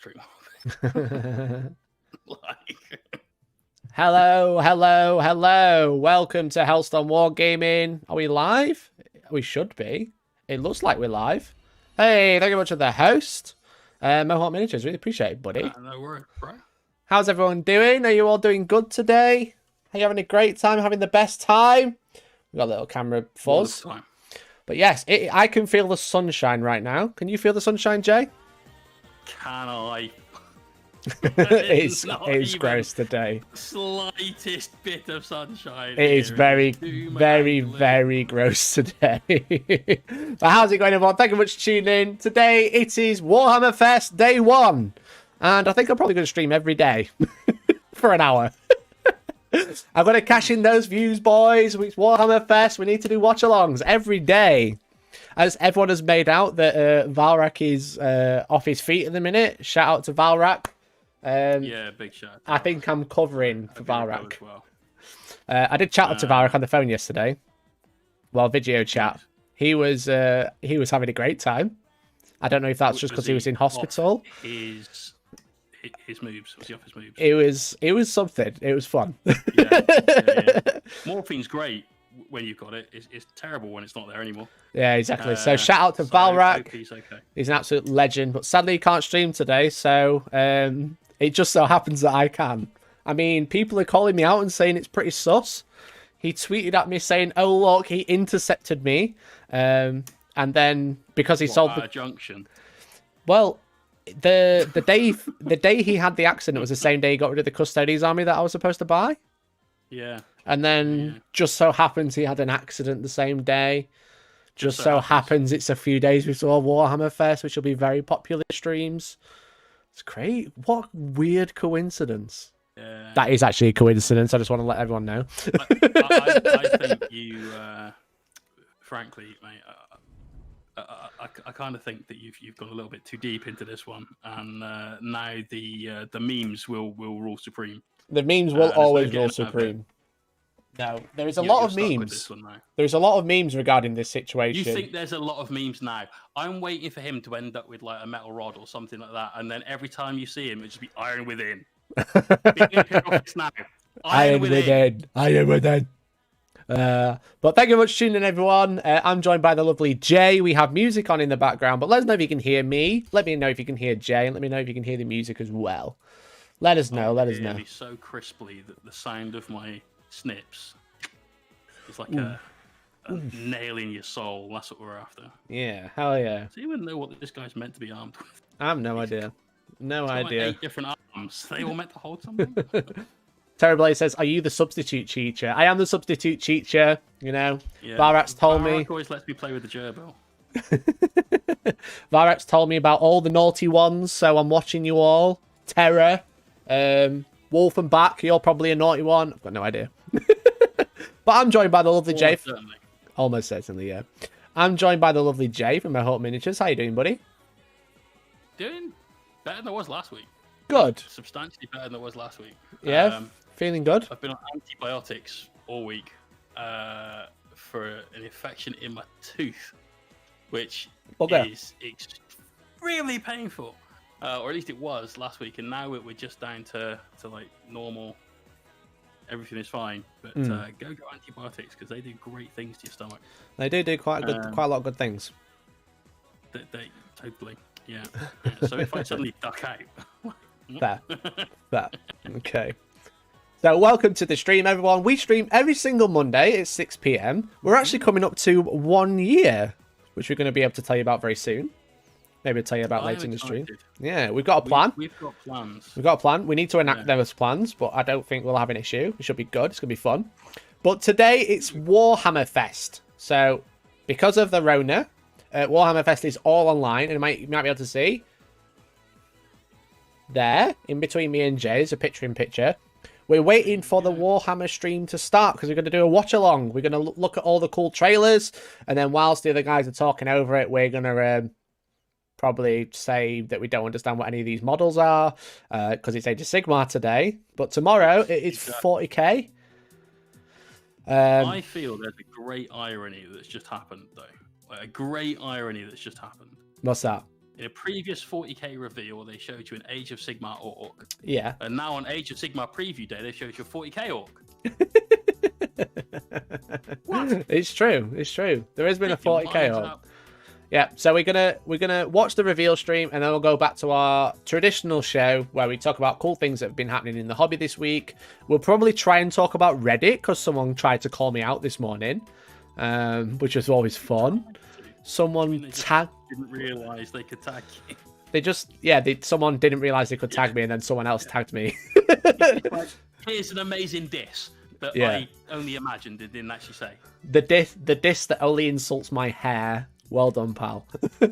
stream of it. Hello. Welcome to Hellstormwargaming. Are we live? We should be. It looks like we're live. Hey, thank you much for the host. Mohawk Miniatures, really appreciate it, buddy. No worries, bro. How's everyone doing? Are you all doing good today? Are you having a great time? Having the best time? We've got a little camera fuzz. But yes, I can feel the sunshine right now. Can you feel the sunshine, Jay? Can I? It's gross today. Slightest bit of sunshine. It is very gross today. But how's it going, everyone? Thank you very much for tuning in. Today it is Warhammer Fest Day 1. And I think I'm probably going to stream every day for an hour. I'm going to cash in those views, boys. It's Warhammer Fest. We need to do watch-alongs every day. As everyone has made out that Valrak is off his feet at the minute. Shout out to Valrak. Yeah, big shout. I think I'm covering for Valrak. Well. I did chat to Valrak on the phone yesterday. Well, video chat. He was having a great time. I don't know if that's just because he was in hospital. His moves. Was he off his moves? It was something. It was fun. Yeah. Morphine's great when you've got it. It's terrible when it's not there anymore. Yeah, exactly. So shout out to Valrak. He's okay. He's an absolute legend, but sadly he can't stream today. So it just so happens that I can. I mean, people are calling me out and saying it's pretty sus. He tweeted at me saying, "Oh look, he intercepted me," and then because he sold the junction. Well, the day he had the accident was the same day he got rid of the Custodes army that I was supposed to buy. Yeah. And then just so happens he had an accident the same day. Just so happens it's a few days before Warhammer Fest, which will be very popular streams. It's great. What weird coincidence. Yeah. That is actually a coincidence. I just want to let everyone know. I think you, frankly, mate, I kind of think that you've gone a little bit too deep into this one, and now the memes will rule supreme. The memes will always rule supreme. No, there is a lot of memes. There's a lot of memes regarding this situation. You think there's a lot of memes now? I'm waiting for him to end up with like a metal rod or something like that, and then every time you see him, it just be Iron Within. Iron Within. But thank you very much for tuning in, everyone. I'm joined by the lovely Jay. We have music on in the background, but let us know if you can hear me. Let me know if you can hear Jay, and let me know if you can hear the music as well. Let us know. Let us know. Me so crisply that the sound of my snips is like a nail in your soul. That's what we're after. Yeah, hell yeah. Does anyone know what this guy's meant to be armed with? I have no idea. No idea. Like 8 different arms. They all meant to hold something. Terrible says, "Are you the substitute teacher?" I am the substitute teacher. You know, yeah. Varak's told me. Always lets me play with the gerbil. Varak's told me about all the naughty ones, so I'm watching you all. Terror, Wolf and Back. You're probably a naughty one. I've got no idea. But I'm joined by the lovely Jay. Certainly. Almost certainly, yeah. I'm joined by the lovely Jay from Mohawk Miniatures. How you doing, buddy? Doing better than I was last week. Good. Substantially better than I was last week. Yeah. Feeling good. I've been on antibiotics all week for an infection in my tooth, which is extremely painful. Or at least it was last week, and now we're just down to like normal. Everything is fine, but go antibiotics because they do great things to your stomach. They do quite a lot of good things. They totally, yeah. So if I suddenly duck out, Fair. Okay. So welcome to the stream, everyone. We stream every single Monday at 6 PM. We're actually coming up to 1 year, which we're going to be able to tell you about very soon. Maybe I'll tell you about later in the stream. Yeah, we've got a plan. We've got plans. We've got a plan. We need to enact those plans, but I don't think we'll have an issue. It should be good. It's going to be fun. But today it's Warhammer Fest. So because of the Rona, Warhammer Fest is all online, and you might be able to see there, in between me and Jay, is a picture-in-picture. We're waiting for the Warhammer stream to start because we're going to do a watch-along. We're going to look at all the cool trailers, and then whilst the other guys are talking over it, we're going to probably say that we don't understand what any of these models are because it's Age of Sigmar today. But tomorrow, it is 40k. I feel there's a great irony that's just happened, though. Like a great irony that's just happened. What's that? In a previous 40k reveal, they showed you an Age of Sigmar orc. Yeah. And now on Age of Sigmar preview day, they showed you a 40k orc. What? It's true. It's true. There has been a 40k orc. Yeah, so we're gonna watch the reveal stream, and then we'll go back to our traditional show where we talk about cool things that have been happening in the hobby this week. We'll probably try and talk about Reddit because someone tried to call me out this morning, which was always fun. Someone didn't realise they could tag you. They just someone didn't realise they could tag me, and then someone else tagged me. Like, here's an amazing diss that I only imagined and didn't actually say. The diss that only insults my hair. Well done, pal. Mate,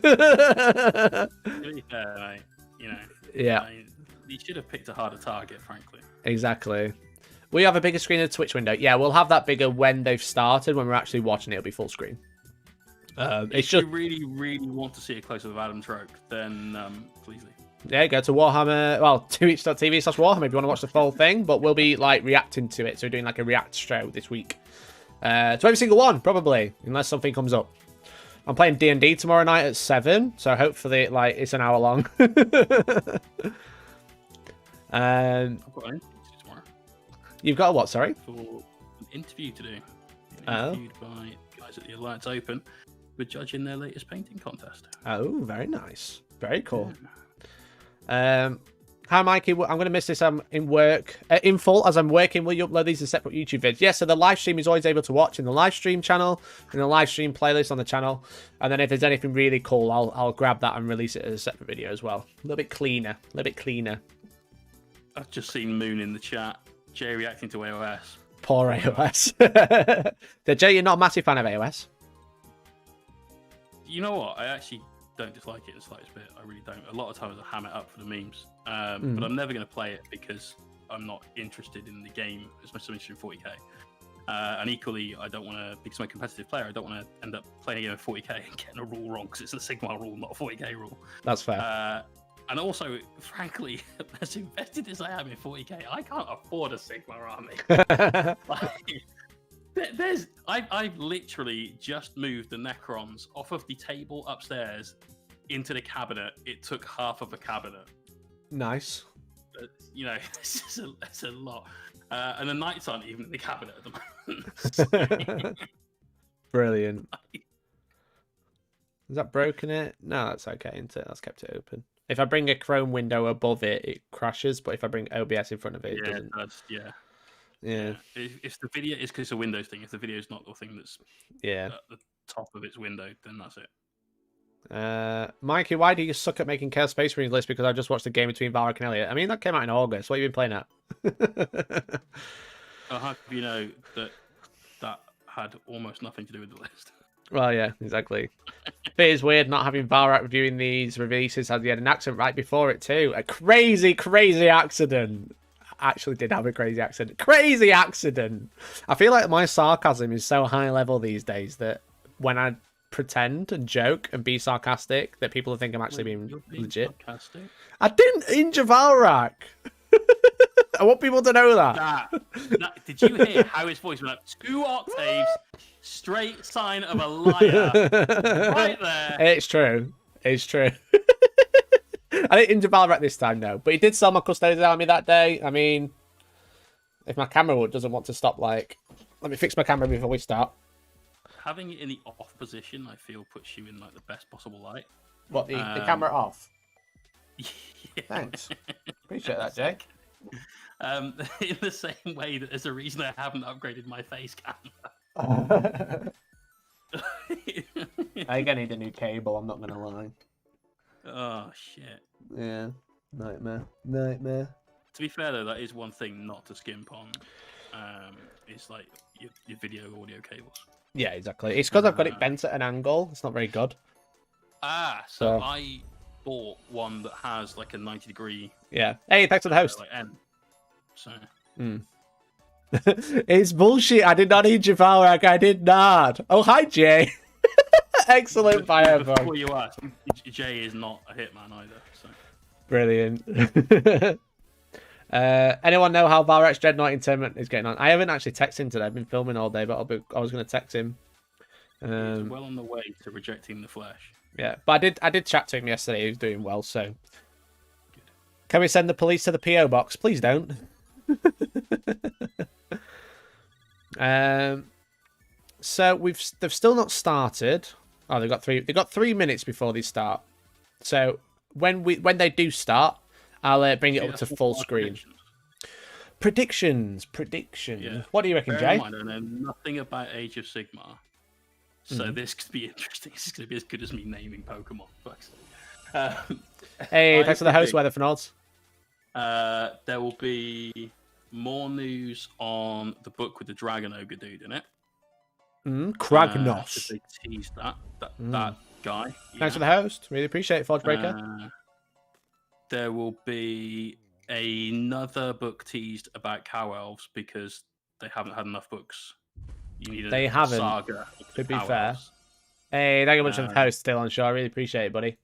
you know. Yeah. I mean, you should have picked a harder target, frankly. Exactly. We have a bigger screen in the Twitch window. Yeah, we'll have that bigger when they've started. When we're actually watching it, it'll be full screen. If you really, really want to see a close-up of Adam Troke, then please leave. Yeah, go to Warhammer, well, twitch.tv/Warhammer if you want to watch the full thing, but we'll be, like, reacting to it. So we're doing, like, a react show this week. To every single one, probably, unless something comes up. I'm playing D&D tomorrow night at 7, so hopefully, like, it's an hour long. I've got an interview tomorrow. You've got a what, sorry? For an interview to do. Interviewed by guys at the Alliance Open. We're judging their latest painting contest. Oh, very nice. Very cool. Hi, Mikey. I'm going to miss this. I'm in work. In full, as I'm working, will you upload these as separate YouTube vids? Yes, so the live stream is always able to watch in the live stream channel, in the live stream playlist on the channel. And then if there's anything really cool, I'll grab that and release it as a separate video as well. A little bit cleaner. A little bit cleaner. I've just seen Moon in the chat. Jay reacting to AOS. Poor AOS. Jay, you're not a massive fan of AOS? You know what? I actually don't dislike it the slightest bit. I really don't. A lot of times I ham it up for the memes. But I'm never going to play it because I'm not interested in the game as much as I'm interested in 40k. And equally, I don't want to, because I'm a competitive player, I don't want to end up playing a game of 40k and getting a rule wrong because it's a Sigmar rule, not a 40k rule. That's fair. And also, frankly, as invested as I am in 40k, I can't afford a Sigmar army. I've literally just moved the Necrons off of the table upstairs into the cabinet. It took half of a cabinet. Nice. You know, it's a lot. And the Knights aren't even in the cabinet at the moment. Brilliant. Has that broken it? No, that's okay, isn't it? That's kept it open. If I bring a Chrome window above it, it crashes. But if I bring OBS in front of it, it doesn't. Yeah. If the video is because it's a Windows thing, if the video is not the thing that's at the top of its window, then that's it. Mikey, why do you suck at making Chaos Space Marines list? Because I just watched the game between Varrock and Elliot. I mean, that came out in August. What have you been playing at? I'll have you know that had almost nothing to do with the list. Well, yeah, exactly. It is weird not having Varrock reviewing these releases as he had an accident right before it too. A crazy, crazy accident. Actually did have a crazy accident. Crazy accident. I feel like my sarcasm is so high level these days that when I pretend and joke and be sarcastic, that people think I'm actually being legit. Sarcastic? I didn't injure Valrak. I want people to know that. Did you hear how his voice went up 2 octaves? Straight sign of a liar. Right there. It's true. It's true. I didn't injure Valrak this time, no. But he did sell my Custodian Army that day. I mean, if my camera doesn't want to stop, like... Let me fix my camera before we start. Having it in the off position, I feel, puts you in like the best possible light. What, the camera off? Yeah. Thanks. Appreciate that, Jake. In the same way that there's a reason I haven't upgraded my face camera. I'm gonna need a new cable, I'm not gonna lie. Oh, shit. Yeah. Nightmare. Nightmare. To be fair, though, that is one thing not to skimp on. It's like your video audio cables. Yeah, exactly. It's because I've got it bent at an angle. It's not very good. So I bought one that has like a 90-degree... Yeah. Hey, thanks for the host. Like end. So... It's bullshit. I did not injure Valrak. I did not. Oh, hi, Jay. Excellent bio. Before you ask, Jay is not a hitman either. So. Brilliant. Anyone know how Valrak's Dreadnought tournament is getting on? I haven't actually texted him today. I've been filming all day, but I was going to text him. He's well on the way to rejecting the flesh. Yeah, but I did chat to him yesterday. He was doing well, so. Can we send the police to the PO box? Please don't. So they've still not started. Oh, they've got 3 minutes before they start. So when they do start, I'll bring it up to full screen. Predictions. Yeah. What do you reckon, Jay? I know nothing about Age of Sigmar, so this could be interesting. This is going to be as good as me naming Pokemon. Hey, thanks for the host, Weather for Nods. There will be more news on the book with the Dragon Ogre dude in it. Kragnos. They teased that guy. Yeah. Thanks for the host. Really appreciate it, Forge Breaker. There will be another book teased about Cow Elves because they haven't had enough books. You need a saga. To be fair. Elves. Hey, thank you much for the host still on show. I really appreciate it, buddy.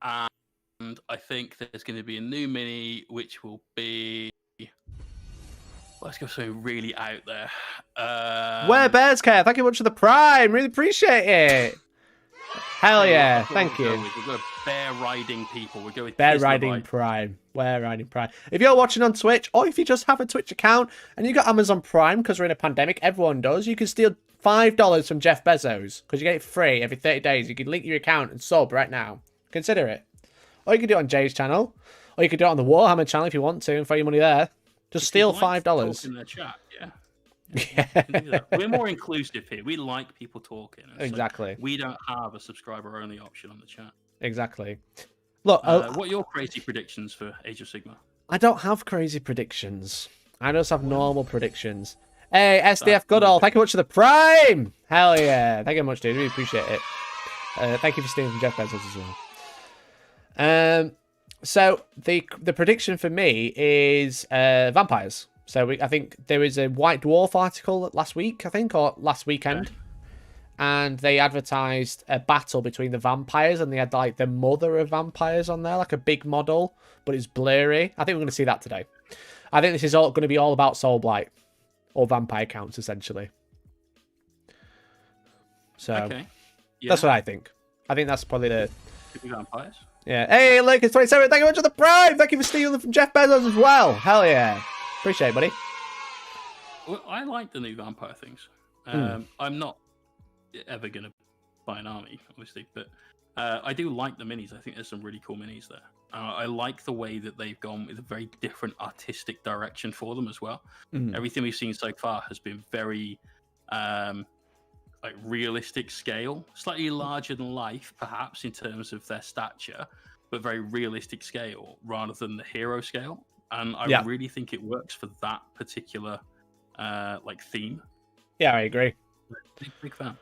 And I think there's going to be a new mini, which will be... Let's go something really out there. Where Bears Care, thank you much for the Prime. Really appreciate it. Hell yeah, thank you. We're going bear riding people. We're going bear riding Prime. Bear riding Prime. If you're watching on Twitch, or if you just have a Twitch account and you got Amazon Prime because we're in a pandemic, everyone does. You can steal $5 from Jeff Bezos because you get it free every 30 days. You can link your account and sub right now. Consider it. Or you can do it on Jay's channel, or you can do it on the Warhammer channel if you want to and throw your money there. Just steal $5. In the chat, yeah. We're more inclusive here. We like people talking. Exactly. So we don't have a subscriber-only option on the chat. Exactly. Look, what are your crazy predictions for Age of Sigmar? I don't have crazy predictions. I just have normal predictions. Hey, SDF Goodall, thank you much for the Prime. Hell yeah. Thank you much, dude. Really appreciate it. Thank you for stealing from Jeff Bezos as well. So the prediction for me is vampires. So I think there was a White Dwarf article last week, or last weekend, and they advertised a battle between the vampires, and they had like the mother of vampires on there, like a big model, but it's blurry. I think we're going to see that today. I think this is all going to be all about Soul Blight or vampire counts essentially. So that's what I think. I think that's probably the vampires. Yeah. Hey, Lucas 27, thank you much for the Prime. Thank you for stealing from Jeff Bezos as well. Hell yeah. Appreciate it, buddy. Well, I like the new vampire things. I'm not ever going to buy an army, obviously, but I do like the minis. I think there's some really cool minis there. I like the way that they've gone with a very different artistic direction for them as well. Everything we've seen so far has been very like realistic scale, slightly larger than life, perhaps in terms of their stature, but very realistic scale rather than the hero scale. And I really think it works for that particular like theme. Yeah, I agree. Big fan.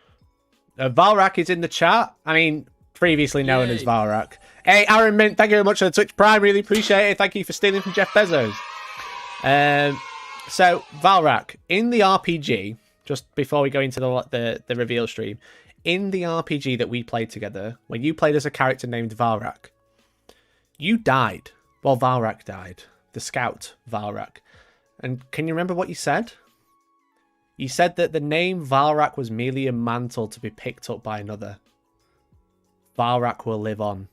Valrak is in the chat. I mean, previously known as Valrak. Hey, Aaron Mint, thank you very much for the Twitch Prime. Really appreciate it. Thank you for stealing from Jeff Bezos. So Valrak in the RPG. Just before we go into the reveal stream, in the RPG that we played together, when you played as a character named Valrak, you died. Well, Valrak died. The scout, Valrak. And can you remember what you said? You said that the name Valrak was merely a mantle to be picked up by another. Valrak will live on.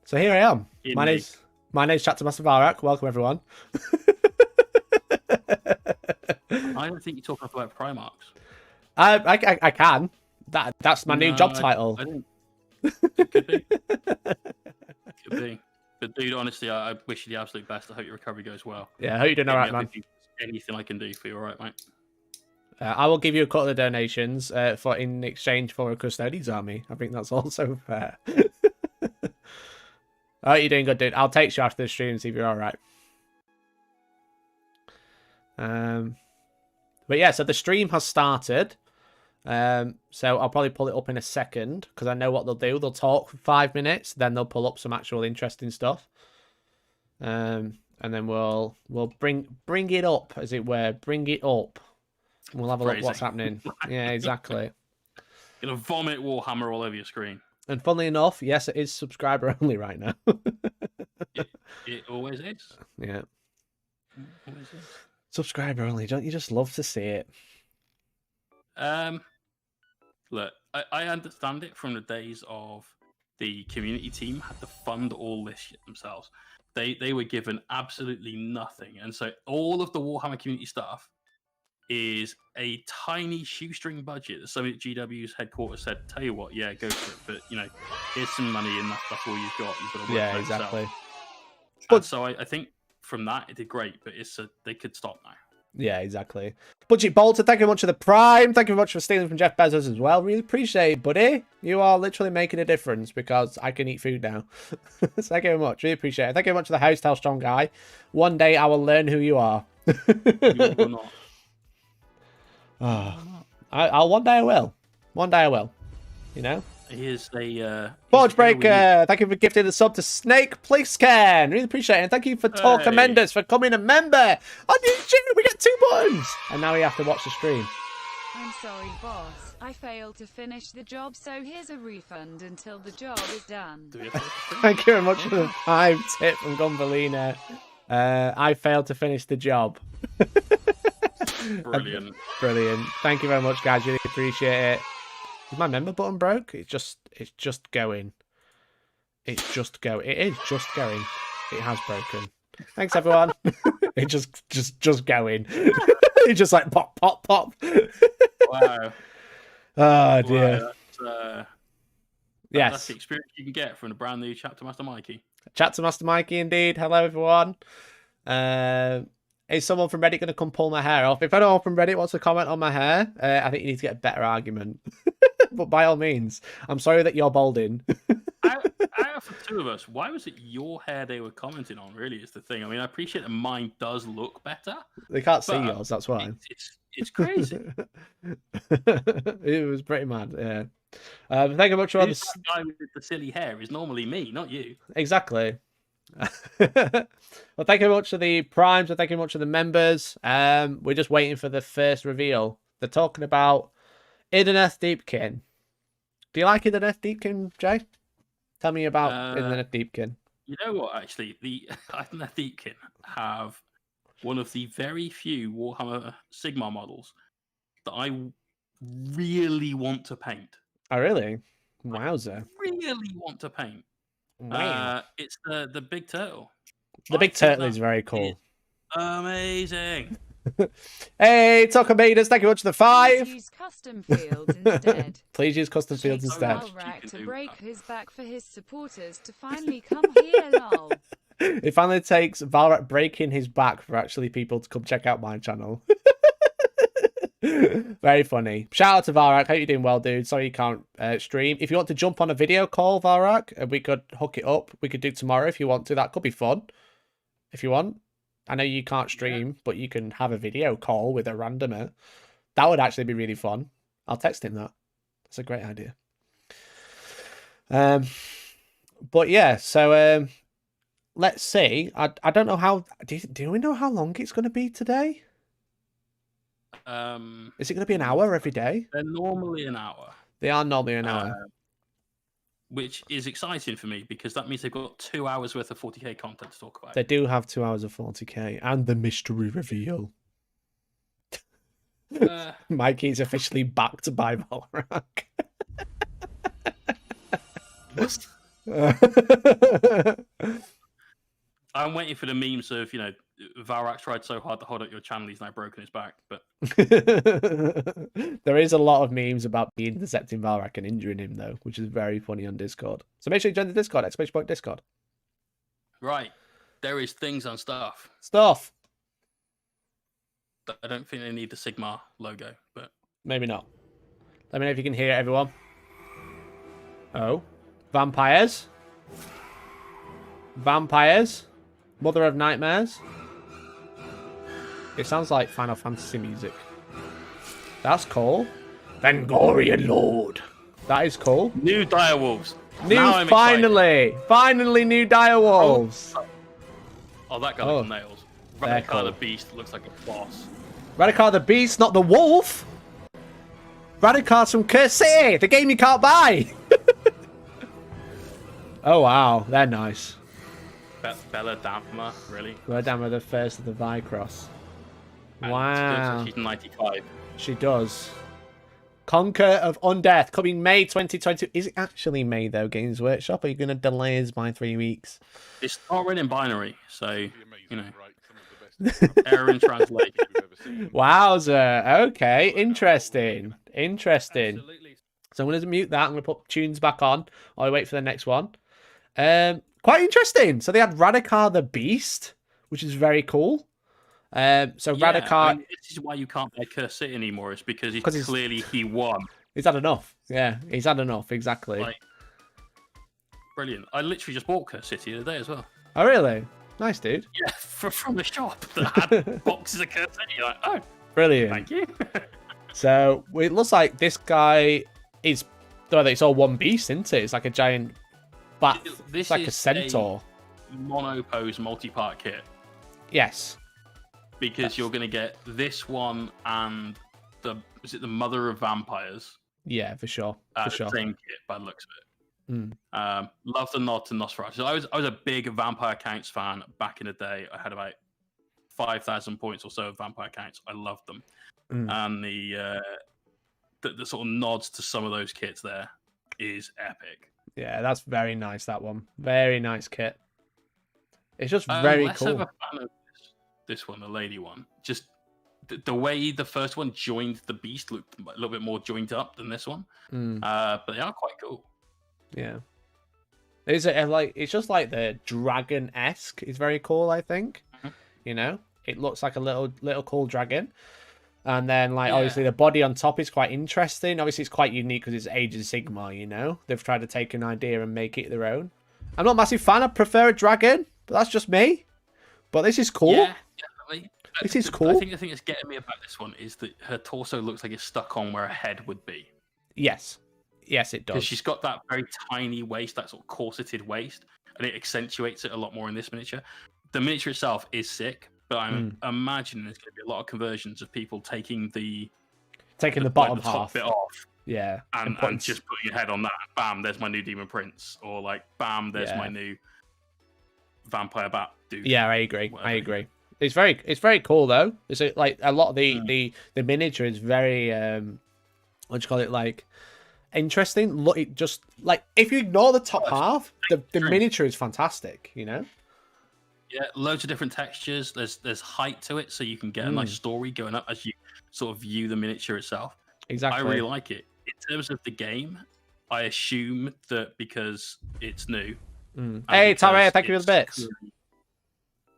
So here I am. My name's Chapter Master Valrak. Welcome, everyone. I don't think you're talking about Primarchs. I can. That's my new job title. I don't. It could be. Could be. But dude, honestly, I wish you the absolute best. I hope your recovery goes well. Yeah, I hope you're doing all right, man. Anything I can do for you, all right, mate? I will give you a cut of the donations in exchange for a Custodian's army. I think that's also fair. I hope you're doing good, dude. I'll text you after the stream and see if you're all right. But yeah, so the stream has started. So I'll probably pull it up in a second because I know what they'll do. They'll talk for 5 minutes, then they'll pull up some actual interesting stuff. And then we'll bring it up, as it were. Bring it up. And we'll have a look what's happening. Yeah, exactly. Gonna vomit Warhammer all over your screen. And funnily enough, yes, it is subscriber only right now. It always is. Yeah. It always is. Subscriber only. Don't you just love to see it? Look, I understand it from the days of the community team had to fund all this shit themselves. They were given absolutely nothing, and so all of the Warhammer community stuff is a tiny shoestring budget. The Summit GW's headquarters said, "Tell you what, yeah, go for it, but you know, here's some money, and that's all you've got. You've got to work for exactly. yourself." But so I think from that it did great, but they could stop now. Yeah, exactly. Budget Bolter, thank you very much for the Prime. Thank you very much for stealing from Jeff Bezos as well. Really appreciate it, buddy. You are literally making a difference because I can eat food now. So thank you very much. Really appreciate it. Thank you very much for the host, Hellstorm guy. One day I will learn who you are. You will not. I'll one day I will. One day I will. You know? Here's a Forge Breaker, thank you for gifting the sub to Snake Pliscan. Really appreciate it. And thank you for Tor Commanders for coming a member on YouTube. We get 2 buttons. And now we have to watch the stream. I'm sorry, boss. I failed to finish the job, so here's a refund until the job is done. Thank you very much for the 5 tip from Gombolina. I failed to finish the job. Brilliant. Brilliant. Thank you very much, guys. Really appreciate it. Is my member button broke? It's just going. It's just going. It is just going. It has broken. Thanks, everyone. It just going. It's just like pop, pop, pop. Wow. Oh dear. Wow, yes. That's the experience you can get from the brand new Chapter Master Mikey. Chapter Master Mikey, indeed. Hello, everyone. Is someone from Reddit going to come pull my hair off? If anyone from Reddit wants to comment on my hair, I think you need to get a better argument. But by all means, I'm sorry that you're balding. Out of the 2 of us, why was it your hair they were commenting on? Really, is the thing. I mean, I appreciate that mine does look better. They can't see yours. That's why. It's crazy. It was pretty mad. Yeah. Thank you very much for all this guy with the silly hair is normally me, not you. Exactly. Well, thank you very much for the primes and thank you very much for the members. We're just waiting for the first reveal. They're talking about Idoneth Deepkin. Do you like Idoneth Deepkin, Jay? Tell me about Idoneth Deepkin. You know what? Actually, the Idoneth Deepkin have one of the very few Warhammer SIGMAR models that I really want to paint. Oh, really? Wowzer! I really want to paint. Wow. It's the big turtle. The big turtle is very cool. Amazing. Hey, Tokameters, thank you much for the 5. Please use custom fields instead. Please use custom fields instead. Valrak to break his back for his supporters to finally come here, lol. It finally takes Valrak breaking his back for actually people to come check out my channel. Very funny. Shout out to Valrak. Hope you're doing well, dude. Sorry you can't stream. If you want to jump on a video call, Valrak, we could hook it up. We could do tomorrow if you want to. That could be fun. If you want. I know you can't stream, but you can have a video call with a randomer. That would actually be really fun. I'll text him that. That's a great idea. But yeah, so let's see. I don't know how. Do we know how long it's going to be today? Is it going to be an hour every day? They're normally an hour. They are normally an hour. Which is exciting for me because that means they've got 2 hours worth of 40k content to talk about. They do have 2 hours of 40k and the mystery reveal. Mikey's officially backed by Valrak. I'm waiting for the memes of, you know, Valrak tried so hard to hold up your channel, he's now broken his back. But there is a lot of memes about me intercepting Valrak and injuring him, though, which is very funny on Discord. So make sure you join the Discord, !Discord. Right. There is things and stuff. I don't think they need the SIGMAR logo, but maybe not. Let me know if you can hear it, everyone. Oh. Vampires. Mother of Nightmares. It sounds like Final Fantasy music. That's cool. Vengorian Lord. That is cool. New direwolves. Finally new direwolves. Oh, that guy with nails. Radikar the Beast looks like a boss. Radikar the Beast, not the wolf. Radikar's from Curse City, the game you can't buy. Oh wow, they're nice. Bella Damma, really? Bella Damma, the first of the Vicross. And wow. she's 95. She does. Conquer of Undeath, coming May 2020. Is it actually May, though, Games Workshop? Are you going to delay us by 3 weeks? It's not written in binary, so, you know, error in translation. Wowzer. Okay, interesting. Interesting. Absolutely. So I'm going to mute that. I'm going to put tunes back on while I wait for the next one. Quite interesting. So they had Radakar the Beast, which is very cool. Radakar... I mean, this is why you can't play Curse City anymore. It's because he won. He's had enough. Yeah, he's had enough, exactly. Like, brilliant. I literally just bought Curse City the other day as well. Oh, really? Nice, dude. Yeah, from the shop that had boxes of Curse City. Like, oh, brilliant. Thank you. So it looks like this guy is... It's all one beast, isn't it? It's like a giant bat. It's like a centaur. Monopose multi-part kit. Yes. Because you're going to get this one and the Mother of Vampires? Yeah, for sure. For sure. Same kit by the looks of it. Love the nod to Nosferatu. So I was a big Vampire Counts fan back in the day. I had about 5,000 points or so of Vampire Counts. I loved them. And the sort of nods to some of those kits there is epic. Yeah, that's very nice, that one. Very nice kit. It's just very cool. Of a fan of this one, the lady one. Just the way the first one joined the beast looked a little bit more joined up than this one. But they are quite cool. Yeah. It's just like the dragon-esque is very cool, I think. You know? It looks like a little cool dragon. And then, obviously, the body on top is quite interesting. Obviously, it's quite unique because it's Age of Sigmar, you know? They've tried to take an idea and make it their own. I'm not a massive fan. I prefer a dragon, but that's just me. But this is cool. Yeah, definitely. This is cool. I think the thing that's getting me about this one is that her torso looks like it's stuck on where her head would be. Yes. Yes, it does. Because she's got that very tiny waist, that sort of corseted waist, and it accentuates it a lot more in this miniature. The miniature itself is sick, but I'm imagining there's going to be a lot of conversions of people taking the bottom top half bit off. Yeah. And just putting your head on that. Bam, there's my new Demon Prince. Or bam, there's my new Vampire Bat dude. Yeah, I agree. I agree. It's very cool though. It's a lot of the miniature is very what do you call it, interesting. Look, it just if you ignore the top half, the miniature is fantastic, you know? Yeah, loads of different textures. There's height to it, so you can get a nice story going up as you sort of view the miniature itself. Exactly. I really like it. In terms of the game, I assume that because it's new. Hey, Tara, thank you for the bits.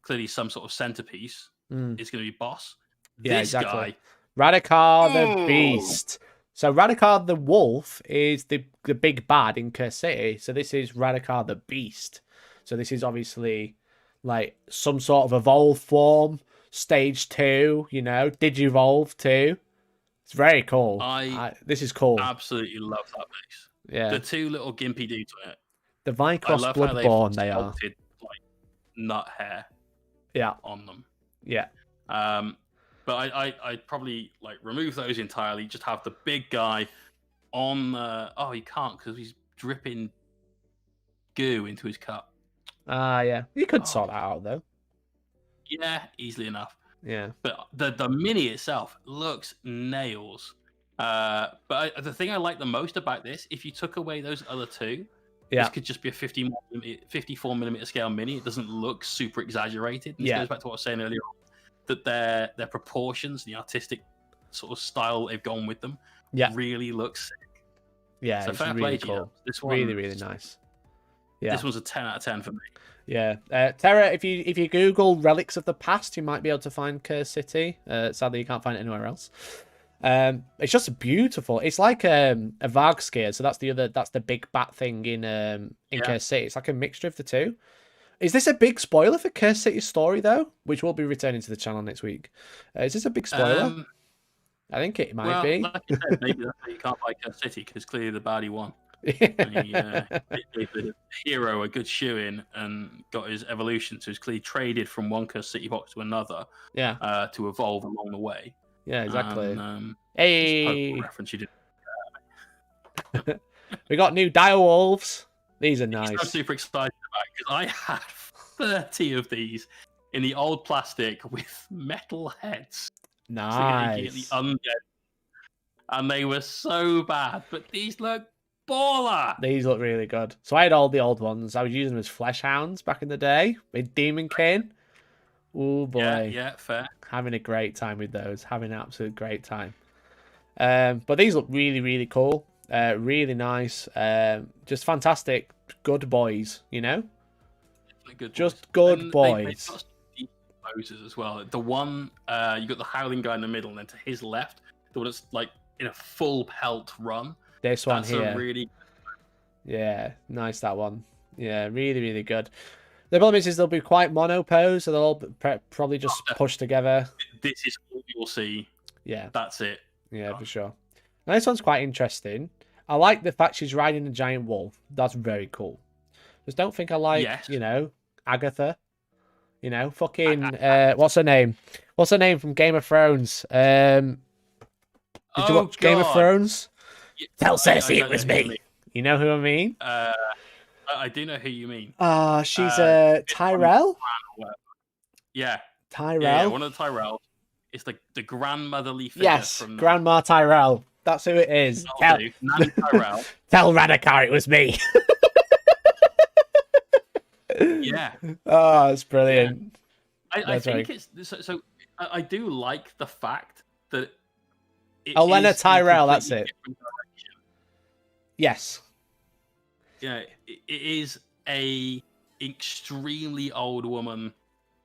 Clearly some sort of centerpiece is going to be boss. Yeah, this exactly. guy, Radakar the Beast. So Radakar the Wolf is the big bad in Curse City. So this is Radakar the Beast. So this is obviously some sort of evolved form, stage 2, you know, Digivolve 2. It's very cool. This is cool. Absolutely love that base. Yeah. The two little gimpy dudes on it. The Vycross Bloodborne, they are. Nut hair. Yeah. On them. Yeah. But I'd probably remove those entirely. Just have the big guy on. You can't because he's dripping goo into his cup. Yeah. You could sort that out though. Yeah, easily enough. Yeah. But the mini itself looks nails. But the thing I like the most about this, if you took away those other two, this could just be a 54mm scale mini. It doesn't look super exaggerated. This goes back to what I was saying earlier on, that their proportions, the artistic sort of style they've gone with them, really looks sick. Yeah, so it's fair really play cool. to you. This one, really nice. Yeah. This one's a 10 out of 10 for me. Yeah. Terra, if you Google Relics of the Past, you might be able to find Curse City. Sadly, you can't find it anywhere else. It's just beautiful. It's like a Vargskir, so that's the big bat thing in Curse City. It's like a mixture of the two. Is this a big spoiler for Curse City's story though, which will be returning to the channel next week? Is this a big spoiler? I think it might be. Like you said, maybe that's why you can't buy Curse City because clearly the baddie won. He gave the hero a good shoe-in and got his evolution, so he's clearly traded from one Curse City box to another. Yeah. To evolve along the way. Yeah, exactly. Hey. Reference you did. We got new dire wolves. These are nice. I'm super excited about because I had 30 of these in the old plastic with metal heads. Nice. So the undead. and they were so bad. But these look baller. These look really good. So I had all the old ones. I was using them as flesh hounds back in the day with Demon King. Oh boy. Yeah, fair. Having a great time with those. Having an absolute great time. But these look really, really cool. Really nice. Just fantastic. Good boys, you know? Good just good and boys. They got deep poses as well. The one, you got the Howling guy in the middle, and then to his left, the one that's like in a full pelt run. This one that's here. A really... Yeah, nice that one. Yeah, really, really good. The problem is they'll be quite mono pose, so they'll all probably just push together. This is all you'll see. Yeah. That's it. Yeah, for sure. Now, this one's quite interesting. I like the fact she's riding a giant wolf. That's very cool. Just don't think I like, you know, Agatha. You know, fucking, what's her name? What's her name from Game of Thrones? Did you watch Game of Thrones? Yeah, tell Cersei it was me. You know who I mean? I do know who you mean. She's Tyrell? Yeah. Tyrell? Yeah, one of the Tyrells. It's the grandmotherly figure. Yes, from Grandma Tyrell. That's who it is. Tell Tyrell. Tell Radakar it was me. Yeah. Oh, it's brilliant. Yeah. I think it's so. I do like the fact that. Olenna Tyrell. That's it. Yes. Yeah, it is a extremely old woman.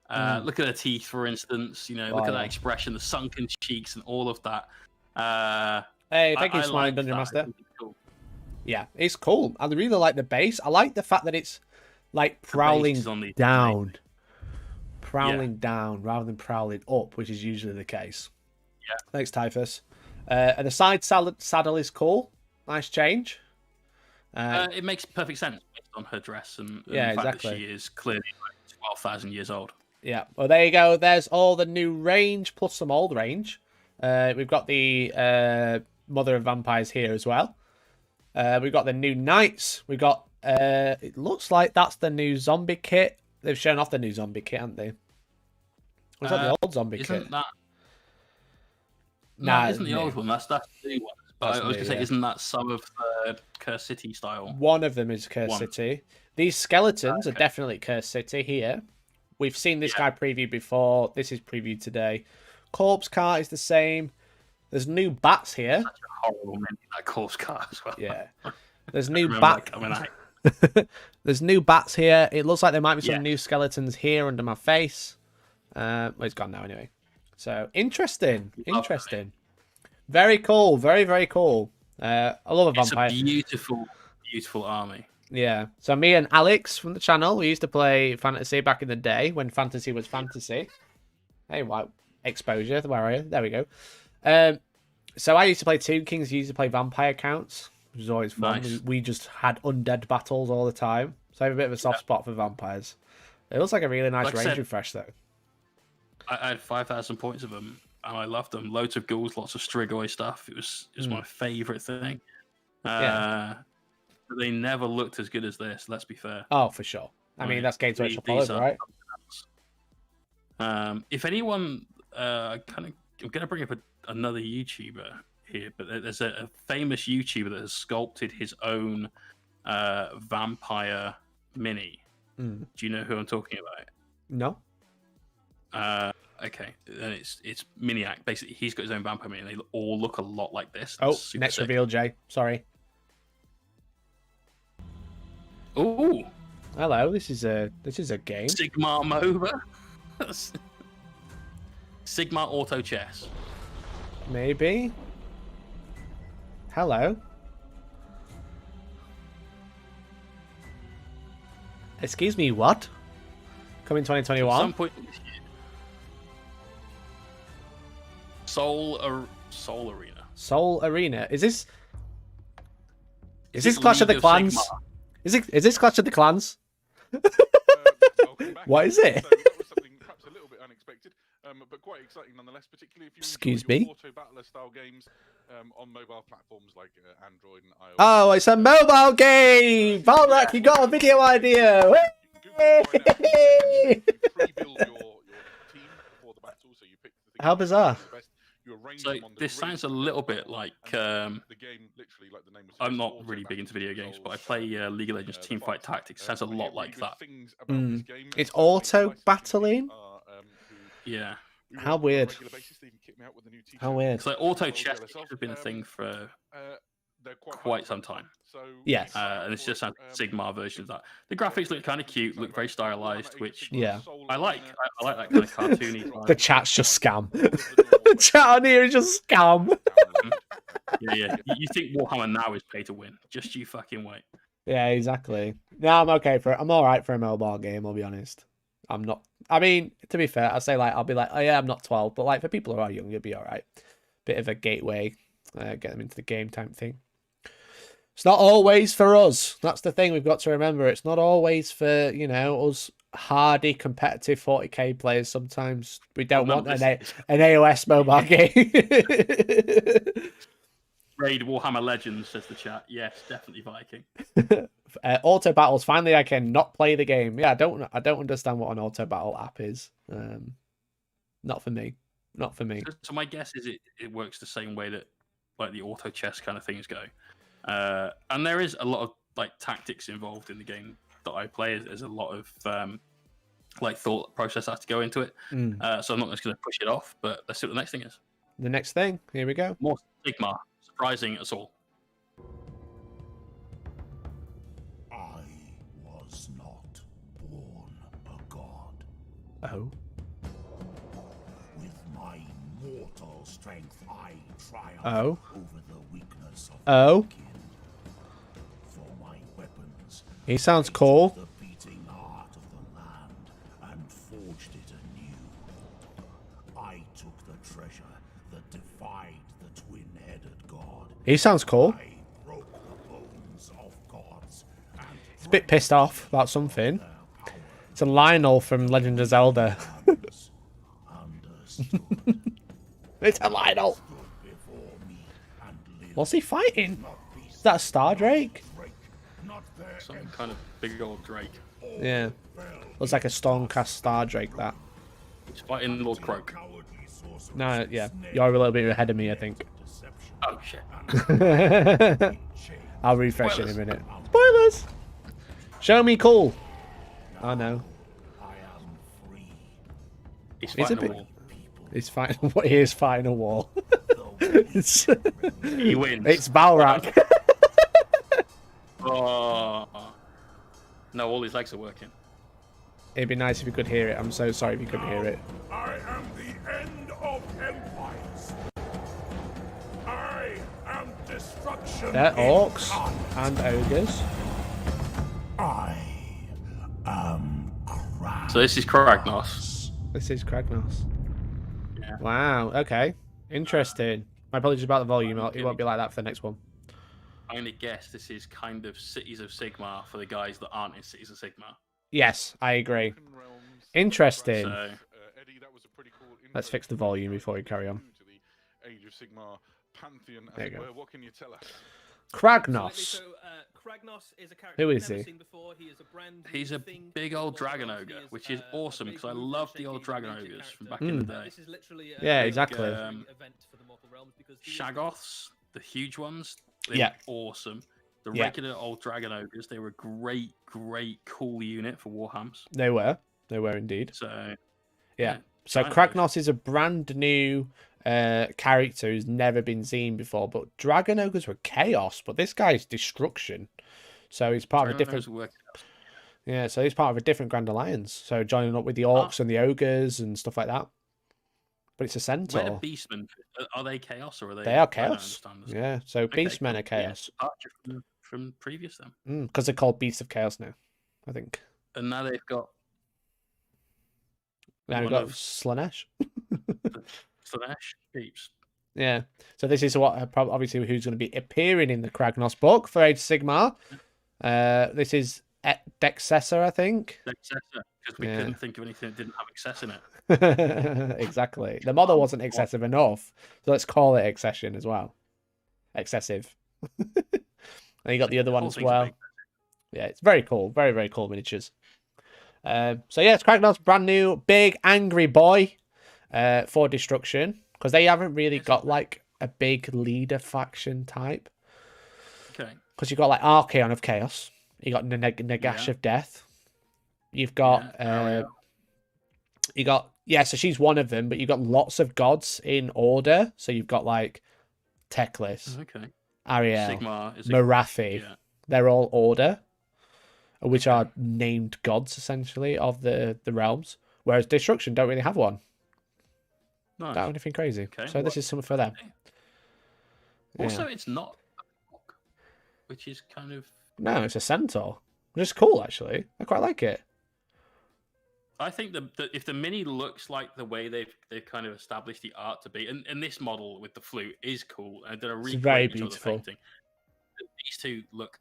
Look at her teeth, for instance. You know, look at that expression, the sunken cheeks, and all of that. Hey, thank you, Smiling Dungeon Master. Cool. Yeah, it's cool. I really like the base. I like the fact that it's like prowling down. Prowling down rather than prowling up, which is usually the case. Yeah. Thanks, Typhus. And the side saddle is cool. Nice change. It makes perfect sense based on her dress and the fact that she is clearly like 12,000 years old. Yeah. Well, there you go. There's all the new range plus some old range. We've got the Mother of Vampires here as well. We've got the new Knights. We got. It looks like that's the new zombie kit. They've shown off the new zombie kit, haven't they? Was that the old zombie kit? No, isn't the old one. That's the new one. But I was going to say, isn't that some of the Curse City style? One of them is Curse City. These skeletons are definitely Curse City here. We've seen this guy preview before. This is previewed today. Corpse Cart is the same. There's new bats here. Such a horrible name, that Corpse Cart as well. Yeah. There's new There's new bats here. It looks like there might be some new skeletons here under my face. Well, it's gone now anyway. So interesting. Interesting. Very cool. Very, very cool. I love a vampire. It's a beautiful, beautiful army. Yeah. So me and Alex from the channel, we used to play fantasy back in the day when fantasy was fantasy. Hey, wow. Exposure. Where are you? There we go. So I used to play Tomb Kings. He used to play vampire counts, which was always fun. Nice. We just had undead battles all the time. So I have a bit of a soft spot for vampires. It looks like a really nice range refresh, though. I had 5,000 points of them, and I loved them. Loads of ghouls, lots of Strigoi stuff. It was my favourite thing. But they never looked as good as this, let's be fair. Oh, for sure. I mean, that's Games Workshop all over, right? If anyone, I'm going to bring up another YouTuber here, but there's a famous YouTuber that has sculpted his own vampire mini. Do you know who I'm talking about? No. Okay, and it's Miniac. Basically, he's got his own vampire mini, and they all look a lot like this. Oh, next reveal, Jay. Sorry. Ooh. Hello. This is a game. SIGMAR MOBA. SIGMAR Auto Chess. Maybe. Hello. Excuse me, what? Coming 2021? At some point this year. Soul Arena. Soul Arena. Is this Clash of the Clans? Is this Clash of the Clans? What is it? So that was something perhaps a little bit unexpected, but quite exciting nonetheless, particularly if you enjoy auto battler style games on mobile platforms like Android and iOS. Oh, it's a mobile game! Valrak, you got a video idea! You pre-build your team before the battle, so you pick the things. How bizarre. You arrange range So them on the this grid, sounds a little bit like the game, literally, like the name was. I'm not really big into video games, but I play League of Legends Teamfight Tactics. Sounds a lot like that. It's auto battling. Yeah. How weird. How weird. So auto chess has been a thing for quite some time. Yes. And it's just a SIGMAR version of that. The graphics look kind of cute, look very stylized, which yeah, I like. I like that kind of cartoony. The chat's just scam. The chat on here is just scam. Yeah. You think Warhammer now is pay to win? Just you fucking wait. Yeah, exactly. No, I'm okay for it. I'm all right for a mobile game. I'll be honest. I'm not. I mean, to be fair, I'll be like, oh yeah, I'm not 12, but like for people who are young, you'll be all right. Bit of a gateway, get them into the game type thing. It's not always for us. That's the thing we've got to remember. It's not always for, you know, us hardy, competitive 40k players. Sometimes we don't want an AOS mobile game. Raid Warhammer Legends, says the chat. Yes, definitely Viking. Auto battles. Finally, I can not play the game. Yeah, I don't understand what an auto battle app is. Not for me. Not for me. So my guess is it works the same way that like the auto chess kind of things go. And there is a lot of like tactics involved in the game that I play. There's a lot of like thought process has to go into it. So I'm not just going to push it off. But let's see what the next thing is. The next thing. Here we go. More SIGMAR. Surprising us all. I was not born a god. Oh. With my mortal strength, I triumph over the weakness of oh. kin. For my weapons, He sounds cool. the beating heart of the land and forged it anew. I took the treasure that defied the twin-headed god. He sounds cool. I broke the bones of gods and He's a bit pissed off about something. It's a Lionel from Legend of Zelda. It's a Lionel. What's he fighting? Is that a Star Drake? Some kind of big old Drake. Yeah. Looks like a Stormcast Star Drake, that. He's fighting Lord Croak. No, yeah. You're a little bit ahead of me, I think. Oh, shit. I'll refresh it in a minute. Spoilers! Show me cool. Oh, no. He's He's a fighting a bit... wall. He's fighting... What he is fighting a wall. He wins. It's Balrak. Oh. No, all his legs are working. It'd be nice if you could hear it. I'm so sorry if you couldn't hear it. I am the end of empires. I am destruction. They're orcs and ogres. I am Kragnos. So this is Kragnos. This is Kragnos. Yeah. Wow, okay. Interesting. My apologies about the volume. It won't be like that for the next one. I'm going to guess this is kind of Cities of Sigmar for the guys that aren't in Cities of Sigmar. Yes, I agree. Interesting. So, let's fix the volume before we carry on. To the Age of Sigmar pantheon, There you go. What can you tell us? Kragnos. So, Kragnos is a character Who we've is never he? seen before. He is a brand he's new a thing big in old Warhammer. dragon He ogre, is, which is a awesome big because I love the old motion-shaking dragon major ogres from character. back in the day. This is literally a Yeah, big, exactly. event for the Mortal Realms because he is the- Shaggoths, the huge ones, they're Yeah. awesome. The Yeah. regular old dragon ogres, they were a great, cool unit for Warhams. They were indeed. So, Yeah. So giant Kragnos is a brand new character who's never been seen before. But dragon ogres were chaos, but this guy's destruction. So he's part of a different. Yeah, so he's part of a different Grand Alliance. So joining up with the orcs and the ogres and stuff like that. But it's a centaur. Where the beastmen, are they chaos or are they? They are I don't chaos. understand this. Yeah, so Okay, beastmen cool. are chaos. Yeah, departure from previous then. Because they're called beasts of chaos now, I think. And now they've got Now we've one got of- Slanesh. Slanesh peeps. Yeah. So this is what obviously who's going to be appearing in the Kragnos book for Age of Sigmar. This is Dexessor, I think. Dexessor, because we couldn't think of anything that didn't have excess in it. Exactly. The model wasn't excessive enough, so let's call it Excession as well. Excessive. And you got the other one as well. Yeah, it's very cool. Very, very cool miniatures. So yeah, it's Kragnos, brand new, big, angry boy for destruction. because they haven't really got like a big leader faction type. Okay. Because you've got like Archaon of Chaos, you got Nagash of Death, you've got you got so she's one of them, but you've got lots of gods in order. So you've got like Teclis, Ariel, SIGMAR, Marathi. They're all order, which are named gods essentially of the realms. Whereas Destruction don't really have one. Nice. Don't have anything crazy. So this is something for them. Also, it's not a hawk, which is kind of... No, it's a centaur. Which is cool, actually. I quite like it. I think if the mini looks like the way they've kind of established the art to be, and this model with the flute is cool, and they're really very beautiful. These two look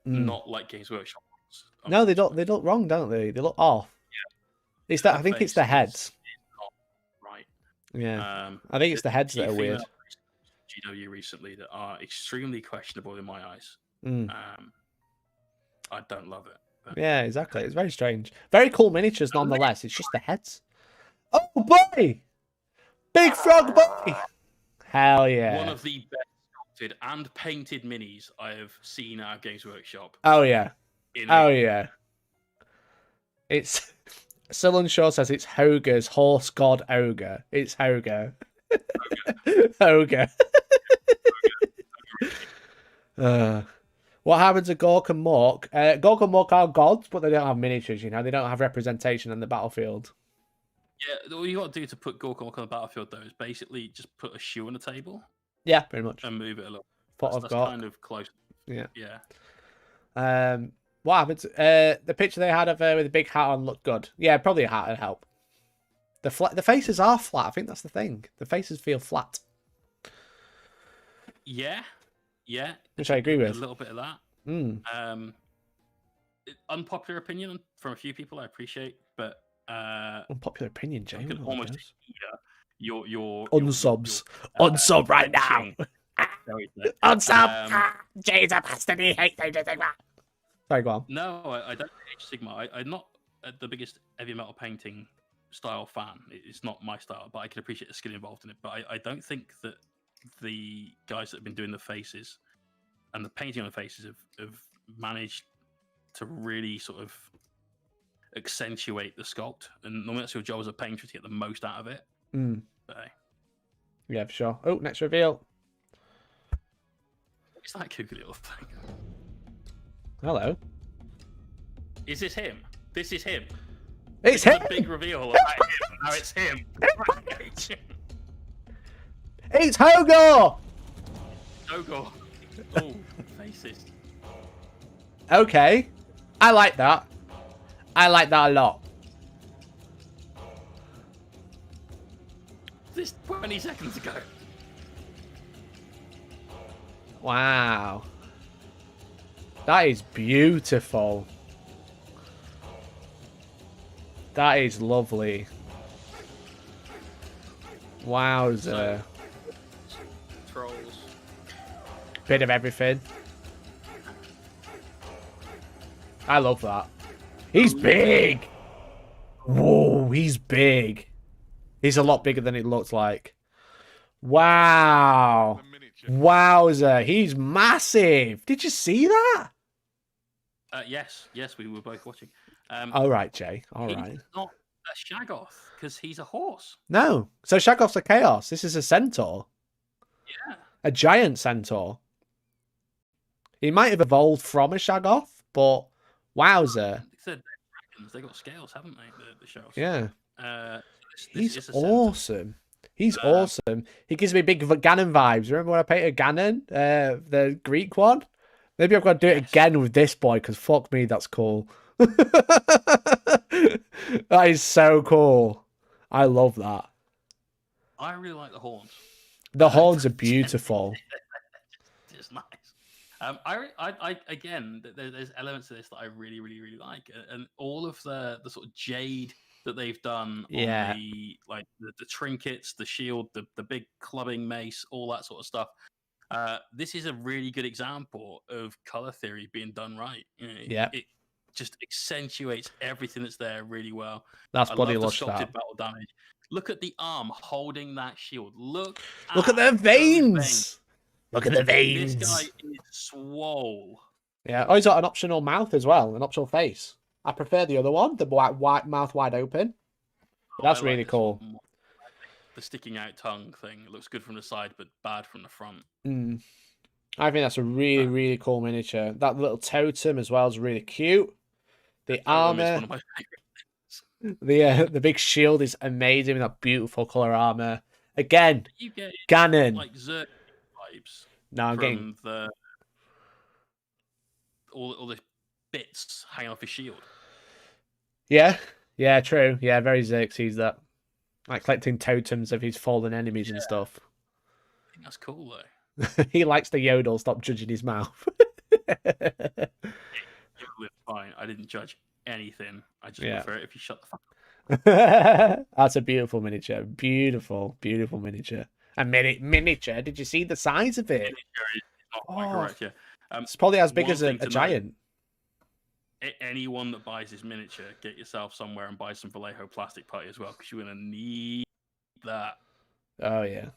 not like Games Workshop ones. No, they don't. They look wrong, don't they? They look off. Yeah. It's that. I think it's the heads. Right. Yeah. I think it's the heads that are weird. GW recently that are extremely questionable in my eyes. I don't love it. But... Yeah, exactly. It's very strange. Very cool miniatures, nonetheless. It's just the heads. Oh boy! Big frog boy! Hell yeah! One of the best sculpted and painted minis I have seen out of Games Workshop. Oh yeah. Yeah. It's Sullen Shaw says it's Hoger's horse god ogre. It's Hoger. Hoger. What happens to Gork and Mork? Gork and Mork are gods, but they don't have miniatures, you know? They don't have representation on the battlefield. Yeah, all you got to do to put Gork and Mork on the battlefield, though, is basically just put a shoe on the table. Yeah, pretty much. And move it a little. That's kind of close. Yeah. Yeah. What happens? The picture they had of her with a big hat on looked good. Yeah, probably a hat would help. The faces are flat. I think that's the thing. The faces feel flat. Yeah. Which I agree with. A little bit of that. Unpopular opinion from a few people I appreciate, but unpopular opinion, Jay. You can almost hear your unsubs. Unsub right now. Unsub. Jay's a bastard. He hates Age of Sigmar. Sorry, go on. No, I don't hate Age of Sigmar. I'm not the biggest heavy metal painting style fan. It's not my style, but I can appreciate the skill involved in it. But I don't think that the guys that have been doing the faces and the painting on the faces have managed to really sort of accentuate the sculpt. And normally that's your job as a painter to get the most out of it. But, hey. Yeah, for sure. Oh, next reveal. What's that kooky little thing? Hello. Is this him? This is him. It's him. A big reveal about him. Now it's him. It's Hogor! Hogor. Oh, faces. Okay. I like that. I like that a lot. This 20 seconds ago. Wow. That is beautiful. That is lovely. Wowza. Trolls. Bit of everything. I love that. He's big. Whoa, he's big. He's a lot bigger than it looks like. Wow. Wowza. He's massive. Did you see that? Yes, we were both watching. All right, Jay. All right. He's not a Shaggoth because he's a horse. No. So Shaggoth's a chaos. This is a centaur. Yeah. A giant centaur. He might have evolved from a Shaggoth, but wowza. They got scales, haven't they? The shows. Yeah. He's awesome. He's awesome. He gives me big Ganon vibes. Remember when I painted Ganon, the Greek one? Maybe I've got to do it again with this boy, because fuck me, that's cool. That is so cool. I love that. I really like the horns. The horns are beautiful. It's nice. I again, there's elements of this that I really like, and all of the sort of jade that they've done on the trinkets, the shield, the big clubbing mace, all that sort of stuff. This is a really good example of color theory being done right. You know, just accentuates everything that's there really well. That's I bloody love lush. the sculpted That. battle damage. Look at the arm holding that shield. Look at the those veins. Look at the veins. This guy is swole. Yeah. Oh, he's got an optional mouth as well, an optional face. I prefer the other one, the white mouth wide open. But that's really cool. The sticking out tongue thing. It looks good from the side, but bad from the front. I think that's a really, really cool miniature. That little totem as well is really cute. The armor, one of my the big shield is amazing with that beautiful color armor. Again, you get Ganon. Like Zerg vibes. No, I'm getting all the bits hanging off his shield. Yeah, true. Yeah, very Xerxes that. Like collecting totems of his fallen enemies and stuff. I think that's cool though. He likes the yodel. Stop judging his mouth. Fine. I didn't judge anything. I just prefer it if you shut the fuck up. That's a beautiful miniature. Beautiful, beautiful miniature. A miniature. Did you see the size of it? Miniature is not quite correct. Yeah. It's probably as big as a giant. Anyone that buys this miniature, get yourself somewhere and buy some Vallejo plastic putty as well, because you're gonna need that. Oh yeah.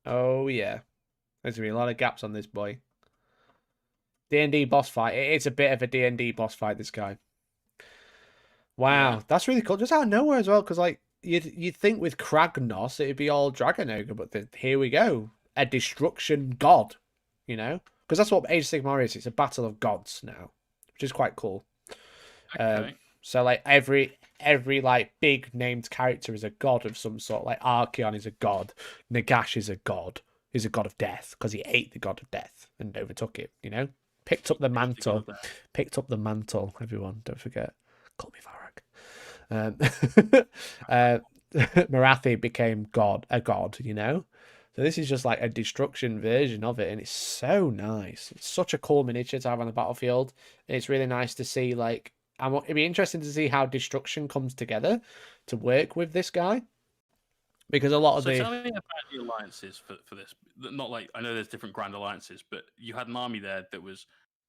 Oh yeah. There's gonna be a lot of gaps on this boy. D&D boss fight. It's a bit of a D&D boss fight, this guy. Wow, that's really cool. Just out of nowhere as well, because like you'd think with Kragnos it'd be all Dragon Ogre, but here we go. A destruction god, you know? Because that's what Age of Sigmar is. It's a battle of gods now, which is quite cool. Okay. So like every like big named character is a god of some sort. Like Archeon is a god. Nagash is a god. He's a god of death because he ate the god of death and overtook it, you know? Picked up the mantle. Picked up the mantle, everyone. Don't forget. Call me Varag. Marathi became a god, you know? So this is just like a destruction version of it, and it's so nice. It's such a cool miniature to have on the battlefield. It's really nice to see, like, it'd be interesting to see how destruction comes together to work with this guy. Because a lot of tell me about the alliances for this. Not like, I know there's different grand alliances, but you had an army there that was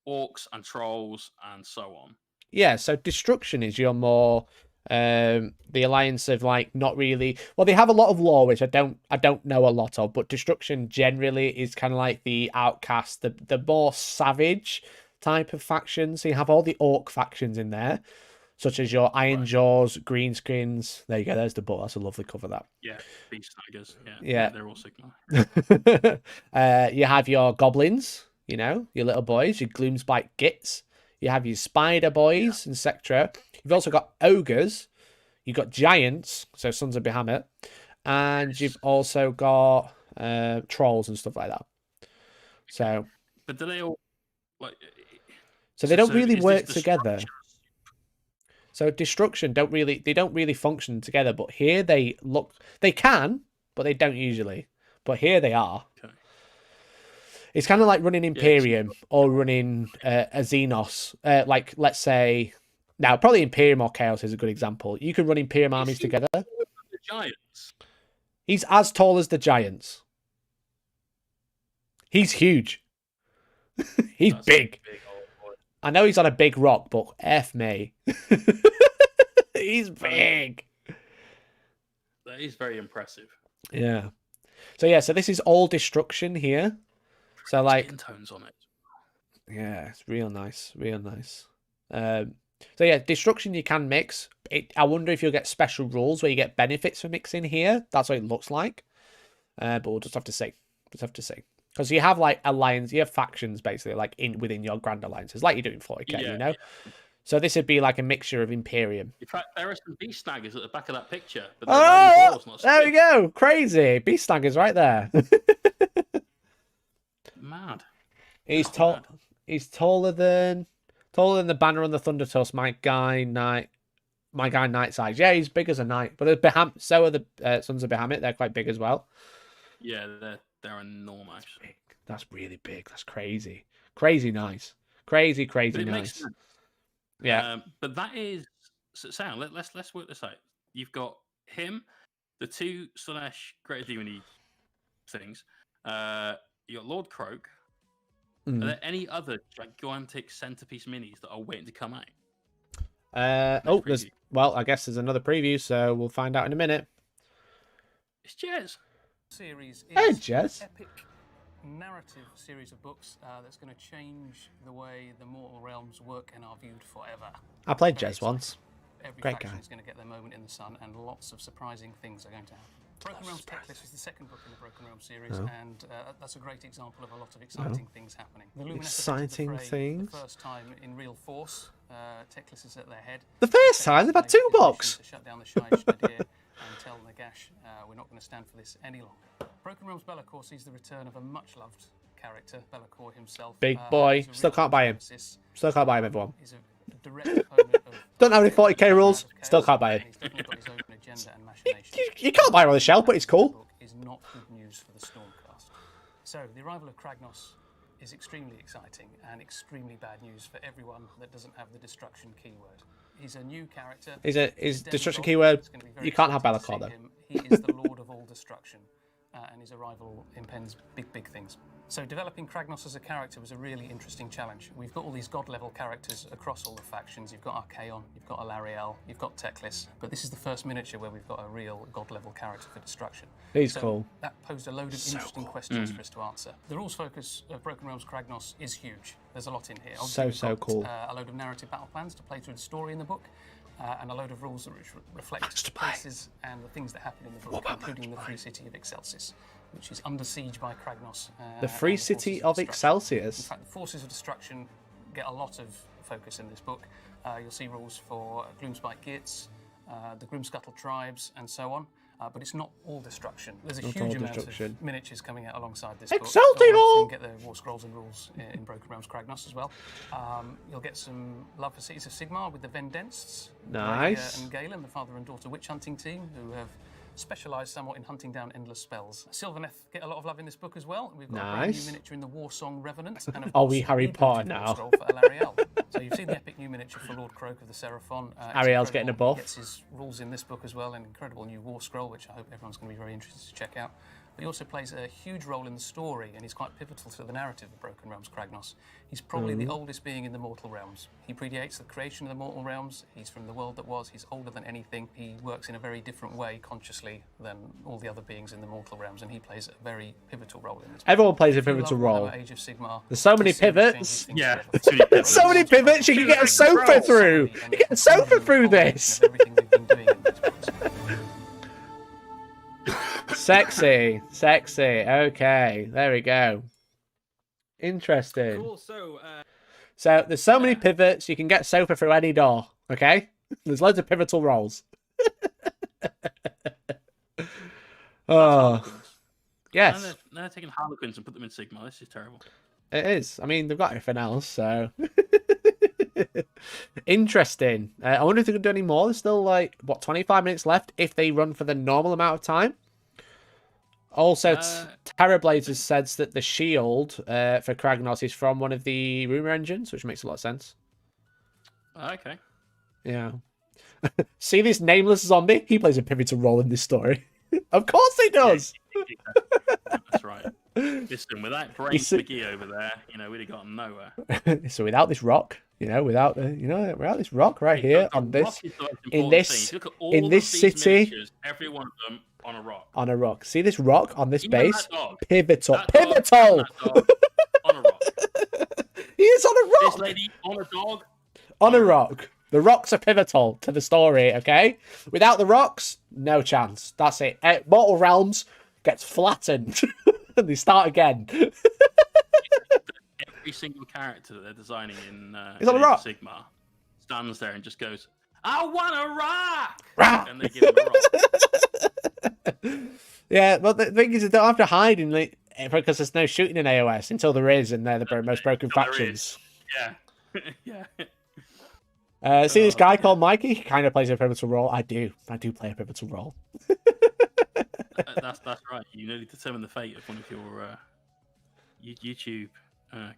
orcs and trolls and so on. Yeah, so destruction is your more the alliance of like not really. Well, they have a lot of lore which I don't know a lot of, but destruction generally is kind of like the outcast, the more savage type of faction. So you have all the orc factions in there, such as your Iron Jaws, Greenskins. There you go. There's the book. That's a lovely cover. That. Yeah, Beast Snaggers. Yeah, they're all Sigmar. You have your goblins. You know, your little boys, your Gloomspike Gits. You have your spider boys, etc. You've also got ogres. You've got giants, so Sons of Bahamut, and you've also got trolls and stuff like that. So, but do they all like? So they don't really work together. So destruction don't really function together. But here they can, but they don't usually. But here they are. Okay. It's kind of like running Imperium or running a Xenos. Like, let's say, now probably Imperium or Chaos is a good example. You can run Imperium armies together. The giants. He's as tall as the giants. He's huge. He's big. I know he's on a big rock, but F me. He's big. That is very impressive. Yeah. So this is all destruction here. So like skin tones on it. Yeah, it's real nice, real nice. So yeah, destruction you can mix. I wonder if you'll get special rules where you get benefits for mixing here. That's what it looks like. But we'll just have to see. Because you have like alliance, you have factions basically like within your grand alliances, like you do in 40k, you know. Yeah. So this would be like a mixture of Imperium. In fact, there are some beast snaggers at the back of that picture. But there we go, crazy beast snaggers right there. Mad. He's tall. Mad. He's taller than the banner on the Thunder Tusk. My guy Knight size. Yeah, he's big as a knight. But so are the Sons of Bahamut. They're quite big as well. Yeah, they're enormous. That's really big. That's crazy. Crazy nice. Crazy nice. Yeah. But that is Sam. Let's work this out. You've got him, the two Slanesh Greater Demony things. You got Lord Croak, Are there any other gigantic centerpiece minis that are waiting to come out? Well, I guess there's another preview, so we'll find out in a minute. It's Jez. Series is Hey, Jez. an epic narrative series of books that's going to change the way the mortal realms work and are viewed forever. I played Very Jez once. Every Great faction guy. is going to get their moment in the sun, and lots of surprising things are going to happen. Broken Realms Tech List is the second book in the Broken Realms series, and that's a great example of a lot of exciting things happening. The Lumineth Exciting the fray things? For the first time in real force. Tech List is at their head. The first time they've had 2 books. To shut down the Shaiish Nadir and tell Nagash we're not going to stand for this any longer. Broken Realms Be'lakor sees the return of a much-loved character, Be'lakor himself. Big boy. He's a Still real can't buy him. nemesis. Still can't buy him, everyone. He's a direct opponent of Don't have any 40k rules. Still can't buy him. He's definitely got his own agenda and machinations. You can't buy him on the shelf, but it's cool. Is not good news for the Stormcast. So the arrival of Kragnos is extremely exciting and extremely bad news for everyone that doesn't have the destruction keyword. He's a new character. His destruction keyword. You can't have Be'lakor though. He is the Lord of all destruction, and his arrival impends big things. So developing Kragnos as a character was a really interesting challenge. We've got all these god-level characters across all the factions. You've got Archaon, you've got Alarielle, you've got Teclis, but this is the first miniature where we've got a real god-level character for destruction. He's cool. That posed a load of interesting questions for us to answer. The rules focus of Broken Realms Kragnos is huge. There's a lot in here. Obviously, So cool. A load of narrative battle plans to play through the story in the book, and a load of rules that reflect the places and the things that happen in the book, including the free city of Excelsis, which is under siege by Kragnos. The free city of Excelsius. In fact, the forces of destruction get a lot of focus in this book. You'll see rules for Gloomspite Gits, the Grimscuttle tribes, and so on. But it's not all destruction. There's a huge amount of miniatures coming out alongside this book. You can get the War Scrolls and rules in Broken Realms Kragnos as well. You'll get some love for Cities of Sigmar with the Vendensts. Nice. And Galen, the father and daughter witch hunting team, who have specialised somewhat in hunting down endless spells. Sylvaneth get a lot of love in this book as well. We've got a brand new miniature in the War Song Revenant. And of we Harry Potter now? For Alarielle. So you've seen the epic new miniature for Lord Croak of the Seraphon. Ariel's getting a buff. He gets his rules in this book as well, an incredible new War Scroll, which I hope everyone's going to be very interested to check out. But he also plays a huge role in the story, and he's quite pivotal to the narrative of Broken Realms Kragnos. He's probably the oldest being in the mortal realms. He predates the creation of the mortal realms. He's from the world that was. He's older than anything. He works in a very different way, consciously, than all the other beings in the mortal realms, and he plays a very pivotal role in this. Everyone plays a pivotal role. Age of Sigmar, there's so many pivots. Yeah, So many pivots. You can get a sofa through. You get a sofa through this. Everything we've been doing in this book. Sexy. Okay, there we go. Interesting. Cool. So there's so many pivots. You can get sofa through any door. Okay, there's loads of pivotal roles. Oh, yes. And they're taking Harlequins and put them in Sigmar. This is terrible. It is. I mean, they've got everything else, so interesting. I wonder if they can do any more. There's still 25 minutes left if they run for the normal amount of time. Also, Terrorblazers says that the shield for Kragnos is from one of the rumor engines, which makes a lot of sense. Okay. Yeah. See this nameless zombie? He plays a pivotal role in this story. Of course he does. That's right. Listen, without Brain McGee over there, we'd have gotten nowhere. So without this rock, without this rock right here on this, in this city, every one of them on a rock. On a rock. See this rock on this Even base? Pivotal. Pivotal. On a rock. He is on a rock. This lady on a dog. On a rock. The rocks are pivotal to the story, okay? Without the rocks, no chance. That's it. Mortal Realms gets flattened. And they start again. Every single character that they're designing in Sigmar stands there and just goes, I want a rock! And they give him a rock. Yeah, well, the thing is, they don't have to hide because there's no shooting in AOS until there is, and they're the most broken factions. Yeah. Yeah. See this guy called Mikey? He kind of plays a pivotal role. I do play a pivotal role. That's right. You nearly determined the fate of one of your YouTube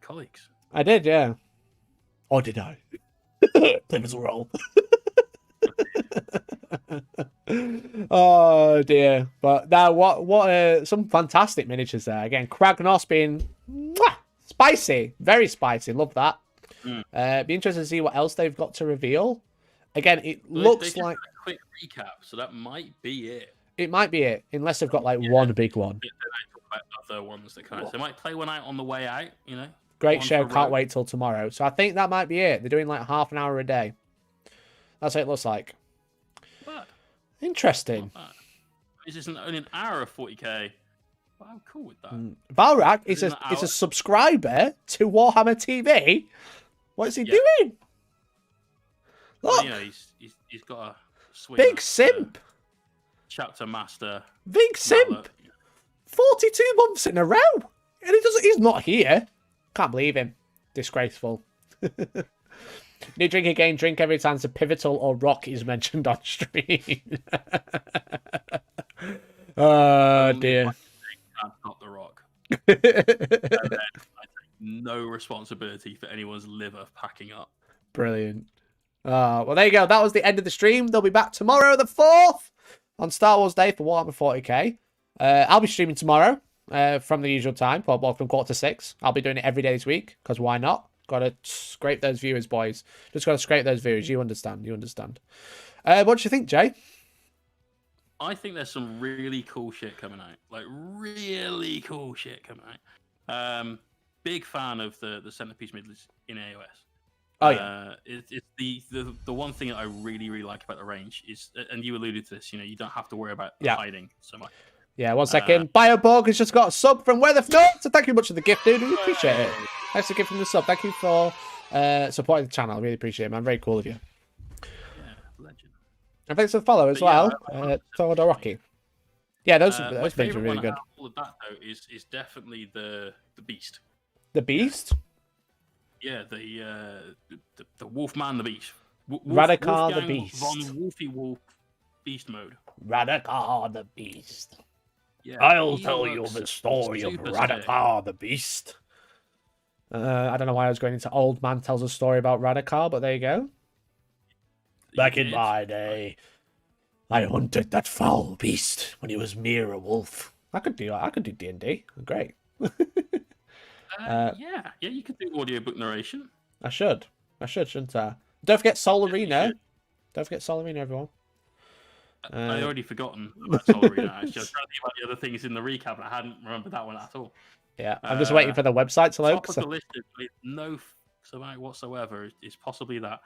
colleagues. I did, yeah. Or did I? Pivotal role. Oh dear. But now what some fantastic miniatures there. Again, Kragnos being Spicy. Very spicy. Love that. Be interested to see what else they've got to reveal. Again, it looks like... a quick recap, so that might be it. It might be it, unless they've got like one big one. Other ones that they might play one out on the way out, you know. Great show, can't wait till tomorrow. So I think that might be it. They're doing like half an hour a day. That's what it looks like. But interesting. This isn't only an hour of 40k. But I'm cool with that. Valrak is a subscriber to Warhammer TV. What is he doing? Look, you know, he's got a swing big simp. Chapter master. Big simp. 42 months in a row, and he's not here. Can't believe him. Disgraceful. New drink again. Drink every time the Pivotal or Rock is mentioned on stream. Oh dear. That's not the Rock. I take no responsibility for anyone's liver packing up. Brilliant. Well, there you go. That was the end of the stream. They'll be back tomorrow, the 4th, on Star Wars Day for Warhammer 40k. I'll be streaming tomorrow from the usual time, well, from 5:45. I'll be doing it every day this week, because why not? Got to scrape those viewers, boys. Just got to scrape those viewers. You understand. You understand. What do you think, Jay? I think there's some really cool shit coming out. Like, really cool shit coming out. Big fan of the centerpiece middles in AOS. Oh, yeah. It's the one thing that I really, really like about the range is, and you alluded to this, you know, you don't have to worry about hiding so much. Yeah, 1 second. Bioborg has just got a sub from Where the North, so thank you much for the gift, dude. We appreciate it. Thanks for giving the sub. Thank you for supporting the channel. I really appreciate it, man. Very cool of you. Yeah, legend. And thanks for the follow as well, Todoroki. Yeah, those things are really good. All of that though is definitely the beast. The beast? Yeah, the Wolfman, the beast. Radakar the beast. Von Wolfie Wolf beast mode. Radakar the beast. Yeah, I'll tell you the story of Radakar the beast. I don't know why I was going into Old Man tells a story about Radakar, but there you go. Back in my day, I hunted that foul beast when he was mere a wolf. I could do D&D. Great. Yeah, you could do audiobook narration. I should, shouldn't I? Don't forget Soul Arena. Don't forget Soul Arena, everyone. I already forgotten about Soul Arena. Actually, I was trying to think about the other things in the recap, and I hadn't remembered that one at all. Yeah, I'm just waiting for the website to load. Top of the list with no about whatsoever is possibly that.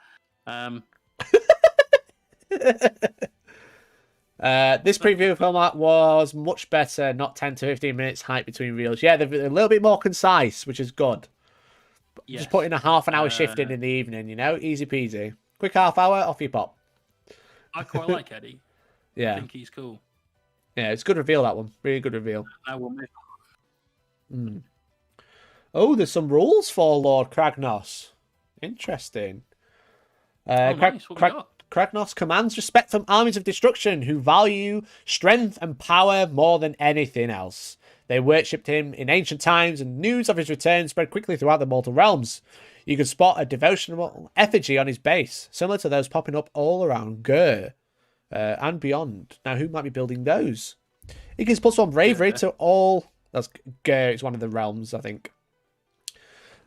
This preview format was much better, not 10 to 15 minutes hype between reels. Yeah, they're a little bit more concise, which is good. Yes. Just putting a half an hour shift in the evening, you know, easy peasy. Quick half hour, off you pop. I quite like Eddie. Yeah, I think he's cool. Yeah, it's a good reveal, that one. Really good reveal. I will miss. Oh, there's some rules for Lord Kragnos. Interesting. Nice. Kragnos commands respect from armies of destruction who value strength and power more than anything else. They worshipped him in ancient times, and news of his return spread quickly throughout the mortal realms. You can spot a devotional effigy on his base, similar to those popping up all around Gur and beyond. Now, who might be building those? He gives +1 bravery to all. That's Gur. It's one of the realms, I think.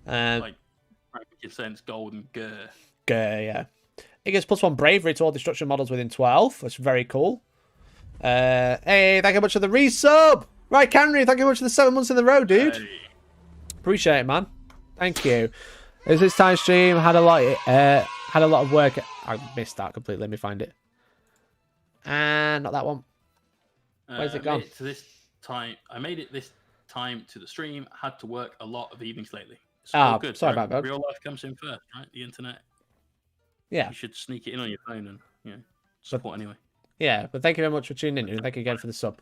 Like, sense golden Gur. Gur, yeah. It gives +1 bravery to all destruction models within 12. That's very cool. Hey, thank you much for the resub. Right, Canry, thank you much for the 7 months in a row, dude. Hey. Appreciate it, man. Thank you. Is this time stream had a lot of work. I missed that completely. Let me find it. And not that one. Where's it gone? I made it this time to the stream. Had to work a lot of evenings lately. So good. Sorry about that. Real life comes in first, right? The internet. Yeah. You should sneak it in on your phone and support anyway. Yeah, but thank you very much for tuning in, and thank you again for the sub.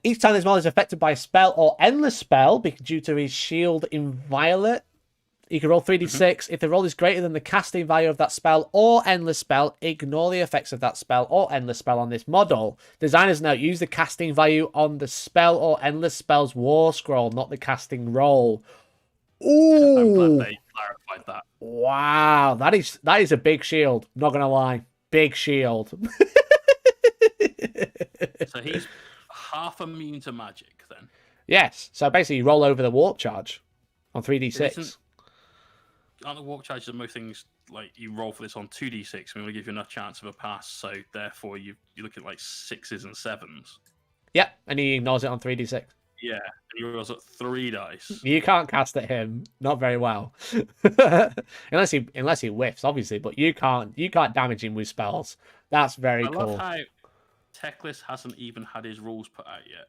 Each time this model is affected by a spell or endless spell due to his shield inviolate, you can roll 3d6. If the roll is greater than the casting value of that spell or endless spell, ignore the effects of that spell or endless spell on this model. Designers note, use the casting value on the spell or endless spell's war scroll, not the casting roll. Ooh. I'm glad they clarified that. Wow, that is a big shield. Not gonna lie, big shield. So he's half immune to magic then. Yes. So basically, you roll over the warp charge on 3d6. Aren't the warp charges of most things like you roll for this on 2d6? We want to give you enough chance of a pass, so therefore you look at like 6s and 7s. Yep, and he ignores it on 3d6. Yeah, and he rolls at 3 dice. You can't cast at him, not very well, unless he whiffs, obviously. But you can't damage him with spells. That's very cool. I love how Techless hasn't even had his rules put out yet,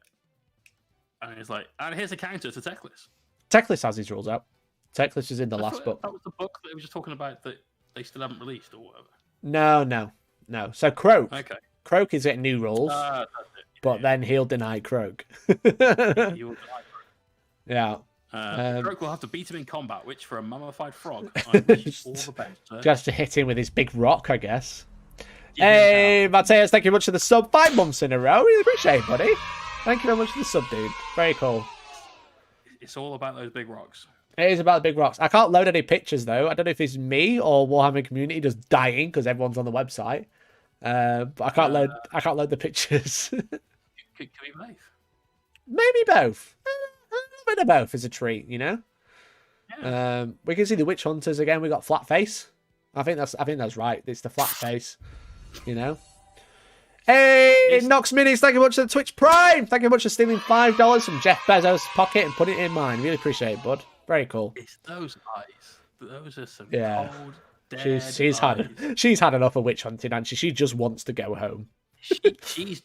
and it's like, and here's a counter to Techless. Techless has his rules out. Techless is in the last book. That was the book that we were just talking about that they still haven't released or whatever. No. So Croak. Okay. Croak is getting new rules. But then he'll deny Croak. Yeah. Croak will have to beat him in combat, which for a mummified frog, I wish all the best. Just to hit him with his big rock, I guess. Hey, Mateus, thank you much for the sub. 5 months in a row. Really appreciate it, buddy. Thank you very much for the sub, dude. Very cool. It's all about those big rocks. It is about the big rocks. I can't load any pictures, though. I don't know if it's me or Warhammer community just dying because everyone's on the website. But I can't load the pictures. Can we both? Maybe both. A bit of both is a treat, you know. Yeah. We can see the witch hunters again. We got flat face. I think that's right. It's the flat face, you know. Hey, Nox Minis, thank you much for the Twitch Prime. Thank you much for stealing $5 from Jeff Bezos' pocket and putting it in mine. Really appreciate it, bud. Very cool. It's those eyes. Those are some cold, dead she's had enough of witch hunting, and she just wants to go home. She's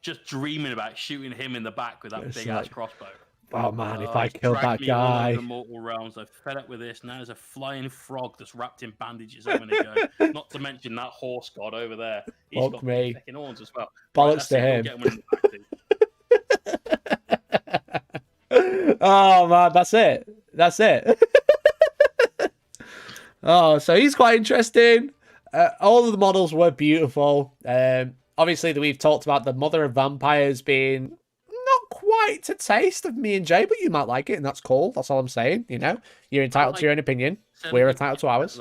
just dreaming about shooting him in the back with that big ass crossbow. Oh man, if I killed that guy. The mortal realms, I've fed up with this. Now there's a flying frog that's wrapped in bandages over to go. Not to mention that horse god over there. He's got fucking horns as well. Bollocks to him. Oh man, that's it. Oh, so he's quite interesting. All of the models were beautiful. Obviously, we've talked about the Mother of Vampires being not quite to taste of me and Jay, but you might like it, and that's cool. That's all I'm saying. You know, you're entitled to your own opinion. We're entitled to ours.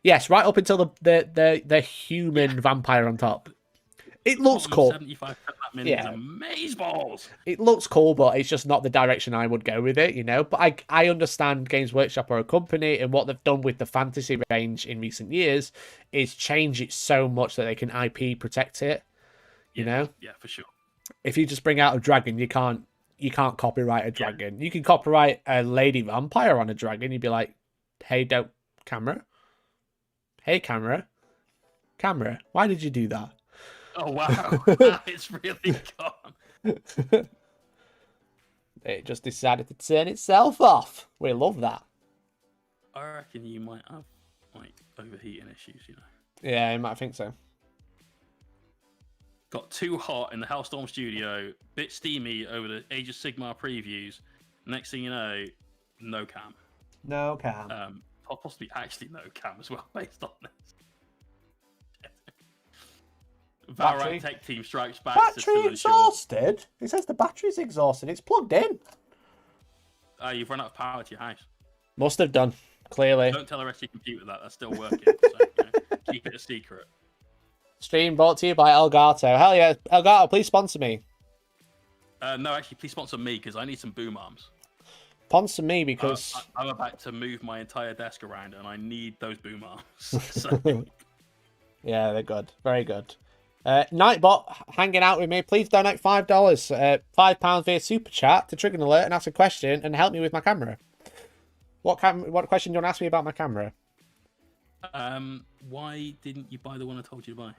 Yes, right up until the human vampire on top. It looks cool. 75 yeah, amazeballs. It looks cool, but it's just not the direction I would go with it, you know. But I understand Games Workshop are a company, and what they've done with the fantasy range in recent years is change it so much that they can IP protect it. You know? Yeah, for sure. If you just bring out a dragon, you can't copyright a dragon. Yeah. You can copyright a lady vampire on a dragon. You'd be like, hey, camera. Hey, camera, why did you do that? Oh, wow. It's really gone. It just decided to turn itself off. We love that. I reckon you might have, like, overheating issues, you know? Yeah, you might think so. Got too hot in the Hellstorm studio, bit steamy over the Age of Sigmar previews. Next thing you know, no cam. No cam. Possibly actually no cam as well, based on this. Valorant Tech Team strikes back. Battery exhausted? It says the battery's exhausted. It's plugged in. You've run out of power to your house. Must have done, clearly. Don't tell the rest of your computer that. That's still working. So, you know, keep it a secret. Stream brought to you by Elgato. Hell yeah. Elgato, please sponsor me. No, actually, please sponsor me, because I need some boom arms. Sponsor me, because... I'm about to move my entire desk around, and I need those boom arms. So... Yeah, they're good. Very good. Nightbot hanging out with me. Please donate $5. £5 via Super Chat to trigger an alert and ask a question and help me with my camera. What question do you want to ask me about my camera? Why didn't you buy the one I told you to buy?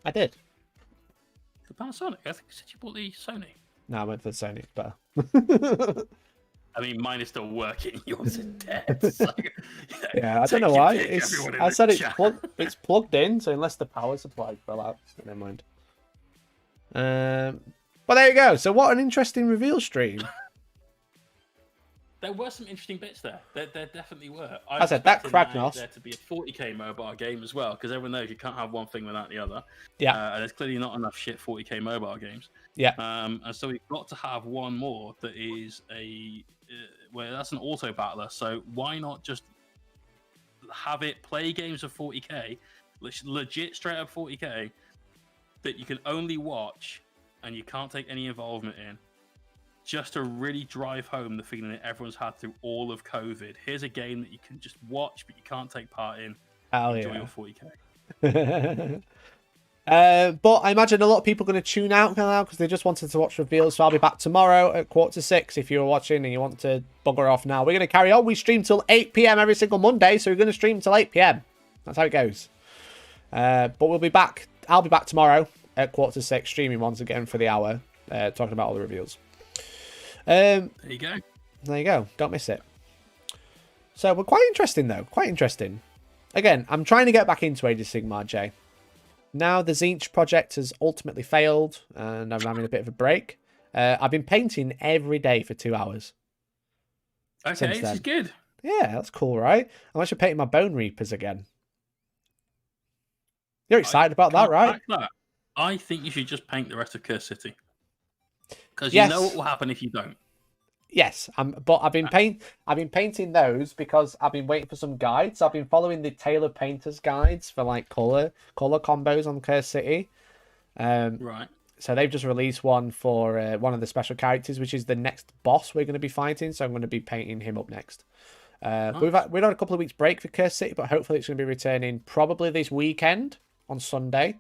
I did. The Panasonic? I think you said you bought the Sony. No, I went for the Sony. It's better. I mean, mine is still working. Yours is dead. So, yeah, I don't know why. I said it's plugged in, so unless the power supply fell out, never mind. But there you go. So what an interesting reveal stream. There were some interesting bits there. There definitely were. I said that Kragnos. There to be a 40k mobile game as well, because everyone knows you can't have one thing without the other. Yeah. And there's clearly not enough shit 40k mobile games. Yeah. And so we've got to have one more that is well, that's an auto battler. So why not just have it play games of 40k, legit straight up 40k, that you can only watch and you can't take any involvement in, just to really drive home the feeling that everyone's had through all of COVID. Here's a game that you can just watch, but you can't take part in. Enjoy your 40k. But I imagine a lot of people are going to tune out now because they just wanted to watch reveals. So I'll be back tomorrow at 5:45 if you're watching and you want to bugger off now. We're going to carry on. We stream till 8 p.m. every single Monday, so we're going to stream till 8 p.m. That's how it goes. But we'll be back. I'll be back tomorrow at 5:45 streaming once again for the hour, talking about all the reveals. There you go. There you go. Don't miss it. So we're quite interesting though. Quite interesting. Again, I'm trying to get back into Age of Sigmar, Jay. Now the Tzeentch project has ultimately failed and I'm having a bit of a break. I've been painting every day for 2 hours. Okay, this is good. Yeah, that's cool, right? I'm actually painting my Bone Reapers again. You're excited about that, right? I think you should just paint the rest of Curse City. Because you know what will happen if you don't. Yes, but I've been painting those because I've been waiting for some guides. I've been following the Taylor Painters guides for like color combos on Curse City. Right. So they've just released one for one of the special characters, which is the next boss we're going to be fighting. So I'm going to be painting him up next. Nice. We've had a couple of weeks break for Curse City, but hopefully it's going to be returning probably this weekend on Sunday.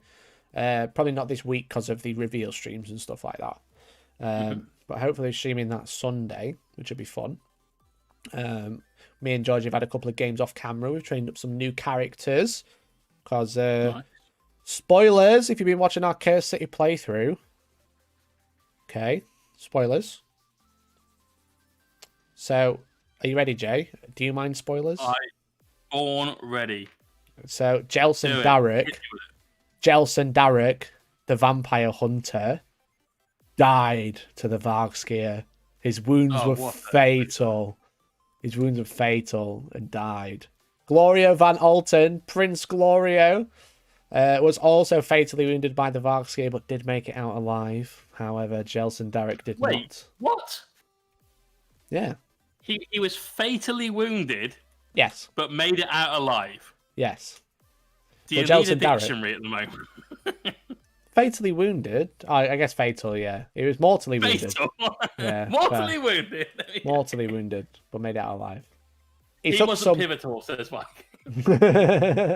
Probably not this week because of the reveal streams and stuff like that. But hopefully streaming that Sunday, which will be fun. Me and George have had a couple of games off camera. We've trained up some new characters. Because, nice. Spoilers, if you've been watching our Curse City playthrough. Okay, spoilers. So, are you ready, Jay? Do you mind spoilers? I'm born ready. So, Jelson Darrick, the vampire hunter, died to the Vargskir. His wounds were fatal. His wounds were fatal and died. Glorio Van Alten, Prince Glorio, was also fatally wounded by the Vargskir, but did make it out alive. However, Jelson Darrick did not. Wait, what? Yeah. He was fatally wounded. Yes. But made it out alive. Yes. Do you need a dictionary at the moment? Fatally wounded? I guess fatal, yeah. He was mortally wounded. Yeah, mortally wounded. Mortally wounded, but made it out alive. He wasn't pivotal, says Mike.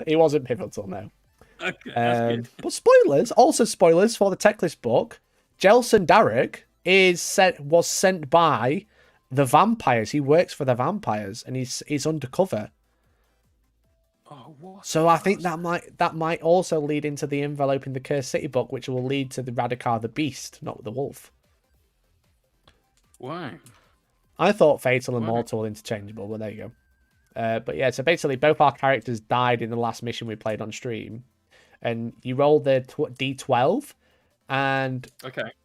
He wasn't pivotal, no. Okay, that's good. But spoilers, also spoilers for the Techlist book. Jelson Darrick was sent by the vampires. He works for the vampires, and he's undercover. Oh, what? So I think that might also lead into the envelope in the Curse City book, which will lead to the Radikar the Beast, not the Wolf. Why? I thought Fatal and Mortal were interchangeable, but there you go. But yeah, so basically both our characters died in the last mission we played on stream. And you roll the D12, and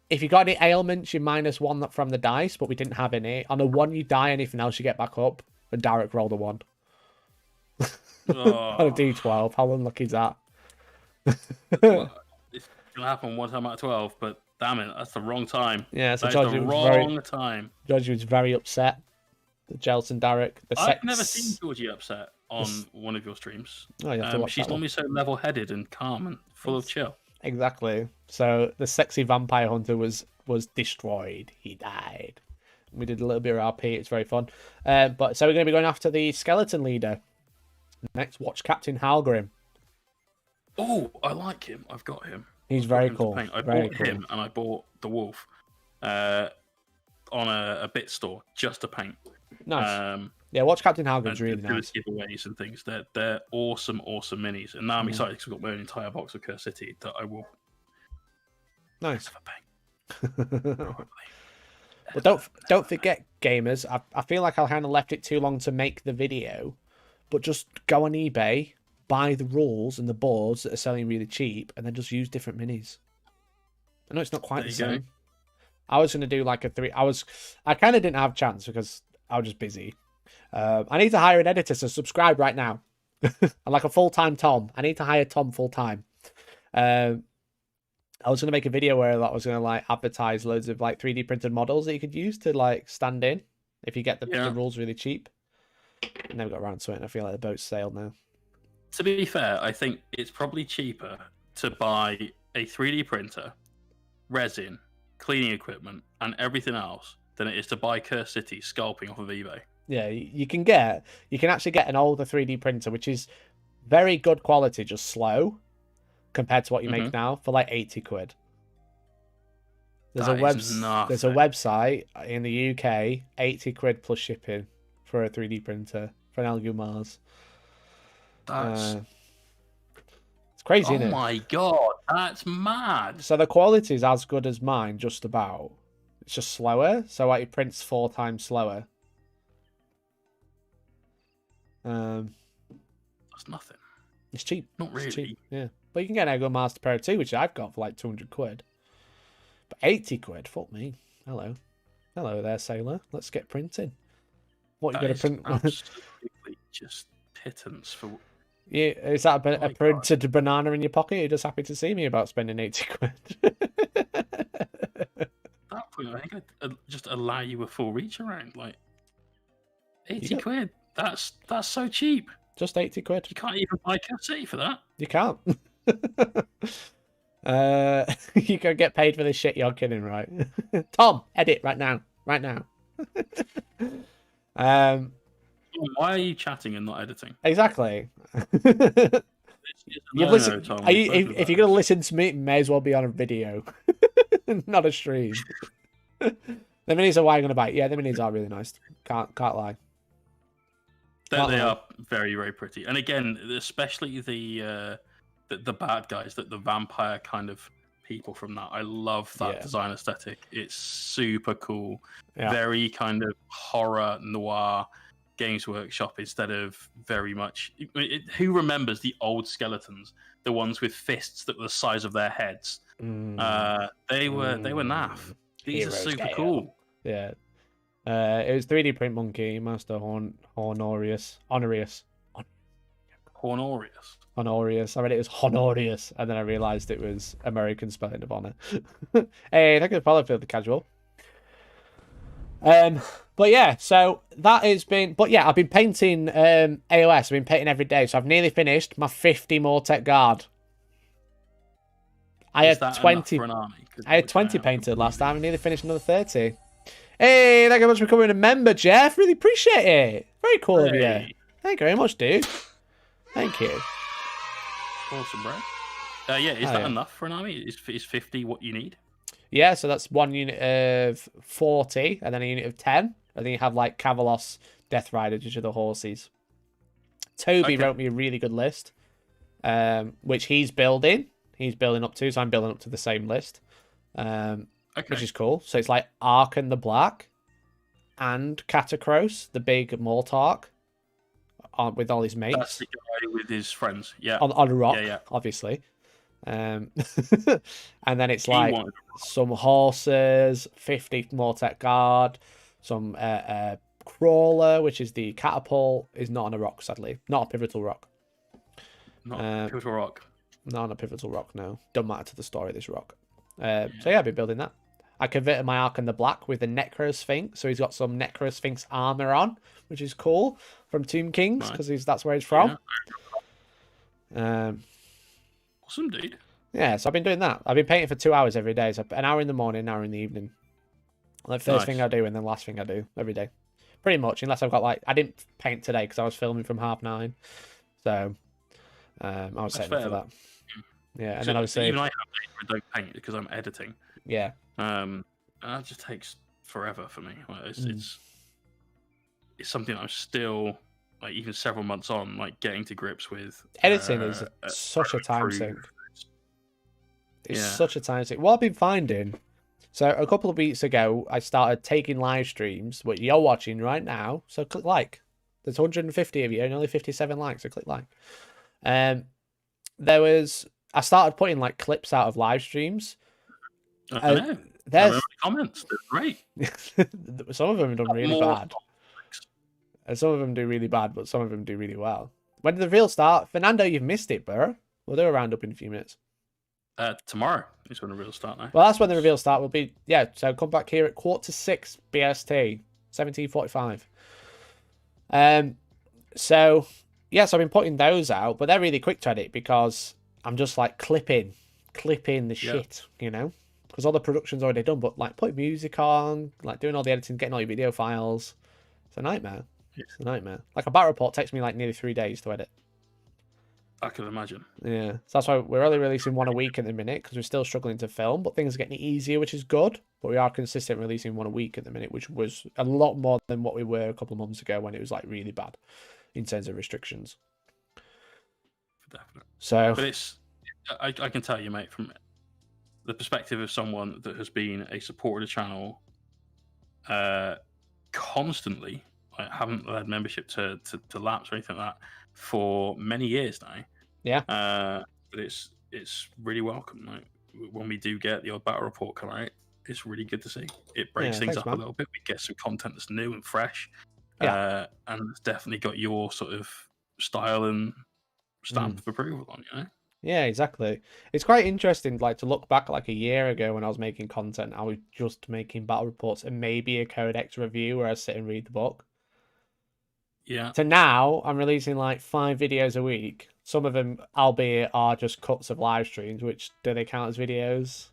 if you got any ailments, you -1 from the dice, but we didn't have any. On a 1, you die, anything else, you get back up. And Darrick rolled a 1. On a D12. How unlucky is that? Well, it's going to happen 1 time out of 12, but damn it, that's the wrong time. Yeah, so that's the wrong time. Georgie was very upset. Jelson Darrick. I've never seen Georgie upset on one of your streams. Oh, you have to watch she's normally so level-headed and calm and full of chill. Exactly. So the sexy vampire hunter was destroyed. He died. We did a little bit of RP. It's very fun. But so we're going to be going after the skeleton leader. Next, watch Captain Halgrim. Oh, I like him. I've got him. He's very cool. I bought him and I bought the wolf on a bit store just to paint. Nice. Yeah, watch Captain Halgrim's really nice. Giveaways and things. They're awesome minis. And now I'm excited because I've got my own entire box of Curse City that I will. Nice. Probably. Well, don't forget, gamers. I feel like I kind of left it too long to make the video, but just go on eBay, buy the rules and the boards that are selling really cheap, and then just use different minis. I know it's not quite the same. I was going to do like a 3. I kind of didn't have a chance because I was just busy. I need to hire an editor, so subscribe right now. I'm like a full-time Tom. I need to hire Tom full-time. I was going to make a video where I was going to like advertise loads of like 3D printed models that you could use to like stand in if you get the rules really cheap. I never got around to it, and I feel like the boat's sailed now. To be fair, I think it's probably cheaper to buy a 3D printer, resin, cleaning equipment, and everything else than it is to buy Curse City scalping off of eBay. Yeah, you can actually get an older 3D printer, which is very good quality, just slow compared to what you make now for like 80 quid. There's a website in the UK, 80 quid plus shipping for a 3D printer for an Elgu Mars. That's it's crazy, isn't it? Oh my god, that's mad. So the quality is as good as mine, just about. It's just slower, so like it prints 4 times slower. That's nothing. It's cheap. Not really. It's cheap. Yeah, but you can get an Elgu Master Pro 2, which I've got for like 200 quid. But 80 quid, fuck me. Hello there, sailor. Let's get printing. What you got to print? Absolutely just pittance for. Yeah, is that a printed banana in your pocket? You're just happy to see me about spending 80 quid. At that point, I think I'd just allow you a full reach around. Like 80 quid. That's so cheap. Just 80 quid. You can't even buy Cassette for that. You can't. You can get paid for this shit. You're kidding, right? Tom, edit right now. Right now. Why are you chatting and not editing? Exactly. You've listened, if you're going to listen to me, it may as well be on a video, not a stream. The minis are why I'm going to buy it. Yeah, the minis are really nice. Can't lie. They are very, very pretty. And again, especially the bad guys, the vampire kind of people from that. I love that design aesthetic. It's super cool. Yeah. Very kind of horror noir Games Workshop instead of very much. Who remembers the old skeletons, the ones with fists that were the size of their heads? They were naff. These Heroes are super Gale. cool. Yeah. It was 3D print monkey master Honorius. I read it was Honorius, and then I realised it was American spelling of honor. Hey, thank you for following for the casual. But yeah, so that has been. But yeah, I've been painting AOS. I've been painting every day, so I've nearly finished my 50 Mortec guard. I had 20. I had 20 painted last time. I nearly finished another 30. Hey, thank you very much for becoming a member, Jeff. Really appreciate it. Very cool of you. Thank you very much, dude. Thank you. Awesome, bro. Yeah, is that enough for an army? Is 50 what you need? Yeah, so that's one unit of 40 and then a unit of 10. And then you have like Cavalos, Death Riders, which are the horses. Toby wrote me a really good list, which he's building. He's building up to, so I'm building up to the same list, which is cool. So it's like Arkan the Black and Catacross, the big Mortarch, with all his mates. That's the guy with his friends, yeah. On a rock, obviously. And then it's like some horses, 50 Mortec Guard, some Crawler, which is the catapult, is not on a rock, sadly. Not a pivotal rock. Not a pivotal rock. Not on a pivotal rock, no. Don't matter to the story of this rock. So yeah, I've been building that. I converted my Ark in the Black with the Necro Sphinx, so he's got some Necro Sphinx armor on, which is cool, from Tomb Kings, because that's where he's from. Awesome, dude. Yeah, so I've been doing that. I've been painting for 2 hours every day, so an hour in the morning, an hour in the evening. Like first thing I do and then last thing I do every day. Pretty much, unless I've got like... I didn't paint today because I was filming from 9:30. So, I was setting up for that. Yeah, and then obviously... Even I don't paint because I'm editing. Yeah. And that just takes forever for me. Like, it's something I'm still, like, even several months on, like, getting to grips with. Editing is such a time sink. It's such a time sink. What I've been finding... So a couple of weeks ago, I started taking live streams, what you're watching right now. So click like. There's 150 of you and only 57 likes, so click like. I started putting like clips out of live streams. There's comments. They're great. Some of them have done really bad. And some of them do really bad, but some of them do really well. When did the reveal start? Fernando, you've missed it, bro. We'll do a roundup in a few minutes. Tomorrow is when the reveal start now. Well, that's when the reveal start will be. Yeah, so come back here at 5:45 BST, 17:45. So yes, I've been putting those out, but they're really quick to edit because I'm just like clipping the shit, you know. because all the production's already done. But like putting music on, like doing all the editing, getting all your video files, it's a nightmare. It's a nightmare. Like a battle report takes me like nearly 3 days to edit. I can imagine. Yeah, so that's why we're only releasing one a week at the minute because we're still struggling to film, but things are getting easier, which is good. But we are consistent releasing one a week at the minute, which was a lot more than what we were a couple of months ago when it was like really bad in terms of restrictions. Definitely. So, but it's I can tell you, mate, from the perspective of someone that has been a supporter of the channel constantly. I haven't led membership to lapse or anything like that for many years now. Yeah. But it's really welcome. Like when we do get the odd battle report come out, it's really good to see. It breaks things up a little bit. We get some content that's new and fresh. Yeah. And it's definitely got your sort of style and stamp of approval on, you know? Yeah, exactly. It's quite interesting, like to look back like a year ago when I was making content, I was just making battle reports and maybe a Codex review where I sit and read the book. Yeah. To now, I'm releasing like 5 videos a week. Some of them, albeit, are just cuts of live streams, which do they count as videos?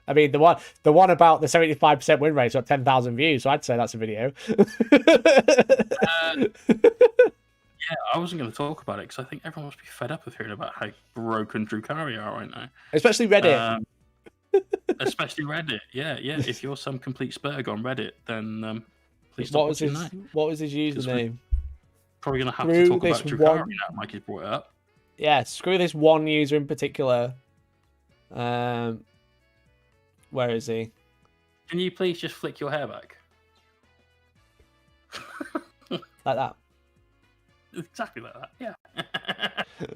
I mean, the one about the 75% win rate got 10,000 views, so I'd say that's a video. Yeah, I wasn't going to talk about it because I think everyone must be fed up of hearing about how broken Drukhari are right now. Especially Reddit. Especially Reddit. Yeah. If you're some complete spurg on Reddit, then please stop What was his username? Probably going to have to talk about Drukhari now. Mikey's brought it up. Yeah, screw this one user in particular. Where is he? Can you please just flick your hair back? Like that. Exactly like that, yeah.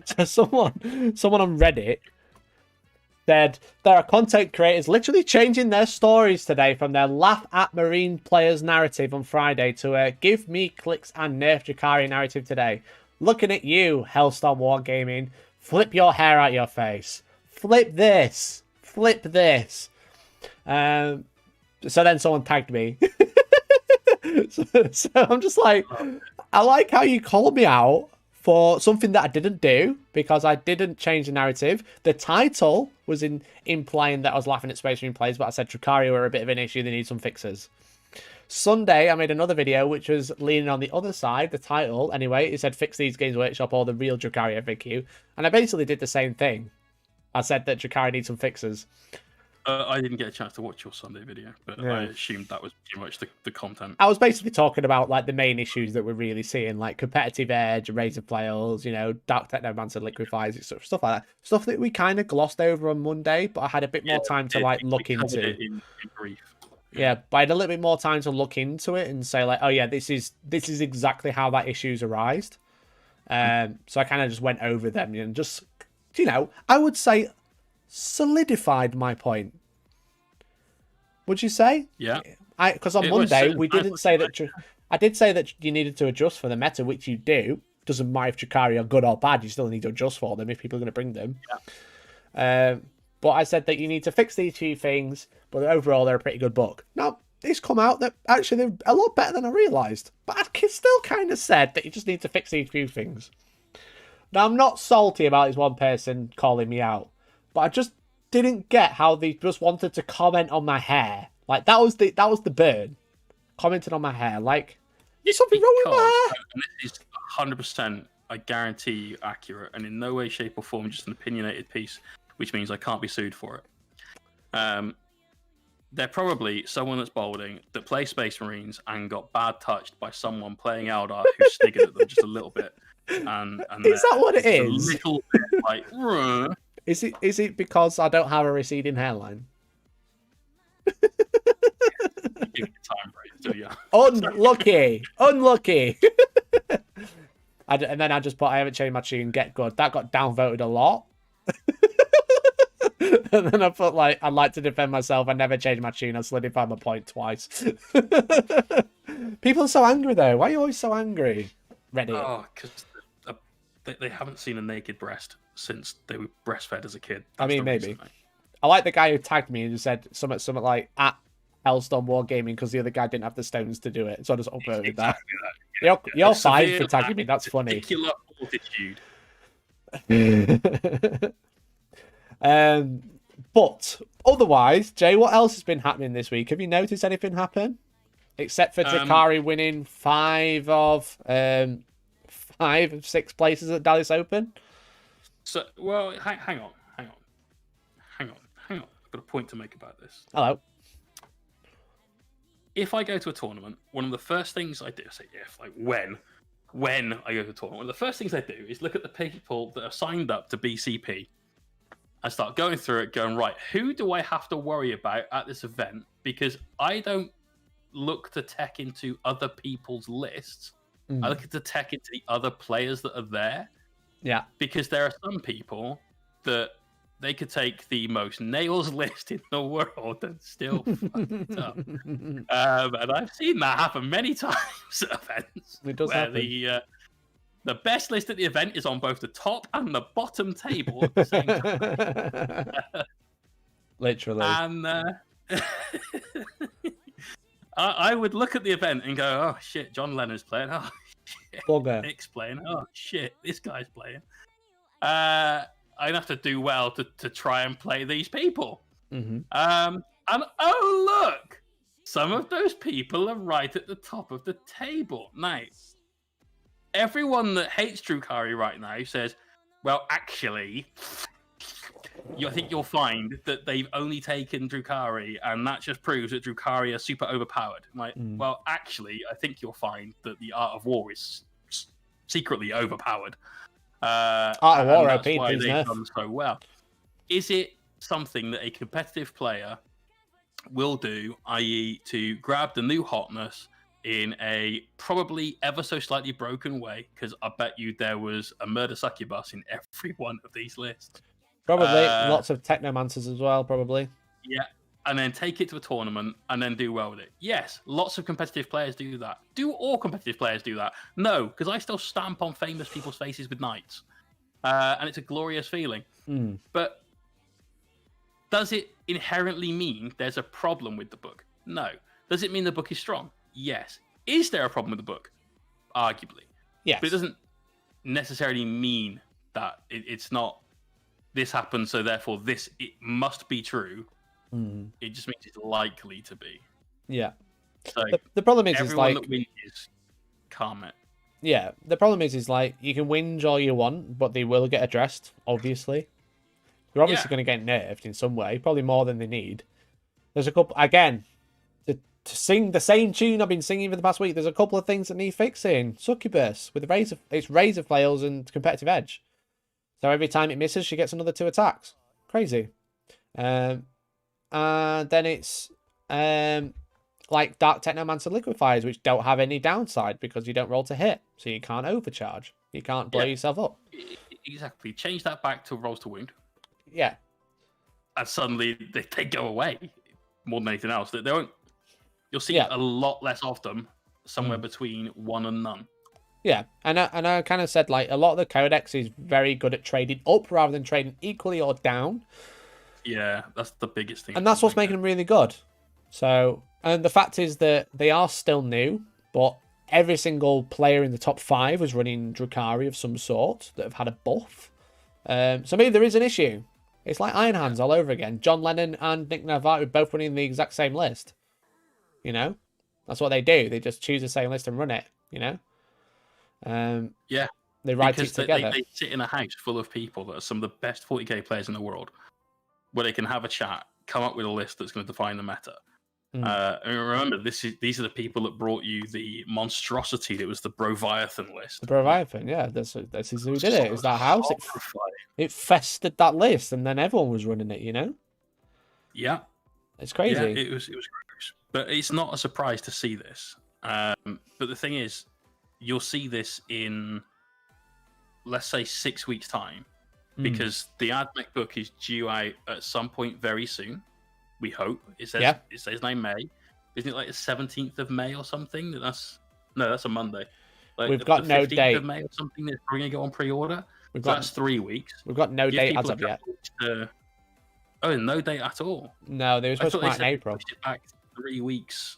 So someone on Reddit said there are content creators literally changing their stories today from their laugh at Marine players narrative on Friday to a give me clicks and nerf Drukhari narrative today. Looking at you, Hellstorm Wargaming. Flip your hair out your face. Flip this. Flip this. So then someone tagged me. so I'm just like, I like how you called me out for something that I didn't do because I didn't change the narrative. The title was implying that I was laughing at Space Marine players, but I said Drukhari were a bit of an issue. They need some fixes. Sunday, I made another video which was leaning on the other side. The title, anyway, it said fix these Games Workshop or the real Drukhari FAQ. And I basically did the same thing. I said that Drukhari needs some fixes. I didn't get a chance to watch your Sunday video, but yeah. I assumed that was pretty much the content. I was basically talking about like the main issues that we're really seeing, like competitive edge, razor flails, you know, dark technomancer liquefies, stuff like that. Stuff that we kind of glossed over on Monday, but I had a bit more time to like look into. In brief. Yeah, but I had a little bit more time to look into it and say like, oh yeah, this is exactly how that issue's arised. So I kind of just went over them and just, you know, I would say solidified my point. Would you say? Yeah. Because on Monday we didn't say that. I did say that you needed to adjust for the meta, which you do. Doesn't matter if Drukhari are good or bad. You still need to adjust for them if people are going to bring them. Yeah. But I said that you need to fix these few things, but overall they're a pretty good book. Now it's come out that actually they're a lot better than I realised. But I still kind of said that you just need to fix these few things. Now I'm not salty about this one person calling me out. But I just didn't get how they just wanted to comment on my hair. Like that was the burn. Commenting on my hair. Like, there's something wrong with my hair. And this is 100%, I guarantee you, accurate, and in no way, shape, or form just an opinionated piece, which means I can't be sued for it. They're probably someone that's balding that plays Space Marines and got bad touched by someone playing Eldar who sniggered at them just a little bit. And is that what it is? A little bit like. Is it because I don't have a receding hairline? Give it time break, so yeah. Unlucky. And then I just put I haven't changed my tune. Get good. That got downvoted a lot. And then I put like I'd like to defend myself. I never changed my tune. I solidified my point twice. People are so angry though. Why are you always so angry? Reddit. Oh, because they haven't seen a naked breast since they were breastfed as a kid. I mean, maybe. I like the guy who tagged me and said something like at Hellstormwargaming because the other guy didn't have the stones to do it, so I just upvoted that. You're fine for tagging me. That's funny. Particular fortitude. But otherwise, Jay, what else has been happening this week? Have you noticed anything happen? Except for Drakari winning 5 of 6 places at Dallas Open? So, well, hang on. I've got a point to make about this. Hello. If I go to a tournament, one of the first things I do, when I go to a tournament, one of the first things I do is look at the people that are signed up to BCP. I start going through it, going, right, who do I have to worry about at this event? Because I don't look to tech into other people's lists. I look to tech into the other players that are there. Yeah. Because there are some people that they could take the most nails list in the world and still fuck it up. And I've seen that happen many times at events. It does happen. The best list at the event is on both the top and the bottom table at the same time. Literally. And I would look at the event and go, oh shit, John Lennon's playing. Oh shit, Bugger. Nick's playing. Oh shit, this guy's playing. I'd have to do well to try and play these people. Mm-hmm. And oh look, some of those people are right at the top of the table. Nice. Everyone that hates Drukari right now says, well, actually, I think you'll find that they've only taken Drukari, and that just proves that Drukari are super overpowered. I'm like, well, actually, I think you'll find that the Art of War is secretly overpowered. Art of War, that's why they've done so well. Is it something that a competitive player will do, i.e. to grab the new hotness in a probably ever so slightly broken way? Because I bet you there was a murder succubus in every one of these lists. Probably. Lots of technomancers as well, probably. Yeah. And then take it to a tournament and then do well with it. Yes, lots of competitive players do that. Do all competitive players do that? No, because I still stamp on famous people's faces with knights. And it's a glorious feeling. But does it inherently mean there's a problem with the book? No. Does it mean the book is strong? Yes. Is there a problem with the book? Arguably. Yes. But it doesn't necessarily mean that it's not this happened, so therefore it must be true. It just means it's likely to be. Yeah. So the problem is everyone like, that wins calm it. Yeah. The problem is like you can whinge all you want, but they will get addressed. Obviously, you're obviously going to get nerfed in some way, probably more than they need. There's a couple again to sing the same tune I've been singing for the past week. There's a couple of things that need fixing. Succubus with razor flails and competitive edge. So every time it misses, she gets another 2 attacks. Crazy. And then it's like Dark Technomancer Liquefiers, which don't have any downside because you don't roll to hit. So you can't overcharge. You can't blow yourself up. Exactly. Change that back to rolls to wound. Yeah. And suddenly they go away more than anything else. They won't. You'll see a lot less of them, somewhere between 1 and none. Yeah, and I kind of said, like, a lot of the codex is very good at trading up rather than trading equally or down. Yeah, that's the biggest thing. And that's what's making them really good. So, and the fact is that they are still new, but every single player in the top 5 was running Drukari of some sort that have had a buff. So maybe there is an issue. It's like Iron Hands all over again. John Lennon and Nick Navarro both running the exact same list. You know? That's what they do. They just choose the same list and run it, you know? Yeah, they write it together. They sit in a house full of people that are some of the best 40k players in the world, where they can have a chat, come up with a list that's going to define the meta. And remember, these are the people that brought you the monstrosity that was the Broviathan list. The Broviathan, yeah, this is who did it. It was that house. It festered that list, and then everyone was running it. You know. Yeah, it's crazy. Yeah, it was gross, but it's not a surprise to see this. But the thing is, you'll see this in, let's say, 6 weeks' time, because the AdMech book is due out at some point very soon. We hope. It says 9 May. Isn't it like the 17th of May or something? That's a Monday. Like We've got no 15th date. of May or something that's probably going to go on pre-order. That's 3 weeks. We've got no date as of yet. No date at all. No, they were supposed to come out in April. Push it back 3 weeks.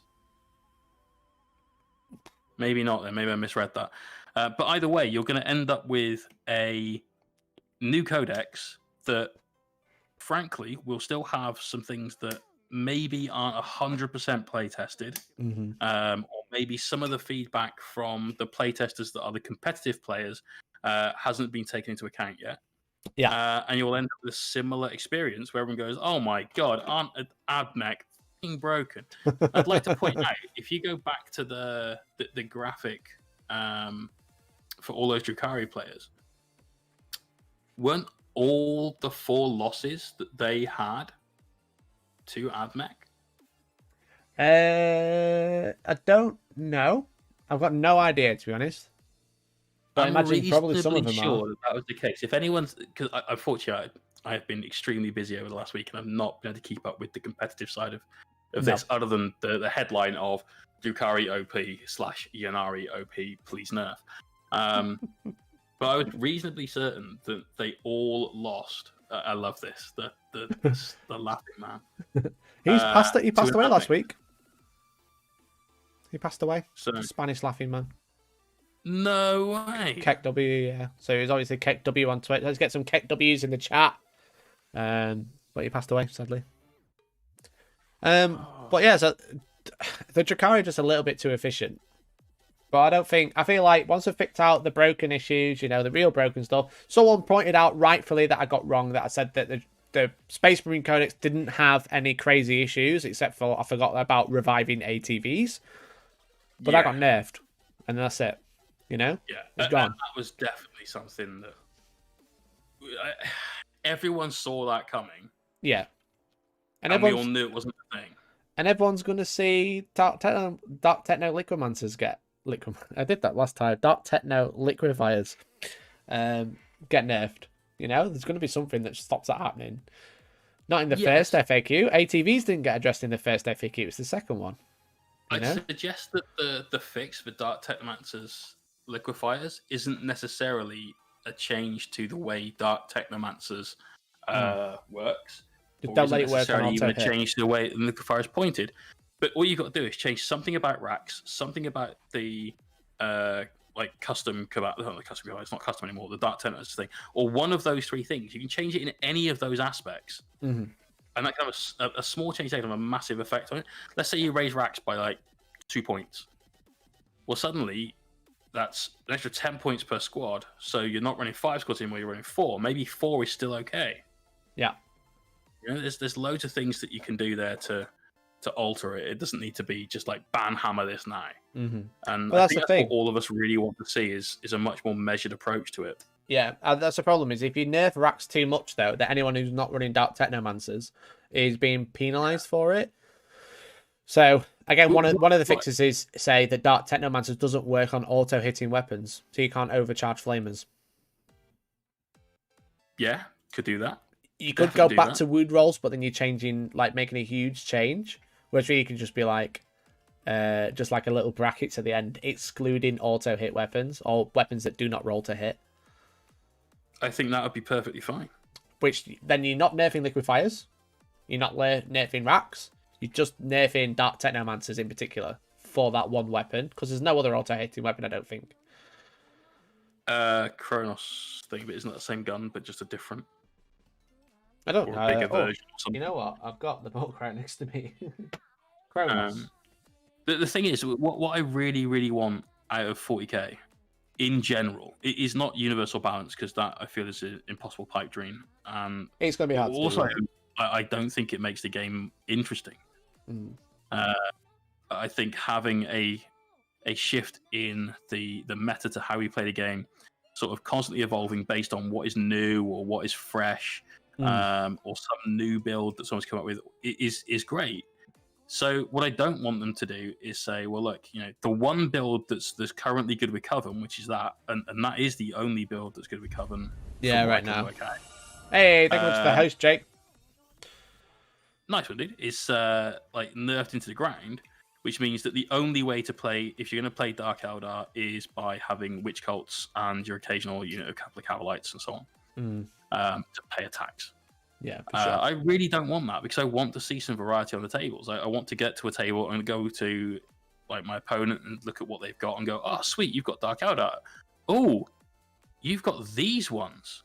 Maybe not then. Maybe I misread that. But either way, you're going to end up with a new codex that frankly, we'll still have some things that maybe aren't 100% play tested, or maybe some of the feedback from the play testers that are the competitive players hasn't been taken into account yet. Yeah. And you'll end up with a similar experience where everyone goes, "Oh my god, aren't Admech fucking broken?" I'd like to point out, if you go back to the graphic for all those Drukhari players, weren't all the 4 losses that they had to Admech? I don't know. I've got no idea, to be honest. But I imagine probably some of them sure are. that was the case. If anyone's, because unfortunately I have been extremely busy over the last week, and I've not been able to keep up with the competitive side of this, other than the headline of Drukhari OP / Yanari OP, please nerf. But I was reasonably certain that they all lost. I love this. The laughing man. He passed away last week. He passed away. So, the Spanish laughing man. No way. Keck W, yeah. So he's obviously Keck W on Twitter. Let's get some Keck W's in the chat. But he passed away, sadly. But yeah, so the Drukhari are just a little bit too efficient. But I feel like once I've picked out the broken issues, the real broken stuff, someone pointed out rightfully that I got wrong, that I said that the Space Marine Codex didn't have any crazy issues, except for I forgot about reviving ATVs. But that got nerfed. And that's it. Yeah, it's gone. That was definitely something that everyone saw that coming. Yeah. And we all knew it wasn't a thing. And everyone's going to see Dark Techno Liquimancers get... I did that last time. Dark Techno Liquifiers get nerfed. There's going to be something that stops that happening. Not in the first FAQ. ATVs didn't get addressed in the first FAQ. It's the second one. I'd suggest that the fix for Dark Technomancers Liquifiers isn't necessarily a change to the way Dark Technomancers works. Don't let it work on even a auto-hit. change to the way the Liquifier is pointed. But all you got to do is change something about racks, something about the custom command. Not custom command, it's not custom anymore. The Dark Technomancers thing, or one of those 3 things. You can change it in any of those aspects. And that kind of a small change can have a massive effect on it. Let's say you raise racks by 2 points. Well, suddenly that's an extra 10 points per squad. So you're not running 5 squads anymore, you're running 4. Maybe 4 is still okay. Yeah. There's loads of things that you can do there to alter it. It doesn't need to be just ban hammer this now. And I think that's what all of us really want to see is a much more measured approach to it. Yeah, that's the problem. Is if you nerf racks too much, though, that anyone who's not running Dark Technomancers is being penalised for it. So again, one of the fixes is say that Dark Technomancers doesn't work on auto hitting weapons, so you can't overcharge flamers. Yeah, could do that. You could go back to wound rolls, but then you're changing, making a huge change. Whereas really you can just be just like a little bracket to the end, excluding auto hit weapons or weapons that do not roll to hit. I think that would be perfectly fine. Which then you're not nerfing liquifiers, you're not nerfing racks, you're just nerfing Dark Technomancers in particular for that one weapon, because there's no other auto hitting weapon, I don't think. Kronos thing, but isn't that the same gun, but just a different? I don't know. Bigger version or something. You know what? I've got the book right next to me. Kronos. The thing is, what I really, really want out of 40k in general, it is not universal balance, because that I feel is an impossible pipe dream. And it's going to be hard also, to do. I don't think it makes the game interesting. I think having a shift in the meta to how we play the game, sort of constantly evolving based on what is new or what is fresh, or some new build that someone's come up with, is great. So what I don't want them to do is say, well, look, the one build that's currently good with Coven, which is that, and that is the only build that's good with Coven. Yeah, right now. Hey, thank you much for the host, Jake. Nice one, dude. It's nerfed into the ground, which means that the only way to play, if you're going to play Dark Eldar, is by having Witch Cults and your occasional, a couple of Cavalites and so on, to pay attacks. Yeah, for sure. I really don't want that, because I want to see some variety on the tables. I want to get to a table and go to my opponent and look at what they've got and go, oh, sweet, you've got Dark Eldar. Oh, you've got these ones.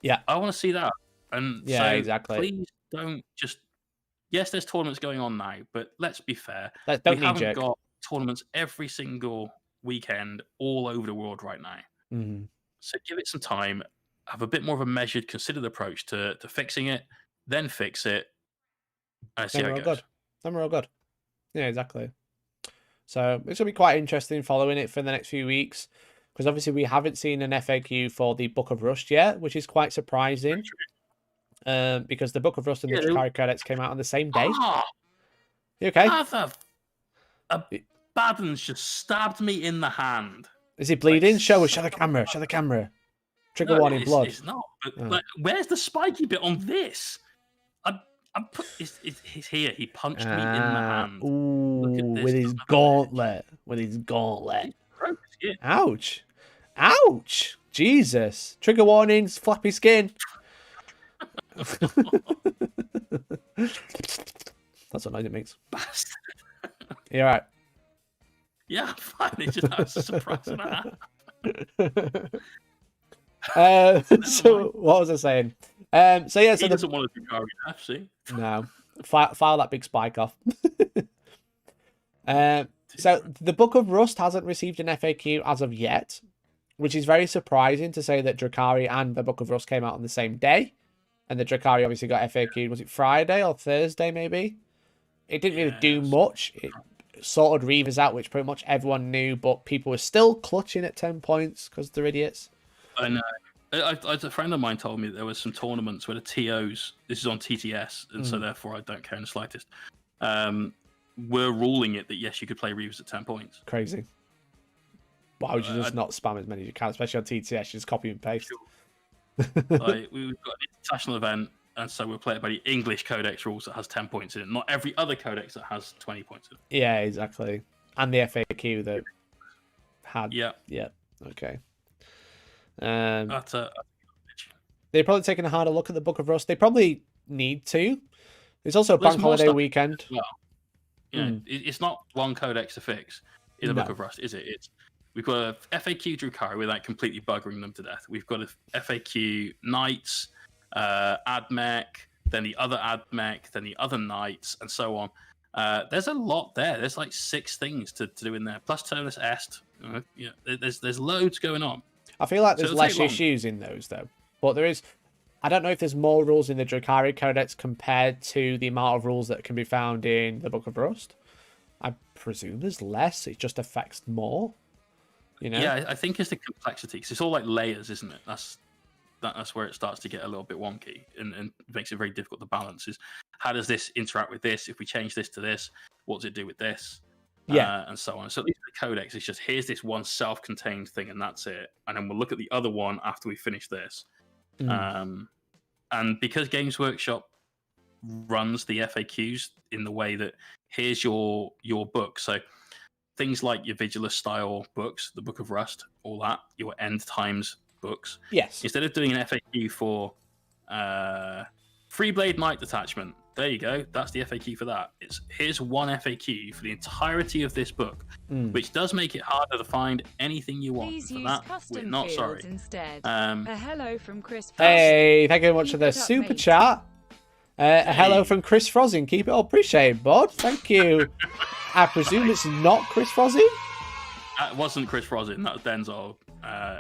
Yeah. I want to see that. And Yeah, so exactly. please don't just. Yes, there's tournaments going on now, but let's be fair. Don't we haven't knee-jerk. got tournaments every single weekend all over the world right now. Mm-hmm. So give it some time. Have a bit more of a measured, considered approach to fixing it. Then fix it. And see how it goes. Then we're all good. Yeah, exactly. So it's going to be quite interesting following it for the next few weeks. Because obviously we haven't seen an FAQ for the Book of Rust yet, which is quite surprising. Because the Book of Rust and the Drakari Codex came out on the same day. You okay? A bad one's just stabbed me in the hand. Is he bleeding? Like, show the camera. Show the camera. Trigger warning, blood. It's not. But, like, where's the spiky bit on this? He's here. He punched me in the hand. Ooh, with his gauntlet. With his gauntlet. Ouch. Ouch. Jesus. Trigger warnings, flappy skin. That's what noise it makes. You alright? Yeah, I'm fine. It just has a surprise and a half. So what was I saying? So yeah, so he doesn't want to do Drakari FC. No. File that big spike off. So the Book of Rust hasn't received an FAQ as of yet, which is very surprising to say that Drakari and the Book of Rust came out on the same day. And the Drakari obviously got FAQ'd, was it Friday or Thursday maybe? It didn't really do much. It sorted Reavers out, which pretty much everyone knew, but people were still clutching at 10 points because they're idiots. I know. A friend of mine told me that there was some tournaments where the TOs, this is on TTS, and so therefore I don't care in the slightest, were ruling it that yes, you could play Reavers at 10 points. Crazy. Why would you just not spam as many as you can, especially on TTS? You just copy and paste. Like, we've got an international event, and so we'll play it by the English Codex rules that has 10 points in it, not every other Codex that has 20 points in it. Yeah, exactly. And the FAQ that had. Yeah. Okay. They're probably taking a harder look at the Book of Rust. They probably need to. It's also a bank holiday weekend. Well, it's not one Codex to fix in the Book of Rust, is it? We've got a FAQ Drakari without completely buggering them to death. We've got a FAQ Knights, AdMech, then the other AdMech, then the other Knights, and so on. There's a lot there. There's like 6 things to do in there, plus Turnus Est. There's loads going on. I feel like there's less issues in those, though. But there is... I don't know if there's more rules in the Drakari Codex compared to the amount of rules that can be found in the Book of Rust. I presume there's less. It just affects more. You know? Yeah, I think it's the complexity. Because it's all like layers, isn't it? That's where it starts to get a little bit wonky and makes it very difficult to balance. Is how does this interact with this? If we change this to this, what does it do with this? And so on. So at least the Codex is just, here's this one self-contained thing and that's it. And then we'll look at the other one after we finish this. And because Games Workshop runs the FAQs in the way that here's your book. So things like your Vigilus style books, the Book of Rust, all that, your End Times books. Yes. Instead of doing an FAQ for Freeblade Knight Detachment, there you go. That's the FAQ for that. Here's one FAQ for the entirety of this book, which does make it harder to find anything you want. Please for use that, custom we're not sorry. Instead. A hello from Chris. Hey, thank you very much for the super chat. A hello from Chris Frozin. Keep it up. Appreciate it, bud. Thank you. I presume it's not Chris Frozin? That wasn't Chris Frozin. That was Denzel,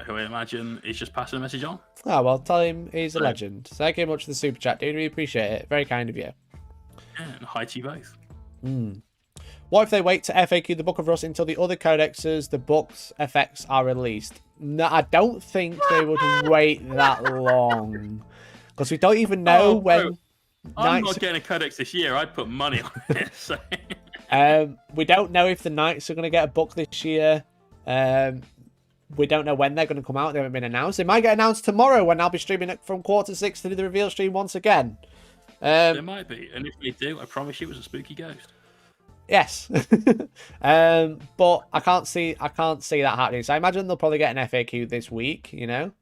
who I imagine is just passing a message on. Oh, well, tell him he's a legend. Thank you very much for the super chat, dude. We appreciate it. Very kind of you. Yeah, and hi to you both. What if they wait to FAQ the Book of Rust until the other codexes, the books, effects are released? No, I don't think they would wait that long. Because we don't even know when... I'm not getting a codex this year. I'd put money on it. So. We don't know if the Knights are going to get a book this year. We don't know when they're going to come out. They haven't been announced. They might get announced tomorrow when I'll be streaming it from Q6 to do the reveal stream once again. There might be, and if they do, I promise you, it was a spooky ghost. Yes, but I can't see that happening. So I imagine they'll probably get an FAQ this week. You know.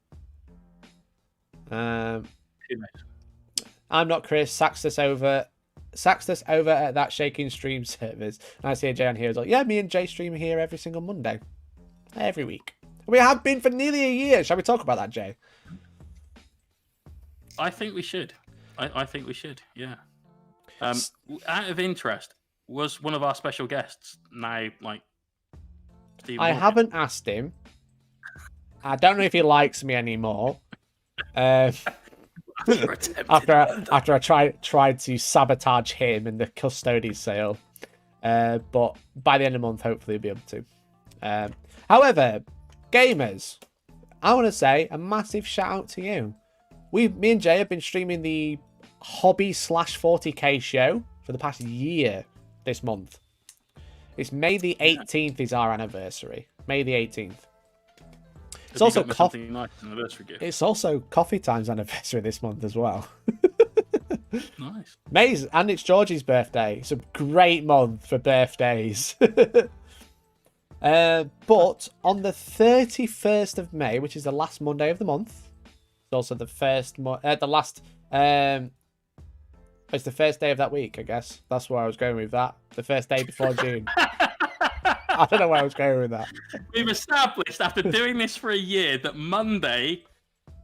I'm not Chris. Saxed us over at that Shaking Stream servers. And I see Jay on here as well. Yeah, me and Jay stream here every single Monday, every week. We have been for nearly a year. Shall we talk about that, Jay? I think we should. I think we should. Yeah. Out of interest, was one of our special guests now like? Stephen I Hawking? haven't asked him. I don't know if he likes me anymore. After I tried to sabotage him in the custody sale, but by the end of the month, hopefully, he'll be able to. However, gamers, I want to say a massive shout out to you. Me and Jay have been streaming the hobby/40k show for the past year this month. It's May the 18th is our anniversary. May the 18th. It's also coffee. Nice anniversary gift. It's also Coffee Time's anniversary this month as well. Nice. Amazing. And it's Georgie's birthday. It's a great month for birthdays. But on the 31st of May, which is the last Monday of the month, it's also the first it's the first day of that week, I guess. That's where I was going with that. The first day before June. I don't know where I was going with that. We've established after doing this for a year that Monday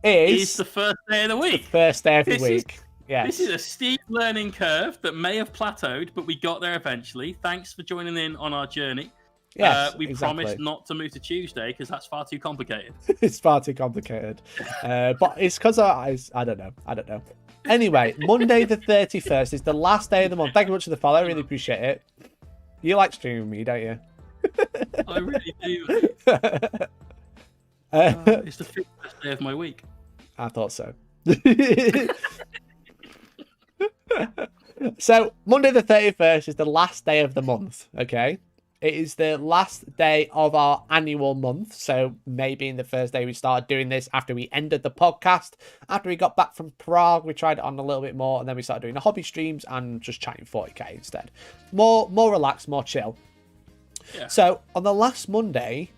is the first day of the week. First day of the week. Yes. This is a steep learning curve that may have plateaued, but we got there eventually. Thanks for joining in on our journey. Yes, we exactly. promised not to move to Tuesday because that's far too complicated. It's far too complicated. But it's because I don't know. Anyway, Monday the 31st is the last day of the month. Thank you much for the follow. I really appreciate it. You like streaming me, don't you? I really do. It's the 5th day of my week. I thought so. So, Monday the 31st is the last day of the month, okay? It is the last day of our annual month, so maybe in the first day we started doing this after we ended the podcast. After we got back from Prague, we tried it on a little bit more, and then we started doing the hobby streams and just chatting 40k instead. More relaxed, more chill. Yeah. So, on the last Monday,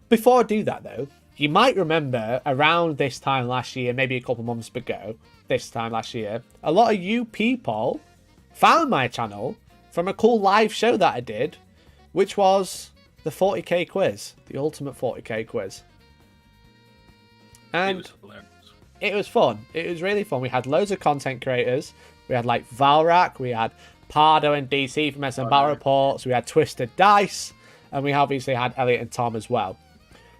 before I do that though, you might remember around this time last year, maybe a couple months ago, this time last year, a lot of you people found my channel from a cool live show that I did, which was the 40k quiz, the ultimate 40k quiz. And it was hilarious. It was fun. It was really fun. We had loads of content creators. We had like Valrak, we had Pardo and DC from SM Battle Reports, we had Twisted Dice, and we obviously had Elliot and Tom as well.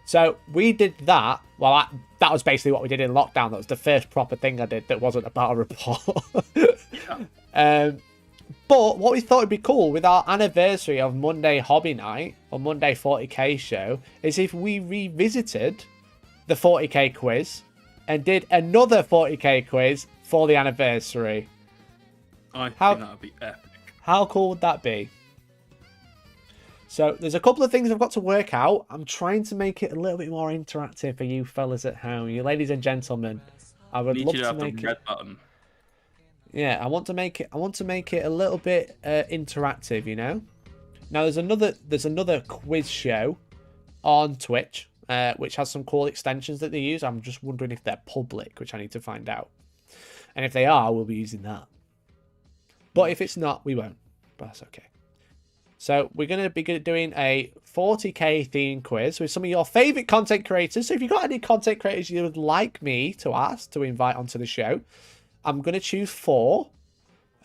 So we did that. Well, that was basically what we did in lockdown. That was the first proper thing I did that wasn't a battle report. But what we thought would be cool with our anniversary of Monday Hobby Night, or Monday 40k show, is if we revisited the 40k quiz and did another 40k quiz for the anniversary. I think that would be epic. How cool would that be? So there's a couple of things I've got to work out. I'm trying to make it a little bit more interactive for you fellas at home, you ladies and gentlemen. I would love to make it. Button. Yeah, I want to make it a little bit interactive, you know. Now there's another quiz show on Twitch, which has some cool extensions that they use. I'm just wondering if they're public, which I need to find out. And if they are, we'll be using that. But if it's not, we won't. But that's okay. So we're going to be doing a 40k themed quiz with some of your favourite content creators. So if you've got any content creators you would like me to ask to invite onto the show, I'm going to choose 4.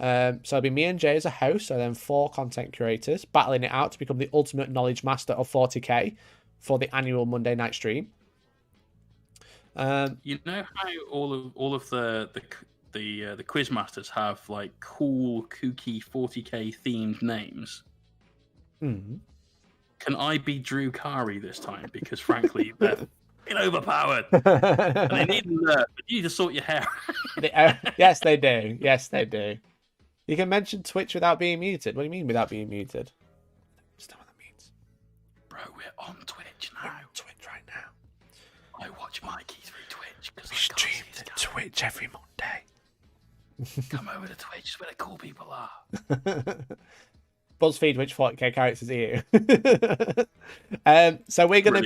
So it'll be me and Jay as a host, so then 4 content creators battling it out to become the ultimate knowledge master of 40k for the annual Monday night stream. You know how all of the quiz masters have like cool, kooky 40k themed names? Mm-hmm. Can I be Drew Carey this time? Because frankly, they're overpowered. And they need you need to sort your hair. Yes, they do. Yes, they do. You can mention Twitch without being muted. What do you mean without being muted? That's not what that means. Bro, we're on Twitch now. We're on Twitch right now. I watch Mikey through Twitch. We stream to Twitch every Monday. Come over to Twitch, it's where the cool people are. BuzzFeed, which 40k characters are you? So we're going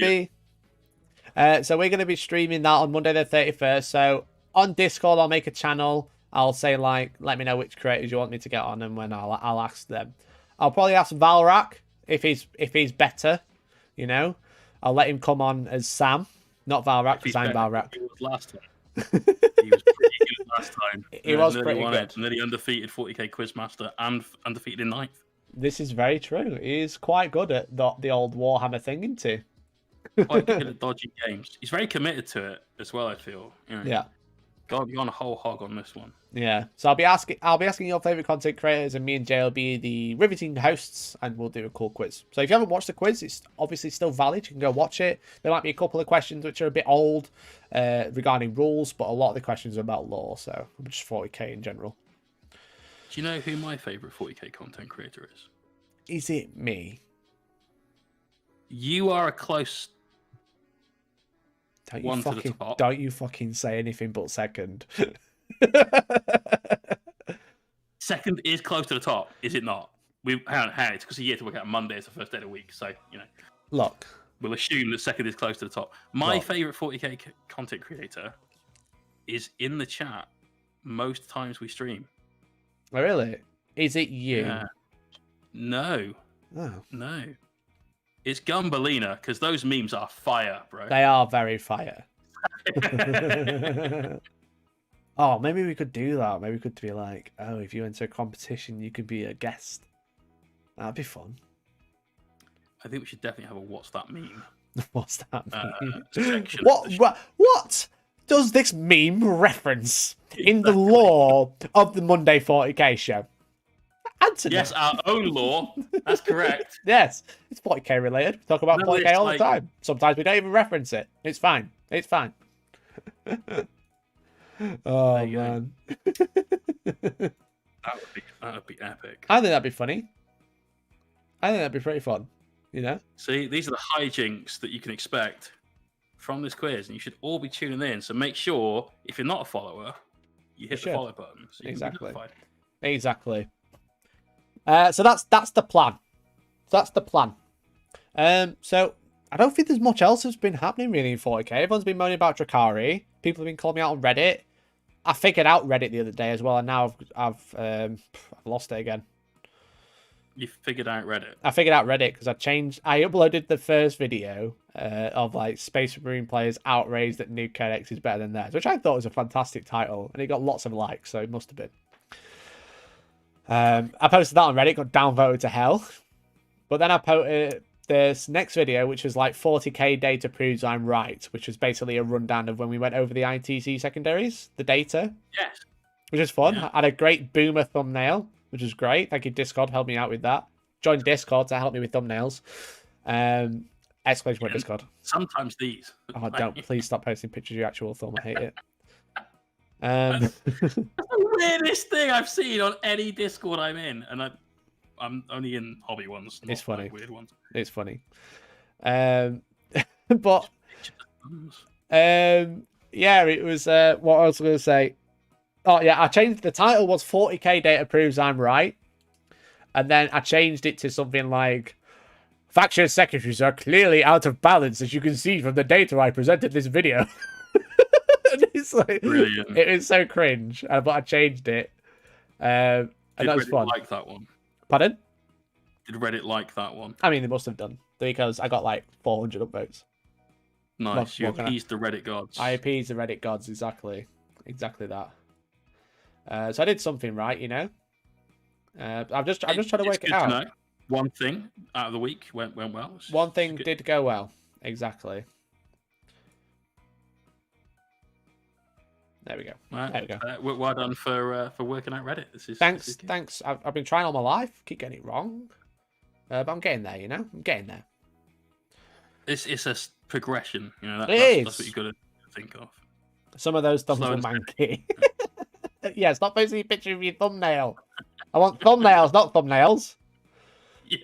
to be streaming that on Monday the 31st. So on Discord, I'll make a channel. I'll say like, let me know which creators you want me to get on, and when I'll ask them. I'll probably ask Valrak if he's better. You know, I'll let him come on as Sam, not Valrak, because I'm Valrak. He was last time. He was pretty good last time. He was pretty good. Nearly undefeated 40k quizmaster and undefeated in 9th. This is very true. He's quite good at the old Warhammer thing, isn't he? Quite good at dodging games. He's very committed to it as well, I feel. Yeah. God, you're on a whole hog on this one. Yeah. So I'll be asking your favorite content creators, and me and Jay will be the riveting hosts, and we'll do a cool quiz. So if you haven't watched the quiz, it's obviously still valid. You can go watch it. There might be a couple of questions which are a bit old regarding rules, but a lot of the questions are about lore, so just 40k in general. Do you know who my favorite 40k content creator is? Is it me? You are a close Don't one you to fucking, the top. don't you fucking say anything but second. Second is close to the top, is it not? Hang on, it's because a year to work out Monday is the first day of the week, so Look, we'll assume that second is close to the top. My favorite 40k content creator is in the chat most times we stream. oh, really? Is it you? Yeah. No. Oh. No. It's Gumbalina, because those memes are fire, bro. They are very fire. Oh, maybe we could do that. Maybe we could be like, oh, if you enter a competition, you could be a guest. That'd be fun. I think we should definitely have a what's that meme? What's that meme? Section What does this meme reference in the lore of the Monday 40k show? Answer yes, our own lore. That's correct. Yes, it's 40k related. We talk about No, 40k it's all like- the time. Sometimes we don't even reference it. It's fine. It's fine. Oh, you go. man. That would be epic. I think that'd be funny. I think that'd be pretty fun. You know? See, these are the hijinks that you can expect from this quiz, and you should all be tuning in. So make sure, if you're not a follower, you hit the follow button. So you can be notified. Exactly. So that's the plan. That's the plan. So I don't think there's much else that's been happening really in 40k. Everyone's been moaning about Drakari. People have been calling me out on Reddit. I figured out Reddit the other day as well, and now I've lost it again. You figured out Reddit. I figured out Reddit because I uploaded the first video of like Space Marine players outraged that New Codex is better than theirs, which I thought was a fantastic title, and it got lots of likes, so it must have been. I posted that on Reddit, got downvoted to hell. But then I posted this next video, which was like 40k data proves I'm right, which was basically a rundown of when we went over the ITC secondaries, the data. Yes. Which was fun. Yeah. I had a great boomer thumbnail, which was great. Thank you, Discord, helped me out with that. Join Discord to help me with thumbnails. Exclamation point Discord. Sometimes these. Oh, don't. Please stop posting pictures of your actual thumb. I hate it. That's the weirdest thing I've seen on any Discord I'm in, and I'm only in hobby ones. Not It's funny. Like weird ones. It's funny. But yeah, it was what I was going to say. Oh yeah, I changed the title was 40k data proves I'm right, and then I changed it to something like faction secretaries are clearly out of balance, as you can see from the data I presented this video. And it's like, brilliant. It was so cringe, but I changed it, and Did that was Reddit fun. like that one? Pardon? Did Reddit like that one? I mean, they must have done because I got like 400 upvotes. Nice. You what can I- appeased the Reddit gods. I appeased the Reddit gods, exactly that. So I did something right, you know. I'm just trying to work it out. Know. One thing out of the week went well. One thing did go well, exactly. There we go. Right. There we go. Well done for working out Reddit. Thanks. I've been trying all my life. Keep getting it wrong, but I'm getting there. You know, I'm getting there. It's a progression. You know, that's what you got to think of. Some of those thumbs Slow were and manky. Yeah, stop posting a picture of your thumbnail. I want thumbnails, not thumbnails. Yeah.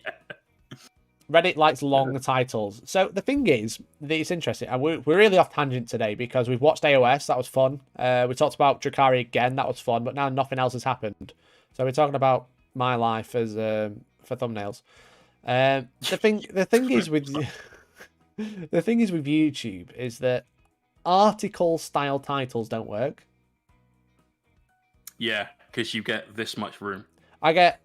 Reddit likes long titles. So the thing is, it's interesting. And we're really off tangent today because we've watched AOS. That was fun. We talked about Drakari again. That was fun. But now nothing else has happened. So we're talking about my life as for thumbnails. The thing is with the thing is with YouTube is that article style titles don't work. Yeah, because you get this much room. I get,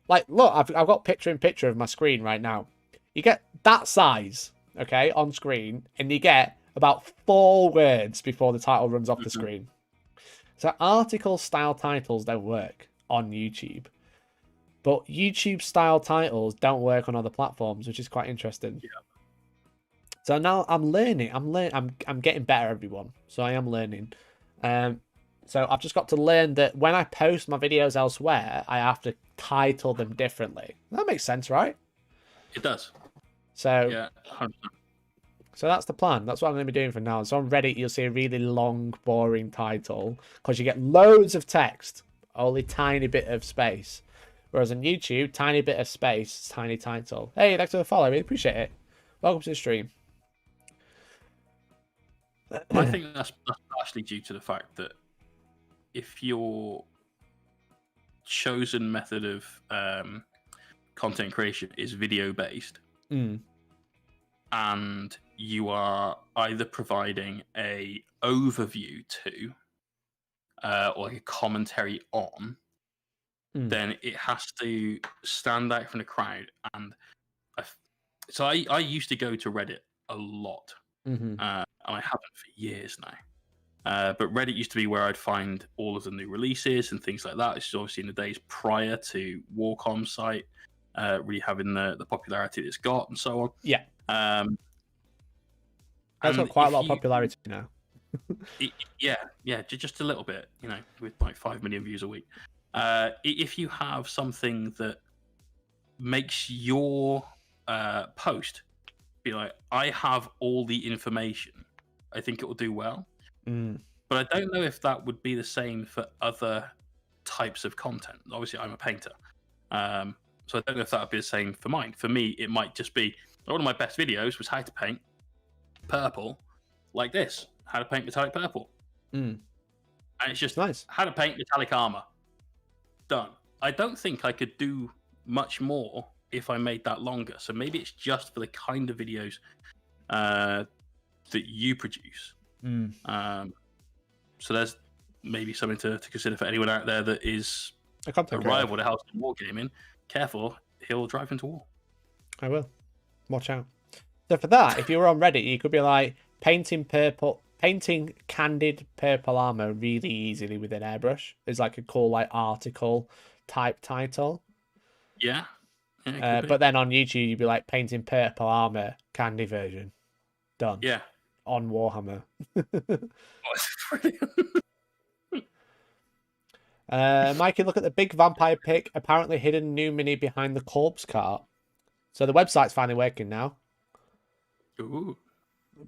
like, look, I've got picture in picture of my screen right now. You get that size, okay, on screen, and you get about 4 words before the title runs off the screen. So article-style titles don't work on YouTube. But YouTube-style titles don't work on other platforms, which is quite interesting. Yeah. So now I'm learning. I'm getting better, everyone. So I am learning. So I've just got to learn that when I post my videos elsewhere, I have to title them differently. That makes sense, right? It does. So yeah, 100%. So that's the plan. That's what I'm going to be doing from now on. So on Reddit, you'll see a really long, boring title because you get loads of text, only tiny bit of space. Whereas on YouTube, tiny bit of space, tiny title. Hey, thanks for the follow. I really appreciate it. Welcome to the stream. I think that's partially due to the fact that if your chosen method of content creation is video based, and you are either providing a overview to or like a commentary on, then it has to stand out from the crowd. And so I used to go to Reddit a lot, and I haven't for years now. But Reddit used to be where I'd find all of the new releases and things like that. This is obviously in the days prior to Warcom site really having the popularity that it's got and so on. Yeah. That's got quite a lot of popularity now. Yeah, just a little bit, with like 5 million views a week. If you have something that makes your post be like, I have all the information, I think it will do well. But I don't know if that would be the same for other types of content. Obviously, I'm a painter. So I don't know if that would be the same for mine. For me, it might just be, one of my best videos was how to paint purple like this. How to paint metallic purple. And it's just nice. How to paint metallic armor. Done. I don't think I could do much more if I made that longer. So maybe it's just for the kind of videos that you produce. So there's maybe something to consider for anyone out there that is a rival to Hellstorm Wargaming. Careful, he'll drive into war. I will. Watch out. So for that, if you were on Reddit, you could be like painting candid purple armor really easily with an airbrush. It's like a cool like article type title. Yeah. But then on YouTube, you'd be like painting purple armor candy version. Done. Yeah. On Warhammer. Mikey, look at the big vampire pick. Apparently hidden new mini behind the corpse cart. So the website's finally working now. Ooh.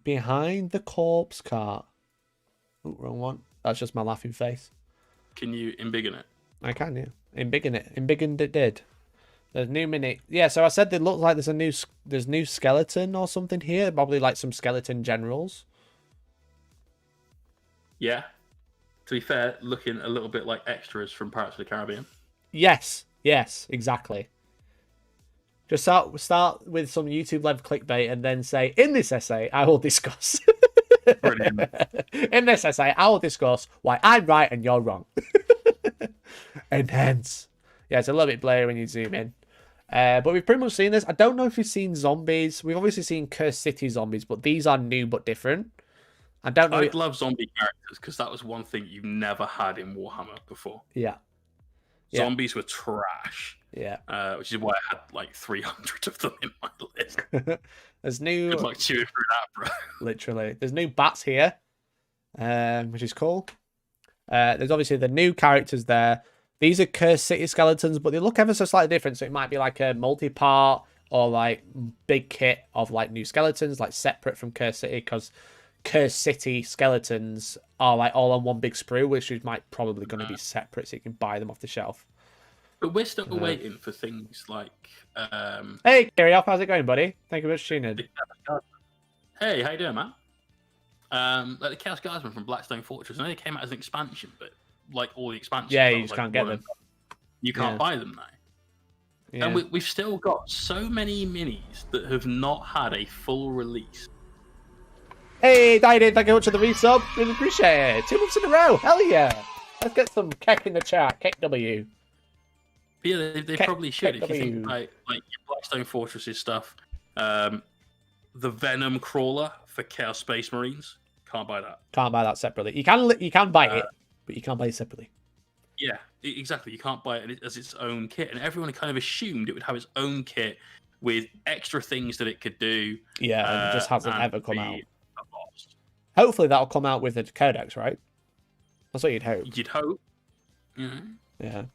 Behind the corpse cart. Ooh, wrong one. That's just my laughing face. Can you embiggen it? I can, yeah. Embiggen it. Embiggened it did. There's new mini. Yeah, so I said it looks like there's new skeleton or something here. Probably like some skeleton generals. Yeah. To be fair, looking a little bit like extras from Pirates of the Caribbean. Yes, exactly. Just start with some YouTube-led clickbait and then say, in this essay, I will discuss. Brilliant. In this essay, I will discuss why I'm right and you're wrong. Enhance. Yeah, it's a little bit blurry when you zoom in. But we've pretty much seen this. I don't know if we've seen zombies. We've obviously seen Cursed City zombies, but these are new but different. I don't know. I'd love zombie characters because that was one thing you never had in Warhammer before. Yeah. Zombies were trash. Yeah. Which is why I had like 300 of them in my list. There's new. Good luck chewing through that, bro. Literally. There's new bats here, which is cool. There's obviously the new characters there. These are Cursed City skeletons, but they look ever so slightly different. So it might be like a multi-part or like big kit of like new skeletons, like separate from Cursed City, because Cursed City skeletons are like all on one big sprue, which is might probably going to be separate, so you can buy them off the shelf. But we're still waiting for things like. Hey, Gary, how's it going, buddy? Thank you very much for tuning in. Hey, how you doing, man? Like the Chaos Guardsmen from Blackstone Fortress. I know they came out as an expansion, but like all the expansions, yeah, you just can't get them. You can't buy them now. Yeah. And we've still got so many minis that have not had a full release. Hey, Diane, thank you very much for the resub. Really appreciate it. 2 months in a row. Hell yeah. Let's get some keck in the chat. Keck W. But yeah, they probably should. If you think like your Blackstone Fortresses stuff, the Venom Crawler for Chaos Space Marines, can't buy that. Can't buy that separately. You can buy it, but you can't buy it separately. Yeah, exactly. You can't buy it as its own kit, and everyone kind of assumed it would have its own kit with extra things that it could do. Yeah, and it just hasn't ever come out. A boss. Hopefully that'll come out with the codex, right? That's what you'd hope. You'd hope. Yeah.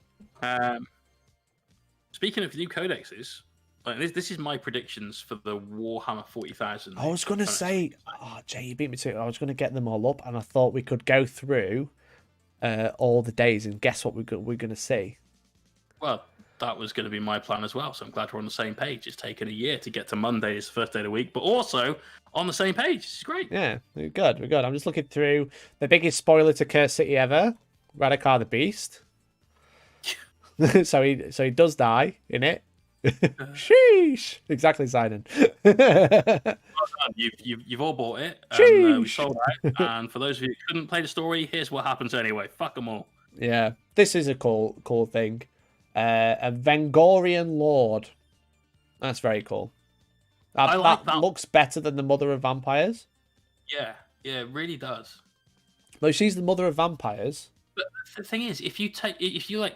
Speaking of new codexes, like this is my predictions for the Warhammer 40,000. I was going to say, Jay, you beat me to it. I was going to get them all up, and I thought we could go through all the days and guess what we're going to see. Well, that was going to be my plan as well, so I'm glad we're on the same page. It's taken a year to get to Monday, it's the first day of the week, but also on the same page. It's great. Yeah, we're good. I'm just looking through the biggest spoiler to Cursed City ever, Radakar the Beast. so he does die in it. Sheesh! Exactly, Simon. You've all bought it. We sold out. And for those of you who couldn't play the story, here's what happens anyway. Fuck them all. Yeah, this is a cool thing. A Vengorian Lord. That's very cool. That looks better than the Mother of Vampires. Yeah, it really does. Though she's the Mother of Vampires. But the thing is, if you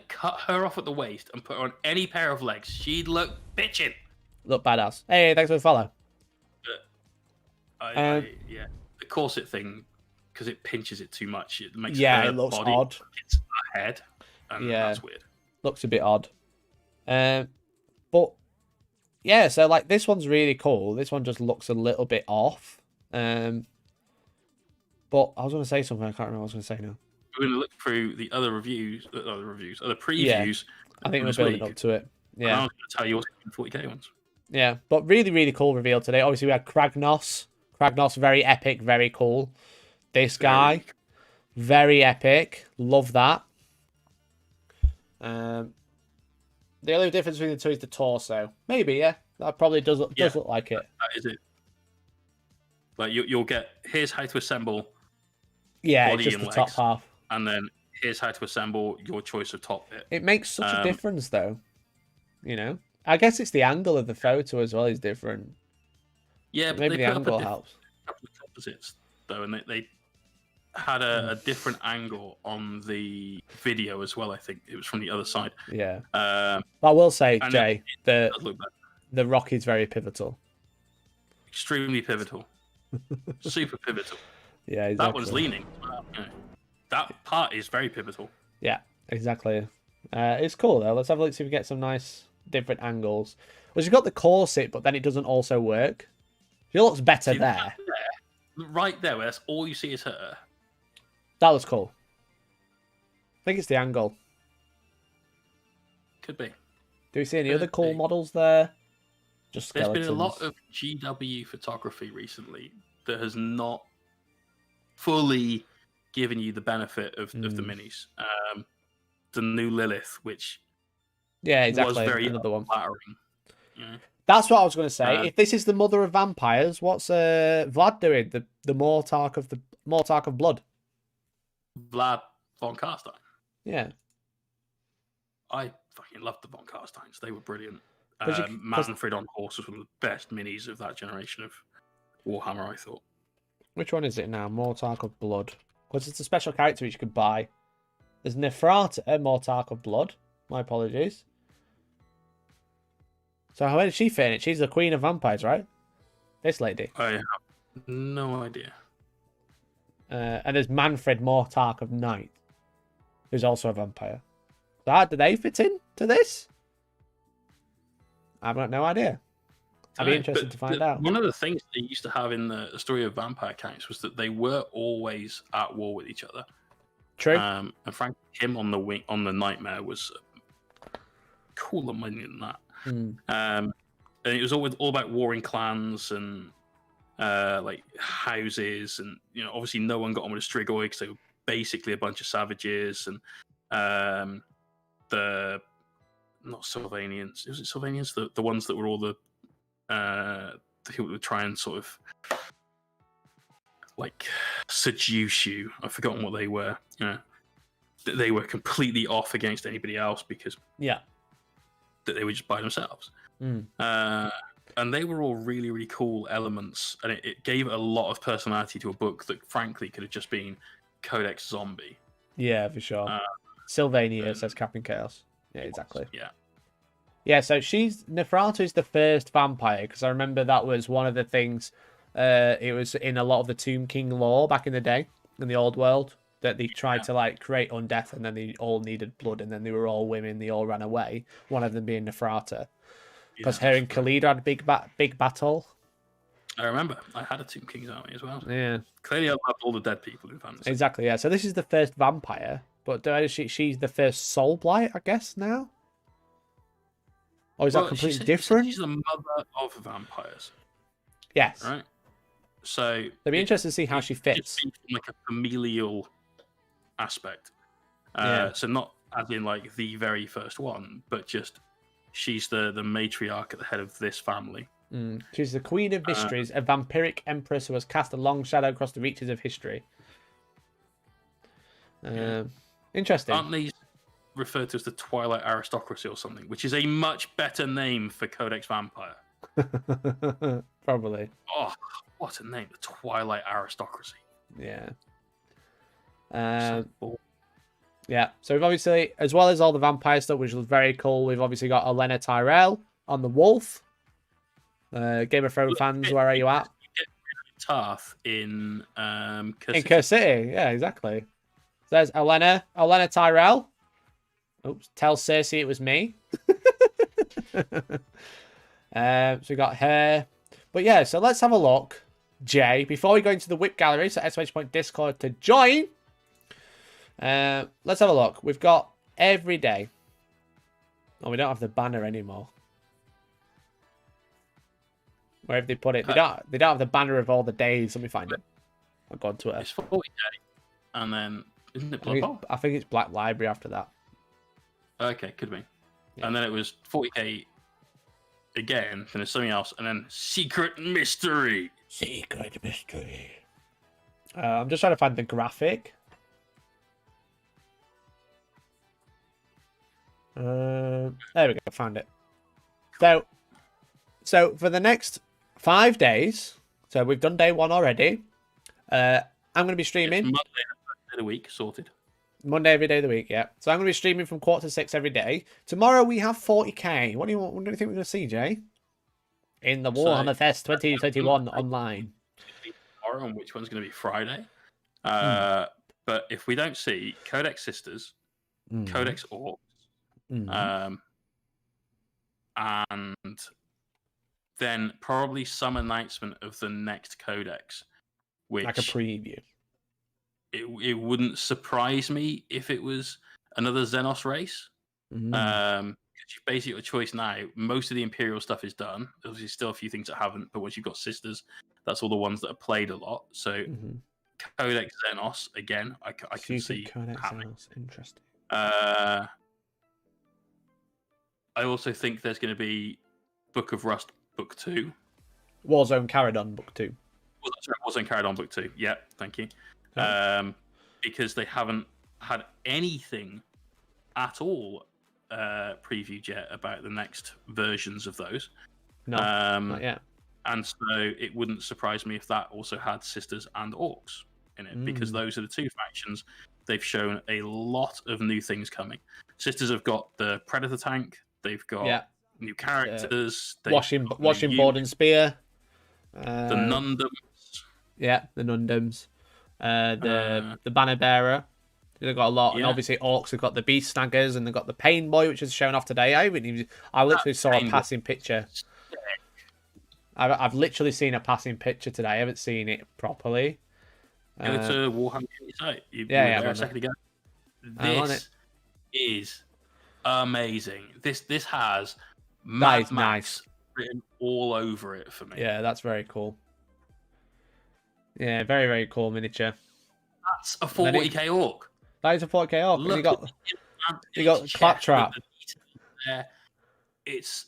cut her off at the waist and put her on any pair of legs, she'd look bitchin'. Look badass. Hey, thanks for the follow. Yeah, the corset thing, because it pinches it too much, it makes it looks body odd. It's a head, and that's weird. Looks a bit odd. But yeah, so like this one's really cool. This one just looks a little bit off. But I was going to say something. I can't remember what I was going to say now. We're going to look through the other previews. Yeah, I think we're building up to it. Yeah, and I was going to tell you what's in 40k ones. Yeah, but really cool reveal today. Obviously, we had Kragnos. Kragnos, very epic, very cool. This guy, very epic. Love that. The only difference between the two is the torso. Maybe, yeah. That probably does look like it. That is it. Like you'll get, here's how to assemble. Yeah, it's just the top half. And then here's how to assemble your choice of top bit. It makes such a difference, though. You know? I guess it's the angle of the photo as well is different. Yeah, but maybe the angle helps. Couple of composites, though, and they had a different angle on the video as well. I think it was from the other side. Yeah. But I will say, Jay, the rock is very pivotal. Extremely pivotal. Super pivotal. Yeah, exactly. That one's leaning. That part is very pivotal. Yeah, exactly. It's cool though. Let's have a look, see if we get some nice different angles. Well, she's got the corset, but then it doesn't also work. She looks better there. Right there, where that's all you see is her. That was cool. I think it's the angle. Could be. Do we see any other cool models there? Just skeletons. There's been a lot of GW photography recently that has not fully given you the benefit of the minis. The new Lilith, which was very another one. flattering. Yeah. That's what I was going to say. If this is the Mother of Vampires, what's Vlad doing? The Mortarch of Blood. Vlad von Carstein. Yeah. I fucking loved the von Carsteins. They were brilliant. Manfred on horse was one of the best minis of that generation of Warhammer, I thought. Which one is it now? Mortarch of Blood. Because it's a special character which you could buy. There's Neferata, Mortarch of Blood. My apologies. So how did she fit in it? She's the Queen of Vampires, right? This lady. I have no idea. And there's Manfred Mortarch of Night, who's also a vampire. So how do they fit in to this? I've got no idea. I'd be interested to find out. One of the things they used to have in the story of vampire counts was that they were always at war with each other. True. And frankly, him on the Nightmare was cooler money than that. And it was all about warring clans and like houses, and obviously no one got on with the Strigoi because they were basically a bunch of savages, and the not Sylvanians. Was it Sylvanians? The ones that were all the people that would try and sort of like seduce you. I've forgotten what they were. They were completely off against anybody else because that they were just by themselves. And they were all really, really cool elements, and it gave a lot of personality to a book that frankly could have just been Codex Zombie. Yeah, for sure. Sylvania says Captain Chaos. Yeah, exactly. Yeah. Yeah, so Neferata is the first vampire, because I remember that was one of the things, it was in a lot of the Tomb King lore back in the day, in the old world, that they tried to like create undeath, and then they all needed blood, and then they were all women, they all ran away, one of them being Neferata. Because her and Khalid had a big battle. I remember. I had a Tomb King's army as well. Yeah. Clearly I loved all the dead people in fantasy. Exactly, yeah. So this is the first vampire, but she's the first soul blight, I guess, now? Or is that completely different? She's the mother of vampires. Yes. Right? So it'd be interesting to see how she fits. From like a familial aspect. So not as in like the very first one, but just she's the matriarch at the head of this family. She's the Queen of Mysteries, a vampiric empress who has cast a long shadow across the reaches of history. Interesting. Aren't these referred to as the Twilight Aristocracy or something, which is a much better name for Codex Vampire? Probably. Oh, what a name. The Twilight Aristocracy. Yeah. Yeah, so we've obviously, as well as all the vampire stuff, which was very cool, we've obviously got Olenna Tyrell on the wolf. Game of Thrones fans, where are you at? Tarth in In Kerr City, yeah, exactly. So there's Olenna Tyrell. Oops, tell Cersei it was me. So we got her. But yeah, so let's have a look, Jay. Before we go into the Whip Gallery, so !point Discord to join. Let's have a look. We've got every day. Oh, we don't have the banner anymore. Where have they put it? They don't have the banner of all the days. Let me find it. I'll go on Twitter. It's 40k. And then, isn't it Blood Bowl? I think it's Black Library after that. Okay, could be. Yeah. And then it was 40k again, then there's something else, and then Secret Mystery. Secret Mystery. I'm just trying to find the graphic. There we go, found it. So for the next 5 days, so we've done day 1 already. I'm going to be streaming. It's Monday of the week, sorted. Monday every day of the week, yeah. So I'm going to be streaming from 5:45 every day. Tomorrow we have 40k. What do you think we're going to see, Jay? In the Warhammer Fest 2021 online. Tomorrow, and which one's going to be Friday? But if we don't see Codex Sisters, Codex Orcs, and then probably some announcement of the next Codex, which like a preview. It wouldn't surprise me if it was another Xenos race. Because you've basically got a choice now. Most of the Imperial stuff is done. There's obviously still a few things that haven't, but once you've got Sisters, that's all the ones that are played a lot. So Codex Xenos, again, I can see Codex happening. Xenos. Interesting. I also think there's going to be Book of Rust Book 2. Warzone Caradon Book 2. Warzone Caradon Book 2. Yeah, thank you. Because they haven't had anything at all previewed yet about the next versions of those. No, not yet. And so it wouldn't surprise me if that also had Sisters and Orcs in it, because those are the two factions. They've shown a lot of new things coming. Sisters have got the Predator tank. They've got new characters. Washing board and spear. The Nundums. Yeah, the Nundums. The Banner Bearer. They've got a lot, and obviously Orcs have got the Beast Snaggers, and they've got the Pain Boy, which is shown off today. I literally saw a passing picture. I've literally seen a passing picture today. I haven't seen it properly. Go to Warhammer site. You were there a second ago. This is amazing. This has Mad Max written all over it for me. Yeah, that's very cool. Yeah, very, very cool miniature. That's a 40k Orc. That is a 40k Orc. Look, you got Claptrap. It's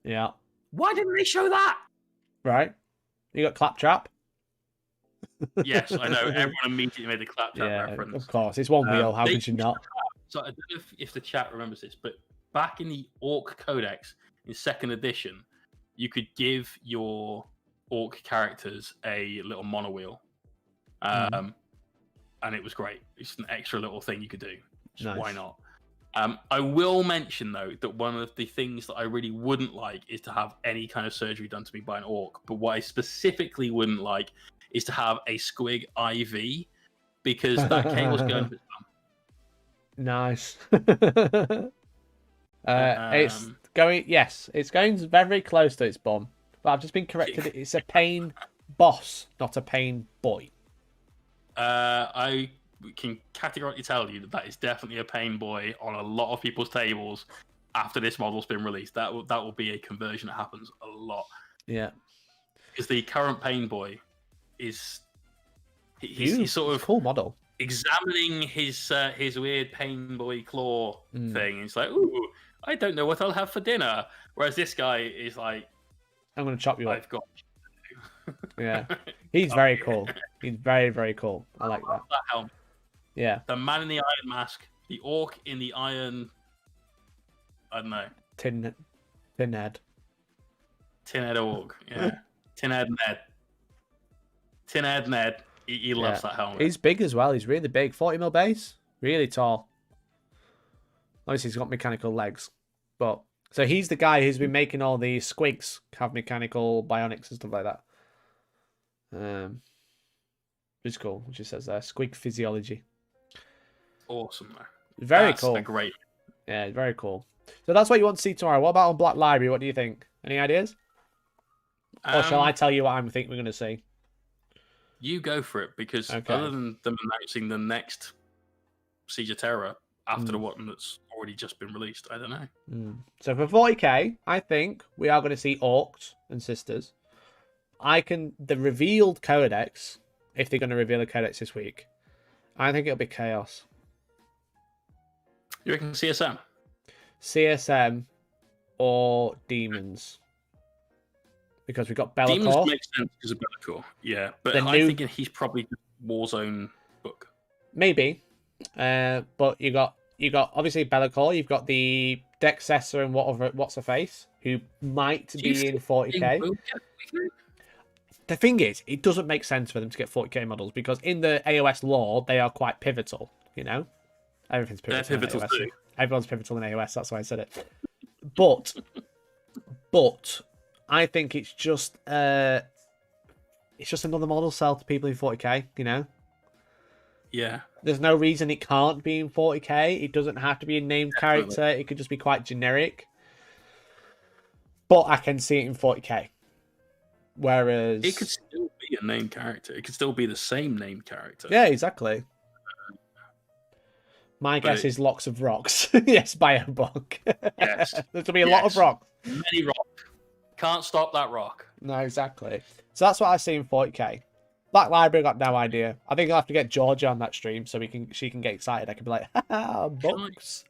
yeah. Why didn't they show that? Right. You got Claptrap. Yes, I know. Everyone immediately made the Claptrap reference. Of course, it's one wheel. How could you not? So I don't know if the chat remembers this, but back in the Orc Codex in 2nd edition, you could give your Orc characters a little monowheel. and it was great. It's just an extra little thing you could do. Just Nice. why not? I will mention though that one of the things that I really wouldn't like is to have any kind of surgery done to me by an orc. But what I specifically wouldn't like is to have a squig IV, because that chaos gun. Nice. It's going. Yes, it's going very close to its bomb. But I've just been corrected. It's a pain boss, not a pain boy. I can categorically tell you that is definitely a pain boy on a lot of people's tables after this model's been released. That will be a conversion that happens a lot. Yeah, because the current pain boy is he's sort of cool model, examining his weird pain boy claw thing. He's like, ooh, I don't know what I'll have for dinner. Whereas this guy is like, I'm gonna chop you up. I've got. Yeah, he's very cool. He's very, very cool. I like that. That helmet. Yeah. The man in the iron mask, the orc in the iron. I don't know. Tin head. Tin head orc. Yeah. Tin head Ned. Tin head Ned. He loves that helmet. He's big as well. He's really big. 40mm base. Really tall. Obviously, he's got mechanical legs. But so he's the guy who's been making all the squigs have mechanical bionics and stuff like that. It's cool, which it says there. Squig physiology. Awesome, man. Very cool. Great. Yeah, very cool. So that's what you want to see tomorrow. What about on Black Library? What do you think? Any ideas? Or shall I tell you what I think we're going to see? You go for it, because other than them announcing the next Siege of Terror after the one that's already just been released, I don't know. So for 40k, I think we are going to see Orcs and Sisters. The revealed Codex, if they're going to reveal a Codex this week, I think it'll be Chaos. You reckon CSM? CSM or Demons. Because we've got Be'lakor. Demons makes sense because of Be'lakor, yeah. But I'm thinking he's probably Warzone book. Maybe. But you got obviously Be'lakor, you've got the Dexessor and what's her face, who might be in 40k. The thing is, it doesn't make sense for them to get 40k models, because in the AOS lore, they are quite pivotal, you know? Everything's pivotal. They're pivotal too. Everyone's pivotal in AOS, that's why I said it. But I think it's just another model sell to people in 40k, you know? Yeah. There's no reason it can't be in 40k. It doesn't have to be a named character. It could just be quite generic. But I can see it in 40k. Whereas it could still be a named character. It could still be the same named character. Yeah, exactly. My guess is Locks of Rocks. Yes, Biobook. Yes. There's going to be a lot of rocks. Many rock. Can't stop that rock. No, exactly. So that's what I see in 40k. Black Library got no idea. I think I'll have to get Georgia on that stream so she can get excited. I can be like, haha, books.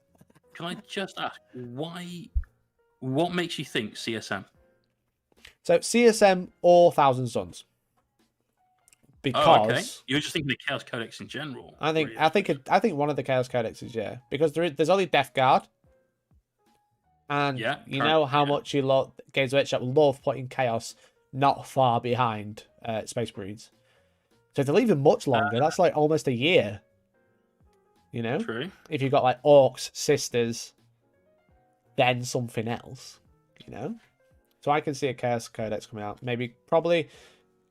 Can I just ask, what makes you think CSM? So CSM or Thousand Suns. Because you were just thinking the Chaos Codex in general. I think one of the Chaos Codexes, yeah. Because there's only Death Guard. And you know how much Games Workshop love putting Chaos not far behind Space Marines. So if they leave him much longer, that's like almost a year. You know? True. If you've got like Orcs, Sisters, then something else. You know? So I can see a Chaos Codex coming out. Probably,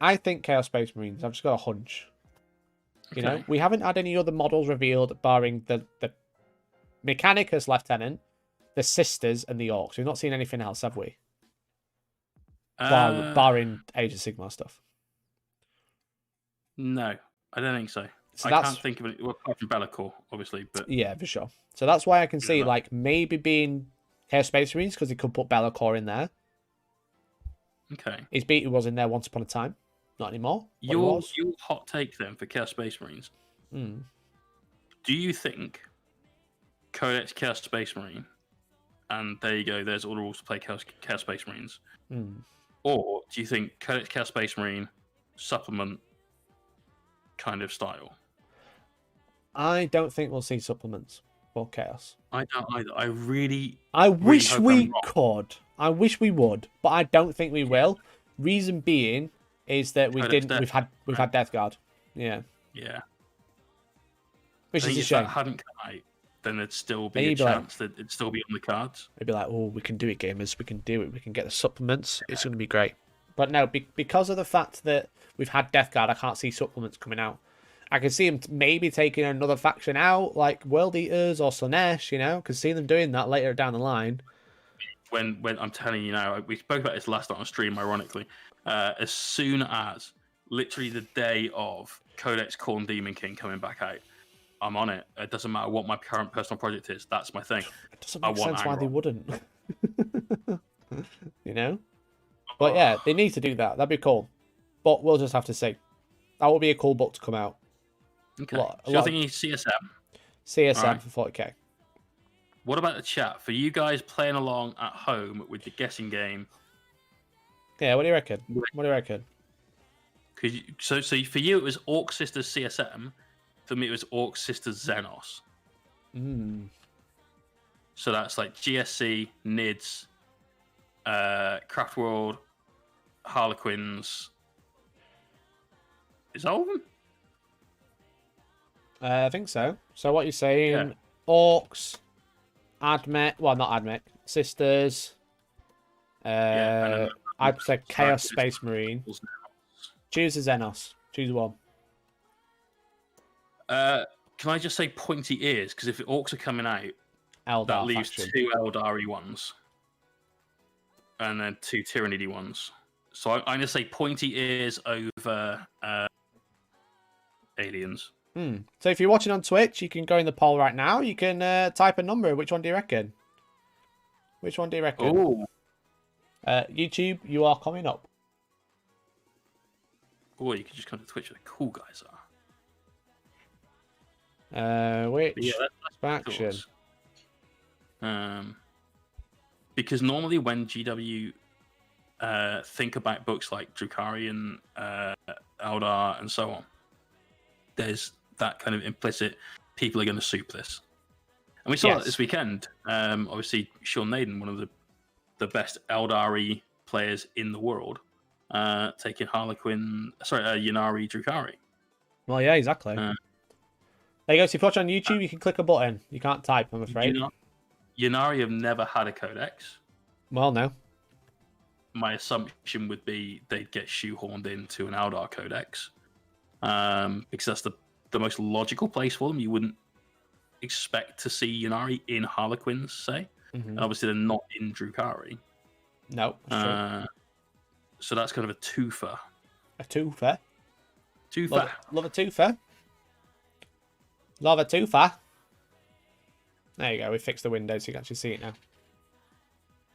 I think Chaos Space Marines. I've just got a hunch. You know? We haven't had any other models revealed barring the Mechanicus Lieutenant, the Sisters, and the Orcs. We've not seen anything else, have we? Barring Age of Sigmar stuff. No, I don't think so. I can't think of it. Well, apart from Be'lakor, obviously, but yeah, for sure. So that's why I can see like maybe being Chaos Space Marines, because they could put Be'lakor in there. Okay. His beat was in there once upon a time, not anymore. Your hot take then for Chaos Space Marines. Do you think Codex Chaos Space Marine, and there you go, there's all the rules to play Chaos Space Marines, or do you think Codex Chaos Space Marine supplement kind of style? I don't think we'll see supplements for Chaos. I don't either. I wish we could. I wish we would, but I don't think we will. Reason being is that we've had Death Guard. Yeah. Yeah. Which is a if shame. that hadn't come out, then there'd still be Maybe a chance that it'd still be on the cards. Maybe like, oh, we can do it, gamers. We can do it. We can get the supplements. It's going to be great. But no, because of the fact that we've had Death Guard, I can't see supplements coming out. I can see them maybe taking another faction out, like World Eaters or Slanesh, you know, can see them doing that later down the line. When I'm telling you now, we spoke about this last night on stream, ironically. As soon as literally the day of Codex Khorne Demon King coming back out, I'm on it. It doesn't matter what my current personal project is. That's my thing. It doesn't make sense why they wouldn't. You know? Oh. But yeah, they need to do that. That'd be cool. But we'll just have to see. That would be a cool book to come out. Okay. So you're thinking CSM? CSM right. for 40k. What about the chat? For you guys playing along at home with the guessing game. Yeah, what do you reckon? What do you reckon? So for you, it was Orc Sisters CSM. For me, it was Orc Sisters Xenos. So that's like GSC, NIDS, Craft World, Harlequins. Is that all of them? I think so. So what you're saying, Orcs, Admech, well, not Admech, Sisters, I'd say Chaos Space Marine. Choose a Xenos. Choose one. Can I just say pointy ears? Because if the Orcs are coming out, Eldar that leaves faction. 2 Eldari ones. And then 2 Tyrannidy ones. So I'm going to say pointy ears over aliens. So if you're watching on Twitch, you can go in the poll right now. You can type a number. Which one do you reckon? Which one do you reckon? Oh. YouTube, you are coming up. Or you could just come to Twitch where the cool guys are. Which that's faction? Because normally when GW think about books like Drukhari and Eldar and so on, there's that kind of implicit people are going to soup this. And we saw that this weekend. Obviously, Sean Naden, one of the best Eldari players in the world, taking Yunari Drukhari. Well, yeah, exactly. There you go. So if you watch on YouTube, you can click a button. You can't type, I'm afraid. Yunari have never had a codex. Well, no. My assumption would be they'd get shoehorned into an Eldar codex. Because that's the most logical place for them. You wouldn't expect to see Yunari in Harlequins, say. And obviously they're not in Drukhari. No, that's true. So that's kind of a twofer. A twofer? Twofer. Love a twofer. Love a twofer. There you go. We fixed the window so you can actually see it now.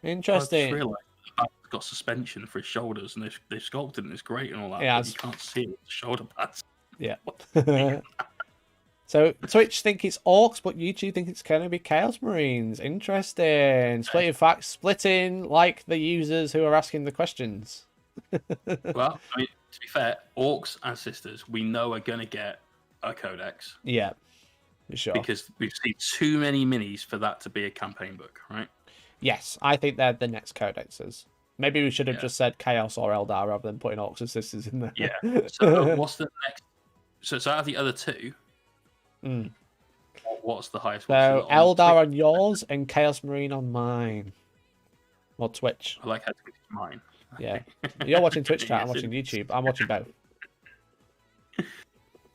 Interesting. I just realised it's got suspension for his shoulders and they've sculpted it and it's great and all that. Yeah, but you can't see it with the shoulder pads. Yeah. So Twitch think it's Orcs, but YouTube think it's going to be Chaos Marines. Interesting. Splitting like the users who are asking the questions. Well, I mean, to be fair, Orcs and Sisters we know are going to get a codex. Yeah, for sure. Because we've seen too many minis for that to be a campaign book, right? Yes, I think they're the next codexes. Maybe we should have just said Chaos or Eldar rather than putting Orcs and Sisters in there. Yeah. So what's the next? So out of the other two, what's the highest? So Eldar on yours and Chaos Marine on mine. Or Twitch. I like how Twitch is mine. Yeah. You're watching Twitch chat, I'm watching YouTube. I'm watching both.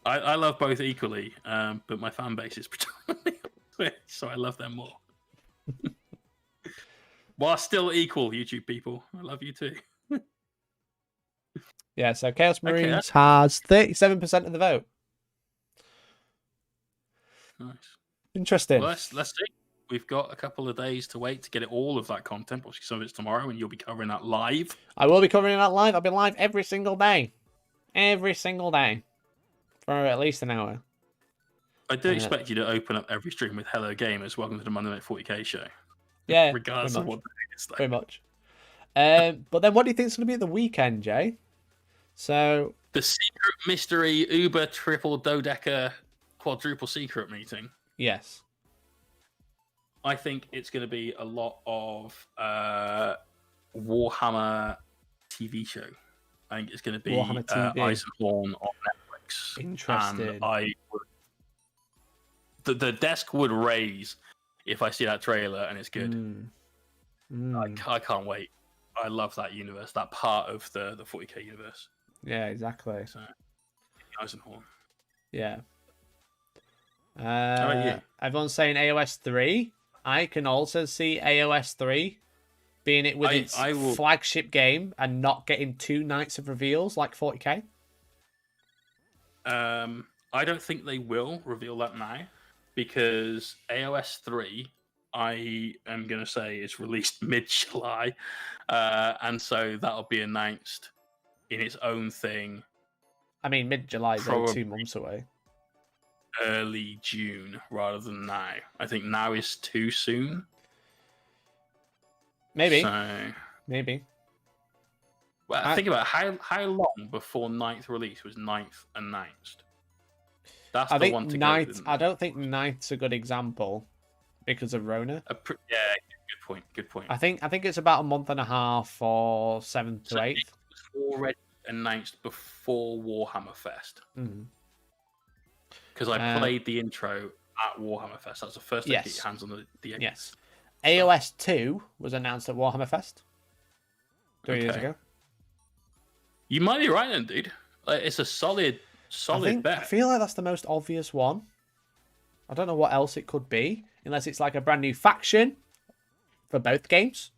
I love both equally, but my fan base is predominantly on Twitch, so I love them more. While still equal, YouTube people. I love you too. Yeah, so Chaos Marines has 37% of the vote. Nice. Interesting. Well, let's see. We've got a couple of days to wait to get it all of that content. Obviously, some of it's tomorrow, and you'll be covering that live. I will be covering that live. I'll be live every single day. Every single day. For at least an hour. I do expect you to open up every stream with "Hello Gamers, welcome to the Monday Night 40k show." Yeah, regardless of what it is. Very much. But then, what do you think is going to be at the weekend, Jay? So the secret mystery Uber triple dodeca quadruple secret meeting. Yes. I think it's going to be a lot of Warhammer TV show. I think it's going to be Warhammer TV. Eisenhorn on Netflix. Interesting. And the desk would raise if I see that trailer and it's good. I can't wait. I love that universe, that part of the 40k universe. Yeah, exactly. So, Eisenhorn. Yeah. How about you? Everyone's saying AOS 3. I can also see AOS 3 being it with its flagship game and not getting 2 nights of reveals like 40k. I don't think they will reveal that now because AOS 3, I am going to say, is released mid-July. And so that'll be announced in its own thing. I mean, mid-July is only 2 months away. Early June rather than now. I think now is too soon. Maybe. So, maybe. Well, think about how long before 9th release was 9th announced. That's the one to go. I don't think 9th's a good example because of Rona. Yeah, good point. Good point. I think it's about a month and a half or 7th to 8th. It was already announced before Warhammer Fest. Because I played the intro at Warhammer Fest. That's the first time to get your hands on the game. Yes. AOS 2 was announced at Warhammer Fest 3 years ago. You might be right then, dude. Like, it's a solid bet. I feel like that's the most obvious one. I don't know what else it could be, unless it's like a brand new faction for both games.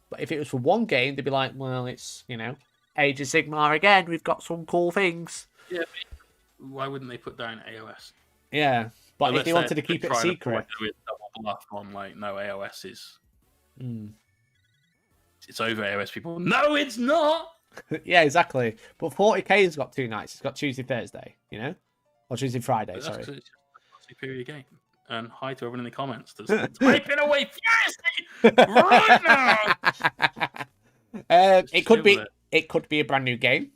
But if it was for one game, they'd be like, well, it's, Age of Sigmar again. We've got some cool things. Yeah, why wouldn't they put down AOS? Yeah, but if they wanted to keep it secret. On like, no, AOS is... It's over, AOS people. No, it's not! Yeah, exactly. But 40k has got 2 nights. It's got Tuesday, Thursday, Or Tuesday, Friday, sorry. It's just a superior game. And hi to everyone in the comments that's typing away furiously right now! It could be a brand new game.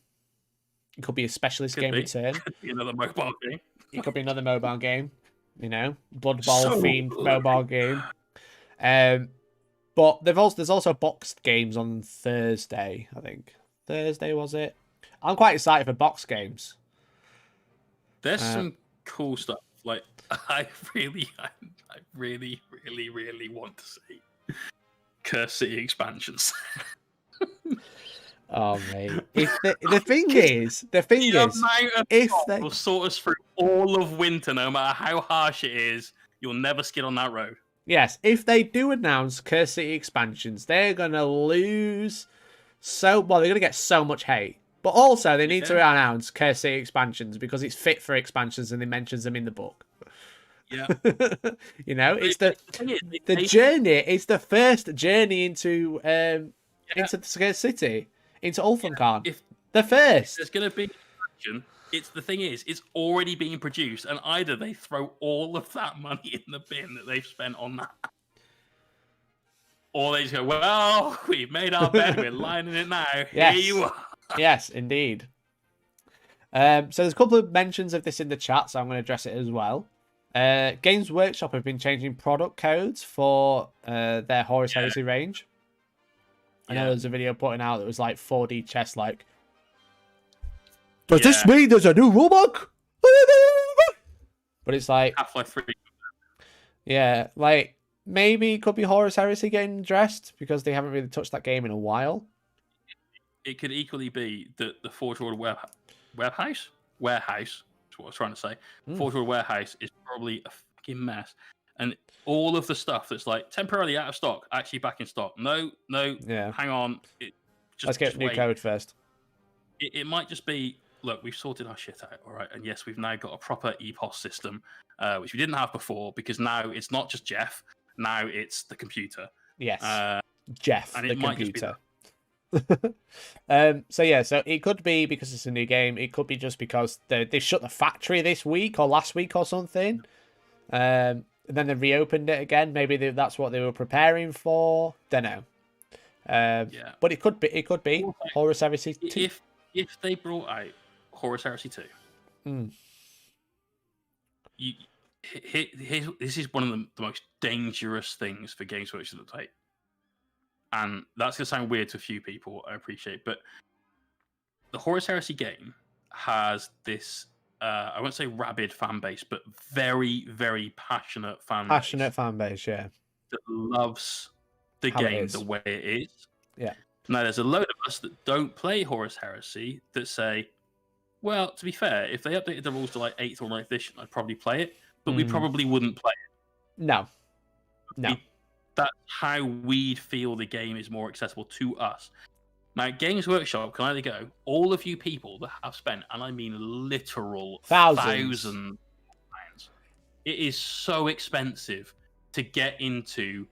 It could be a specialist game return. It could be another mobile game. It could be another mobile game. Blood Bowl themed mobile game. But there's also boxed games on Thursday, I think. Thursday, was it? I'm quite excited for box games. There's some cool stuff. Like, I really want to see Curse City expansions. Oh, mate. The thing is, if they will sort us through all of winter, no matter how harsh it is, you'll never skid on that road. Yes, if they do announce Curse City expansions, they're gonna lose they're gonna get so much hate. But also, they need to announce Curse City expansions because it's fit for expansions and they mentions them in the book. Yeah, it's the journey. It's the first journey into the Curse City. Into Ulthunkhan. The first. There's going to be action. The thing is, it's already being produced, and either they throw all of that money in the bin that they've spent on that, or they just go, well, we've made our bed, we're lining it now. Yes. Here you are. Yes, indeed. So there's a couple of mentions of this in the chat, so I'm going to address it as well. Games Workshop have been changing product codes for their Horus Heresy range. I know there's a video putting out that was like 4D chess, like, does this mean there's a new rulebook? But it's like Half-Life 3. Yeah, like, maybe it could be Horus Heresy getting addressed because they haven't really touched that game in a while. It could equally be that the Forge World warehouse, is what I was trying to say. Forge World Warehouse is probably a fucking mess. And all of the stuff that's like temporarily out of stock, actually back in stock. No, hang on. Let's get new code first. It might just be, look, we've sorted our shit out, all right? And yes, we've now got a proper EPOS system, which we didn't have before, because now it's not just Jeff. Now it's the computer. Yes, Jeff, and the computer. So it could be because it's a new game. It could be just because they shut the factory this week or last week or something. And then they reopened it again. Maybe that's what they were preparing for. Don't know. But it could be Horus Heresy 2. If they brought out Horus Heresy 2, this is one of the most dangerous things for Games Workshop to take. And that's going to sound weird to a few people, I appreciate. But the Horus Heresy game has this I won't say rabid fan base, but very, very passionate fan base, yeah. That loves the game the way it is. Yeah. Now, there's a load of us that don't play Horus Heresy that say, well, to be fair, if they updated the rules to like 8th or 9th edition, I'd probably play it, but we probably wouldn't play it. No. That's how we'd feel the game is more accessible to us. Now, Games Workshop can either go, all of you people that have spent, and I mean literal thousands pounds, it is so expensive to get into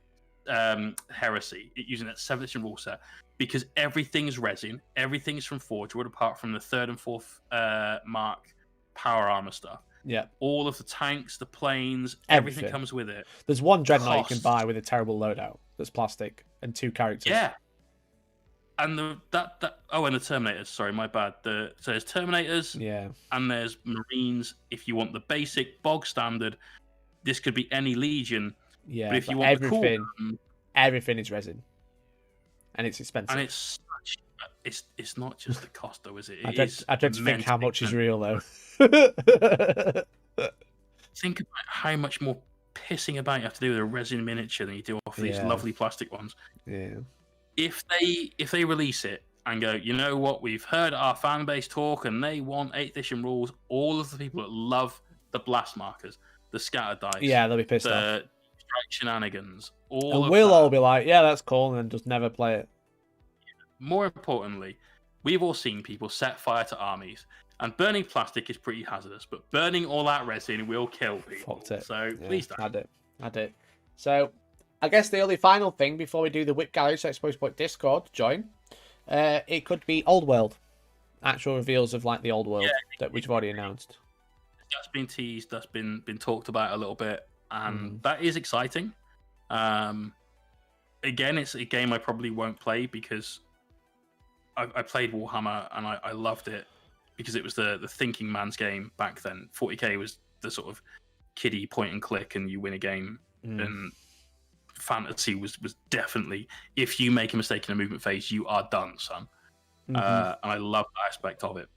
Heresy using that 7th edition rule set, because everything's resin, everything's from Forge World, apart from the 3rd and 4th Mark power armor stuff. Yeah. All of the tanks, the planes, everything comes with it. There's one Dreadnought you can buy with a terrible loadout that's plastic and 2 characters. Yeah. And and the Terminators, sorry, my bad. So there's Terminators, and there's Marines. If you want the basic bog standard, this could be any Legion. Yeah, but if you want everything, everything is resin, and it's expensive. And it's not just the cost though, is it? I dread to think how much is real though. Think about how much more pissing about you have to do with a resin miniature than you do off these lovely plastic ones. Yeah. If they release it and go, you know what, we've heard our fan base talk and they want 8th edition rules, all of the people that love the blast markers, the scatter dice, they'll be pissed off. The strike shenanigans, we'll all be like, yeah, that's cool, and then just never play it. More importantly, we've all seen people set fire to armies, and burning plastic is pretty hazardous, but burning all that resin will kill people. Fucked it. So please don't. I did. So I guess the only final thing before we do the Whip Gallery, so Exposed Point Discord, join. It could be Old World. Actual reveals of like the Old World that we've already announced. That's been teased, that's been talked about a little bit, and that is exciting. Again, it's a game I probably won't play because I played Warhammer and I loved it because it was the thinking man's game back then. 40k was the sort of kiddie point and click and you win a game, and fantasy was definitely, if you make a mistake in a movement phase, you are done, son. And I love that aspect of it.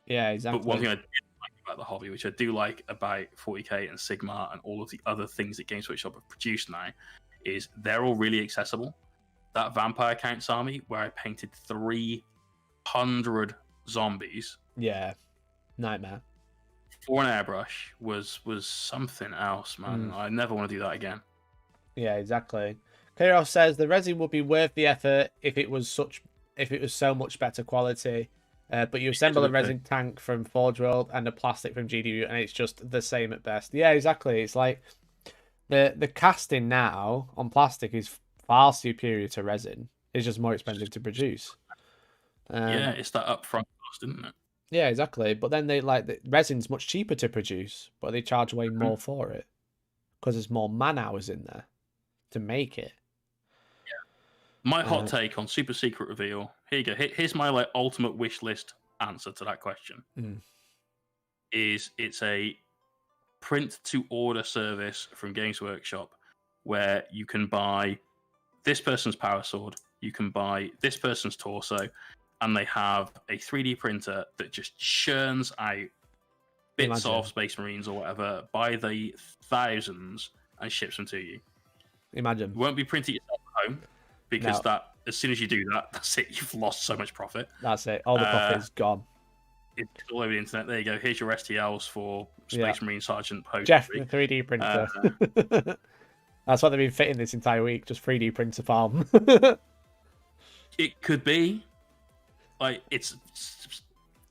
Yeah, exactly. But one thing I did like about the hobby, which I do like about 40k and SIGMAR and all of the other things that Games Workshop have produced now, is they're all really accessible. That Vampire Counts army, where I painted 300 zombies. Yeah, nightmare. For an airbrush was something else, man. I never want to do that again. Yeah, exactly. Kairos says the resin would be worth the effort if it was so much better quality. But you assemble a resin tank from Forge World and a plastic from GDU, and it's just the same at best. Yeah, exactly. It's like the casting now on plastic is far superior to resin. It's just more expensive to produce. It's that upfront cost, isn't it? Yeah, exactly. But then the resin's much cheaper to produce, but they charge way more for it because there's more man hours in there to make it. My hot take on Super Secret Reveal. Here you go. Here's my ultimate wish list answer to that question. Is it's a print to order service from Games Workshop where you can buy this person's power sword, you can buy this person's torso, and they have a 3D printer that just churns out bits of Space Marines or whatever by the thousands and ships them to you. Imagine. You won't be printing yourself at home because that as soon as you do that, that's it. You've lost so much profit. That's it. All the profit's gone. It's all over the internet. There you go. Here's your STLs for Space Marine Sergeant Post. Jeff, the 3D printer. That's what they've been fitting this entire week. Just 3D printer farm. It could be. It's.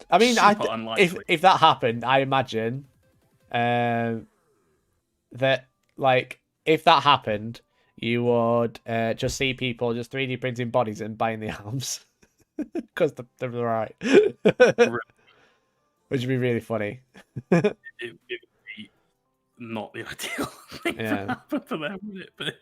I mean, unlikely. if that happened, I imagine that if that happened, you would just see people just 3D printing bodies and buying the arms because they're right. Which would be really funny. It would be not the ideal thing to happen for them, would it? But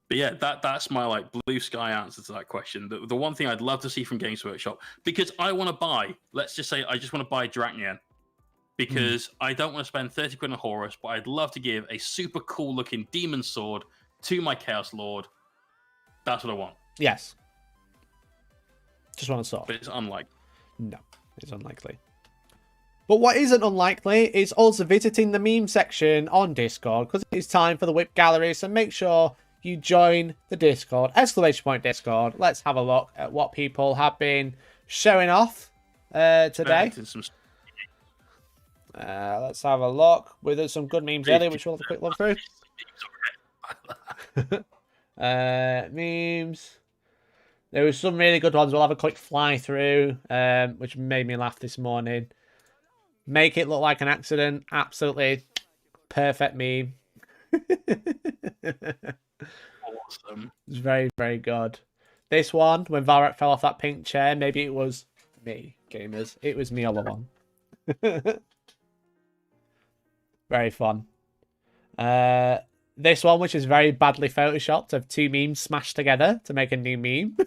But yeah, that's my blue sky answer to that question. The one thing I'd love to see from Games Workshop, because I want to buy, let's just say I just want to buy Drachnian, because I don't want to spend 30 quid on Horus, but I'd love to give a super cool looking demon sword to my Chaos Lord. That's what I want. Yes. Just want to sword. But it's unlikely. No, it's unlikely. But what isn't unlikely is also visiting the meme section on Discord, because it's time for the whip gallery. So make sure you join the Discord, !Discord. Let's have a look at what people have been showing off today. Let's have a look. With some good memes earlier, which we'll have a quick look through. Memes. There was some really good ones. We'll have a quick fly through, which made me laugh this morning. Make it look like an accident. Absolutely perfect meme. Awesome. It's very, very good. This one, when Valrak fell off that pink chair, maybe it was me, gamers. It was me all along. Very fun. This one, which is very badly photoshopped, of two memes smashed together to make a new meme. Is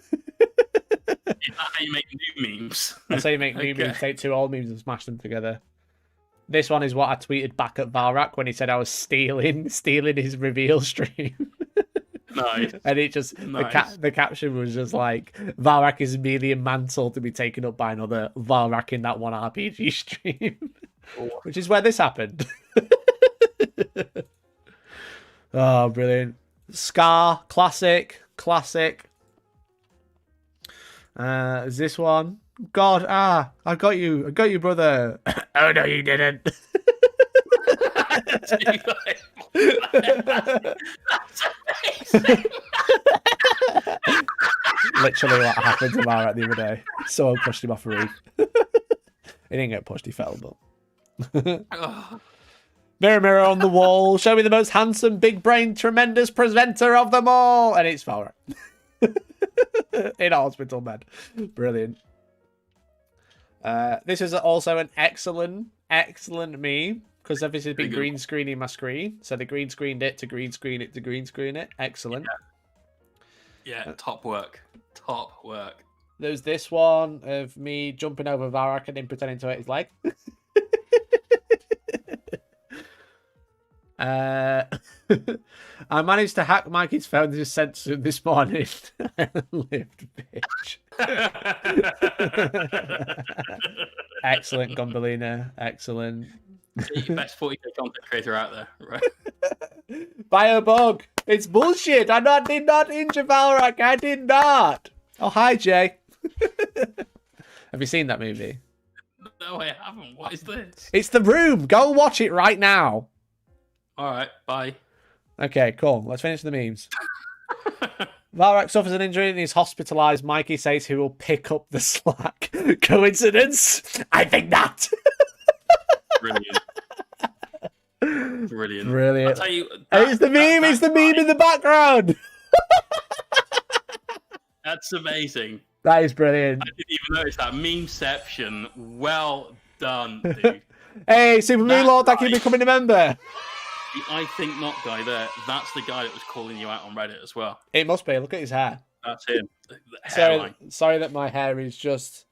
that how you make new memes? That's how you make new memes. Take two old memes and smash them together. This one is what I tweeted back at Valrak when he said I was stealing his reveal stream. Nice. And it just the caption was just like, Valrak is merely a mantle to be taken up by another Valrak in that one RPG stream. Which is where this happened. Oh, brilliant. Scar, classic. Is this one? God, I got you, brother. Oh no, you didn't. That's amazing. Literally what happened to Mara the other day. Someone pushed him off a roof. He didn't get pushed, he fell, but... Mirror, mirror on the wall, show me the most handsome, big-brained, tremendous presenter of them all. And it's Valrak. In a hospital bed. Brilliant. This is also an excellent meme, because obviously it's been green screening my screen. So they green screened it to green screen it to green screen it. Excellent. Yeah, top work. There's this one of me jumping over Valrak and him pretending to hurt his leg. I managed to hack Mikey's phone and just sent to him this morning. Lived, bitch. Excellent, Gumbalina. Excellent. Best 40k content creator out there, right? Biobug. It's bullshit. I did not injure Valrak. I did not. Oh, hi, Jay. Have you seen that movie? No, I haven't. What is this? It's The Room. Go watch it right now. All right, bye. Okay, cool. Let's finish the memes. Valrak suffers an injury and is hospitalized. Mikey says he will pick up the slack. Coincidence? I think not. Brilliant. Brilliant. I'll tell you, it's the meme. It's the meme in the background. That's amazing. That is brilliant. I didn't even notice that. Memeception. Well done, dude. Hey, Super Moon Lord, thank you for becoming a member. The I think not guy there. That's the guy that was calling you out on Reddit as well. It must be. Look at his hair. That's him. Sorry that my hair is just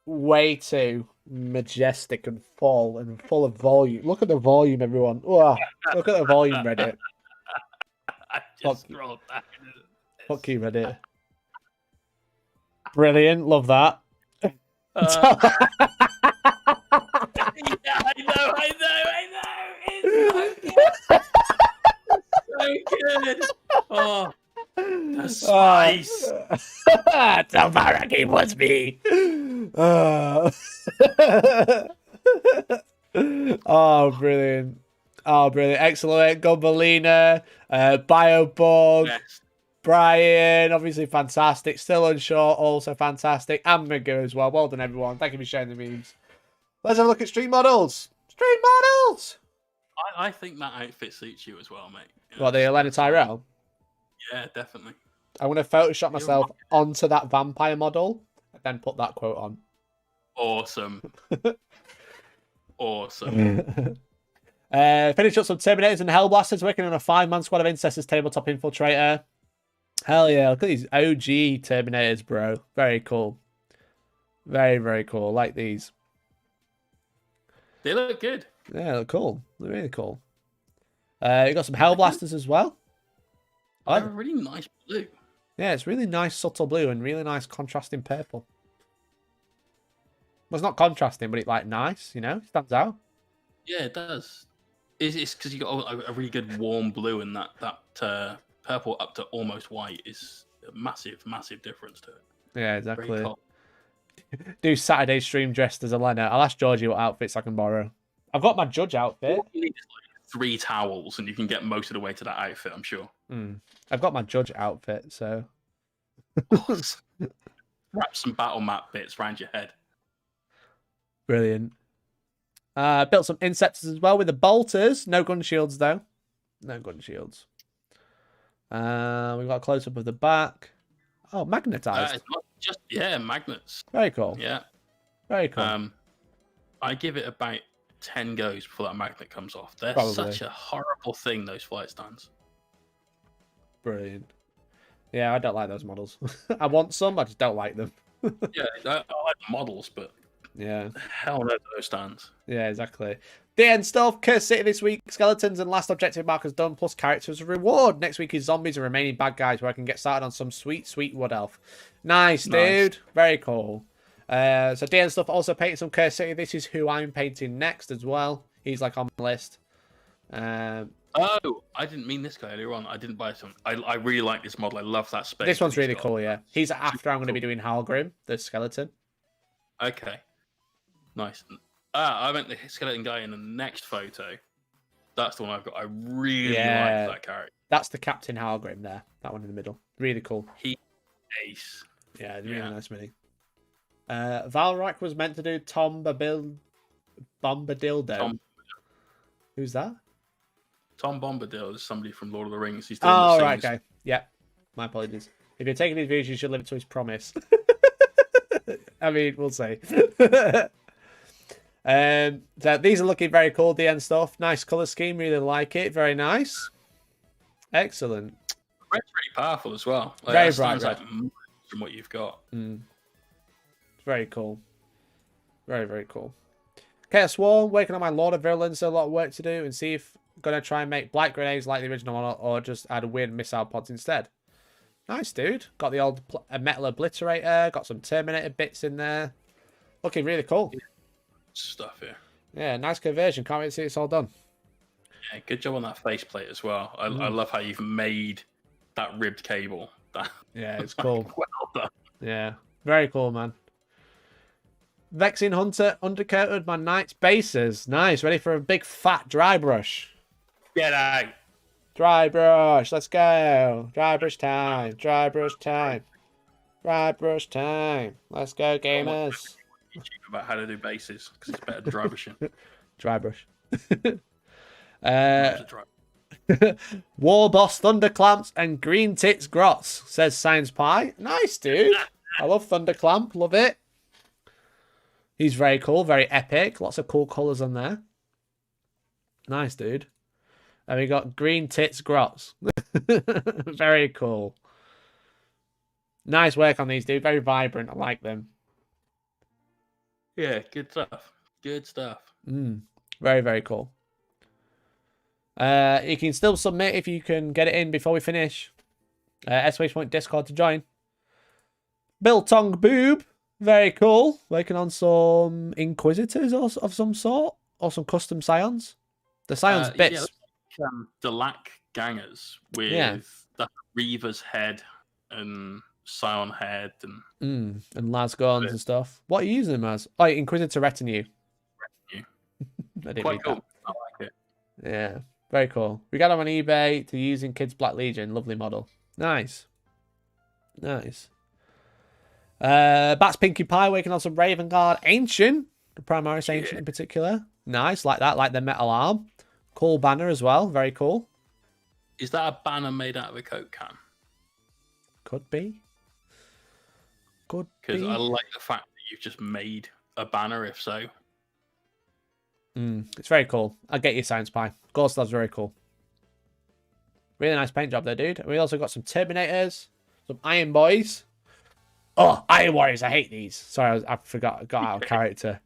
way too majestic and full of volume. Look at the volume, everyone. Oh, look at the volume, Reddit. I just scrolled down. Fuck you, Reddit. Brilliant. Love that. Yeah, I know. It's so good. Oh, the spice. Tell Valrak it was me. Oh, brilliant. Oh, brilliant. Excellent. Gumbalina, Biobug, yes. Brian, obviously fantastic. Still unsure, also fantastic. And Migo as well. Well done, everyone. Thank you for sharing the memes. Let's have a look at street models. Street models! I think that outfit suits you as well, mate. You know, what, the Elena Tyrell? Yeah, definitely. I'm going to Photoshop myself onto that vampire model and then put that quote on. Awesome. Awesome. Finish up some Terminators and Hellblasters, working on a 5-man squad of Incestors tabletop infiltrator. Hell yeah, look at these OG Terminators, bro. Very cool. Very, very cool. Like these. They look good. Yeah, they look cool. They're really cool. You got some Hellblasters as well. They're a really nice blue. Yeah, it's really nice subtle blue and really nice contrasting purple. Well, it's not contrasting, but it's like nice, you know, stands out. Yeah, it does. It's because you got a really good warm blue, and that purple up to almost white is a massive difference to it. Yeah, exactly. Do Saturday stream dressed as a Lena. I'll ask Georgie what outfits I can borrow. I've got my judge outfit. You need like 3 towels, and you can get most of the way to that outfit, I'm sure. I've got my judge outfit, so wrap some battle map bits around your head. Brilliant. Built some Inceptors as well with the bolters. No gun shields though. No gun shields. We've got a close up of the back. Oh, magnetized. It's not just magnets. Very cool. Yeah. Very cool. I give it about 10 goes before that magnet comes off. They're such a horrible thing, those flight stands. Brilliant. Yeah, I don't like those models. I want some, I just don't like them. Yeah, I like the models, but yeah, hell no to those stands. Yeah, exactly. The end stuff. Curse City this week. Skeletons and last objective markers done, plus characters of reward. Next week is zombies and remaining bad guys, where I can get started on some sweet wood elf. Nice, dude. Very cool. So the end stuff also painting some Curse City. This is who I'm painting next as well. He's like on the list. Oh, I didn't mean this guy earlier on. I didn't buy some. I really like this model. I love that space. This one's really cool, yeah. He's after I'm going to be doing Halgrim, the skeleton. Okay. Nice. I meant the skeleton guy in the next photo. That's the one I've got. I really like that character. That's the Captain Halgrim there. That one in the middle. Really cool. He ace. Yeah, really nice mini. Valrak was meant to do Tom Bombadildo. Who's that? Tom Bombadil is somebody from Lord of the Rings. He's doing right, okay. Yeah. My apologies. If you're taking his views, you should live it to his promise. I mean, we'll see. So these are looking very cool, the end stuff. Nice colour scheme, really like it. Very nice. Excellent. Red's really powerful as well. Like, very bright red. From what you've got. Very cool. Very, very cool. Chaos Swarm, working on my Lord of Virulence, a lot of work to do, and see if I'm going to try and make blight grenades like the original one, or just add weird missile pods instead. Nice, dude. Got the old metal obliterator, got some Terminator bits in there. Looking really cool. Stuff here. Yeah, nice conversion. Can't wait to see it's all done. Yeah, good job on that faceplate as well. I love how you've made that ribbed cable. Yeah, it's cool. Well done. Yeah, very cool, man. Vexing Hunter undercoated my Knight's bases. Nice, ready for a big fat dry brush. Get out. Dry brush, let's go. Dry brush time. Dry brush time. Dry brush time. Let's go, gamers. About how to do bases because it's better than dry brushing. Dry brush. War Boss Thunderclamps and Green Tits Grots, says Science Pie. Nice, dude. I love Thunderclamp. Love it. He's very cool, very epic. Lots of cool colours on there. Nice, dude. And we got Green Tits Grots. Very cool. Nice work on these, dude. Very vibrant. I like them. Yeah, good stuff. Good stuff. Very, very cool. You can still submit if you can get it in before we finish. !point Discord to join. Biltong Boob. Very cool. Working on some Inquisitors of some sort. Or some custom Scions. The Scions bits. Yeah, the Lack Gangers with the Reaver's head and Scion head and Lasgorns and stuff. What are you using them as? Oh, Inquisitor Retinue. I didn't Quite read cool. that. I like it. Yeah, very cool. We got them on eBay to use in Kids Black Legion. Lovely model. Nice. Nice. Bats Pinkie Pie working on some Raven Guard Ancient. The Primaris Ancient in particular. Nice, like that, like the metal arm. Cool banner as well. Very cool. Is that a banner made out of a Coke can? Could be. Could be. Because I like the fact that you've just made a banner, if so. It's very cool. I'll get you Science Pie. Ghost Lab's very cool. Really nice paint job there, dude. And we also got some Terminators, some Iron Boys. Oh, Iron Warriors. I hate these. Sorry, I forgot. I got out of character.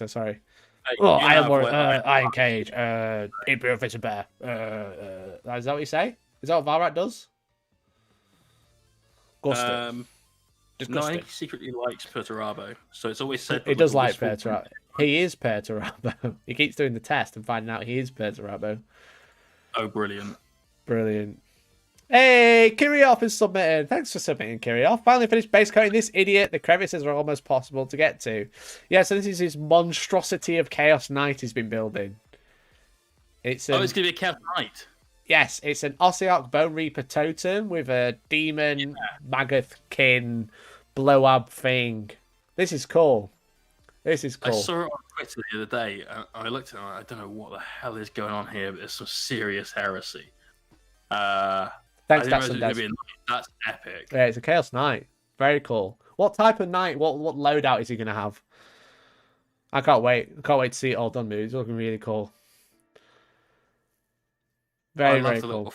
Sorry. Iron Warriors. Iron Cage. Imperial Fist and Bear. Is that what you say? Is that what Valrat does? Gusty. No, I think he secretly likes Perturabo, so it's always said. He does like Perturabo. He is Perturabo. He keeps doing the test and finding out he is Perturabo. Oh, brilliant. Brilliant. Hey, Kirioff is submitted. Thanks for submitting, Kirioff. Finally finished base coating this idiot. The crevices are almost possible to get to. Yeah, so this is his monstrosity of Chaos Knight he's been building. It's going to be a Chaos Knight. Yes, it's an Ossiarch Bone Reaper totem with a demon, Magath kin, blow-up thing. This is cool. This is cool. I saw it on Twitter the other day, and I looked at it and I don't know what the hell is going on here, but there's some serious heresy. Thanks, That's epic. Yeah, it's a Chaos Knight. Very cool. What type of knight? What loadout is he going to have? I can't wait. I can't wait to see it all done, dude. It's looking really cool. Very cool. Little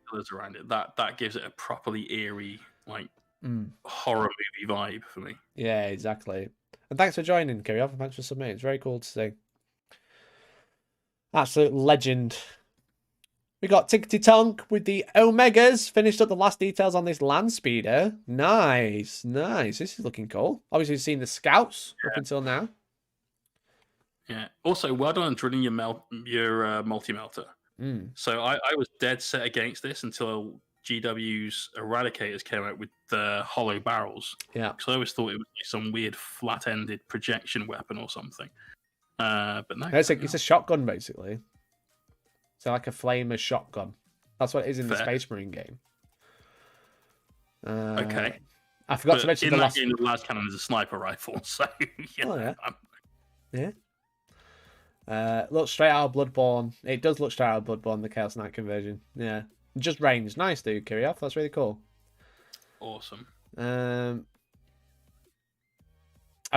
pillars around it. That gives it a properly eerie, like horror movie vibe for me. Yeah, exactly. And thanks for joining, Kirioff. Thanks for submitting. It's very cool to see. Absolute legend. We got Tickety Tonk with the Omegas. Finished up the last details on this land speeder. Nice, nice. This is looking cool. Obviously, you've seen the scouts up until now. Yeah. Also, well done on drilling your multi-melter. So I was dead set against this until GW's Eradicators came out with the hollow barrels. Yeah. Because I always thought it was like some weird flat-ended projection weapon or something. But no. It's a shotgun, basically. So like a flamer shotgun. That's what it is in the Space Marine game. Okay. I forgot to mention the last game. The last cannon is a sniper rifle. So yeah. Looks straight out of Bloodborne. It does look straight out of Bloodborne, the Chaos Knight conversion. Yeah. Just range. Nice, dude, Kirioff. That's really cool. Awesome. I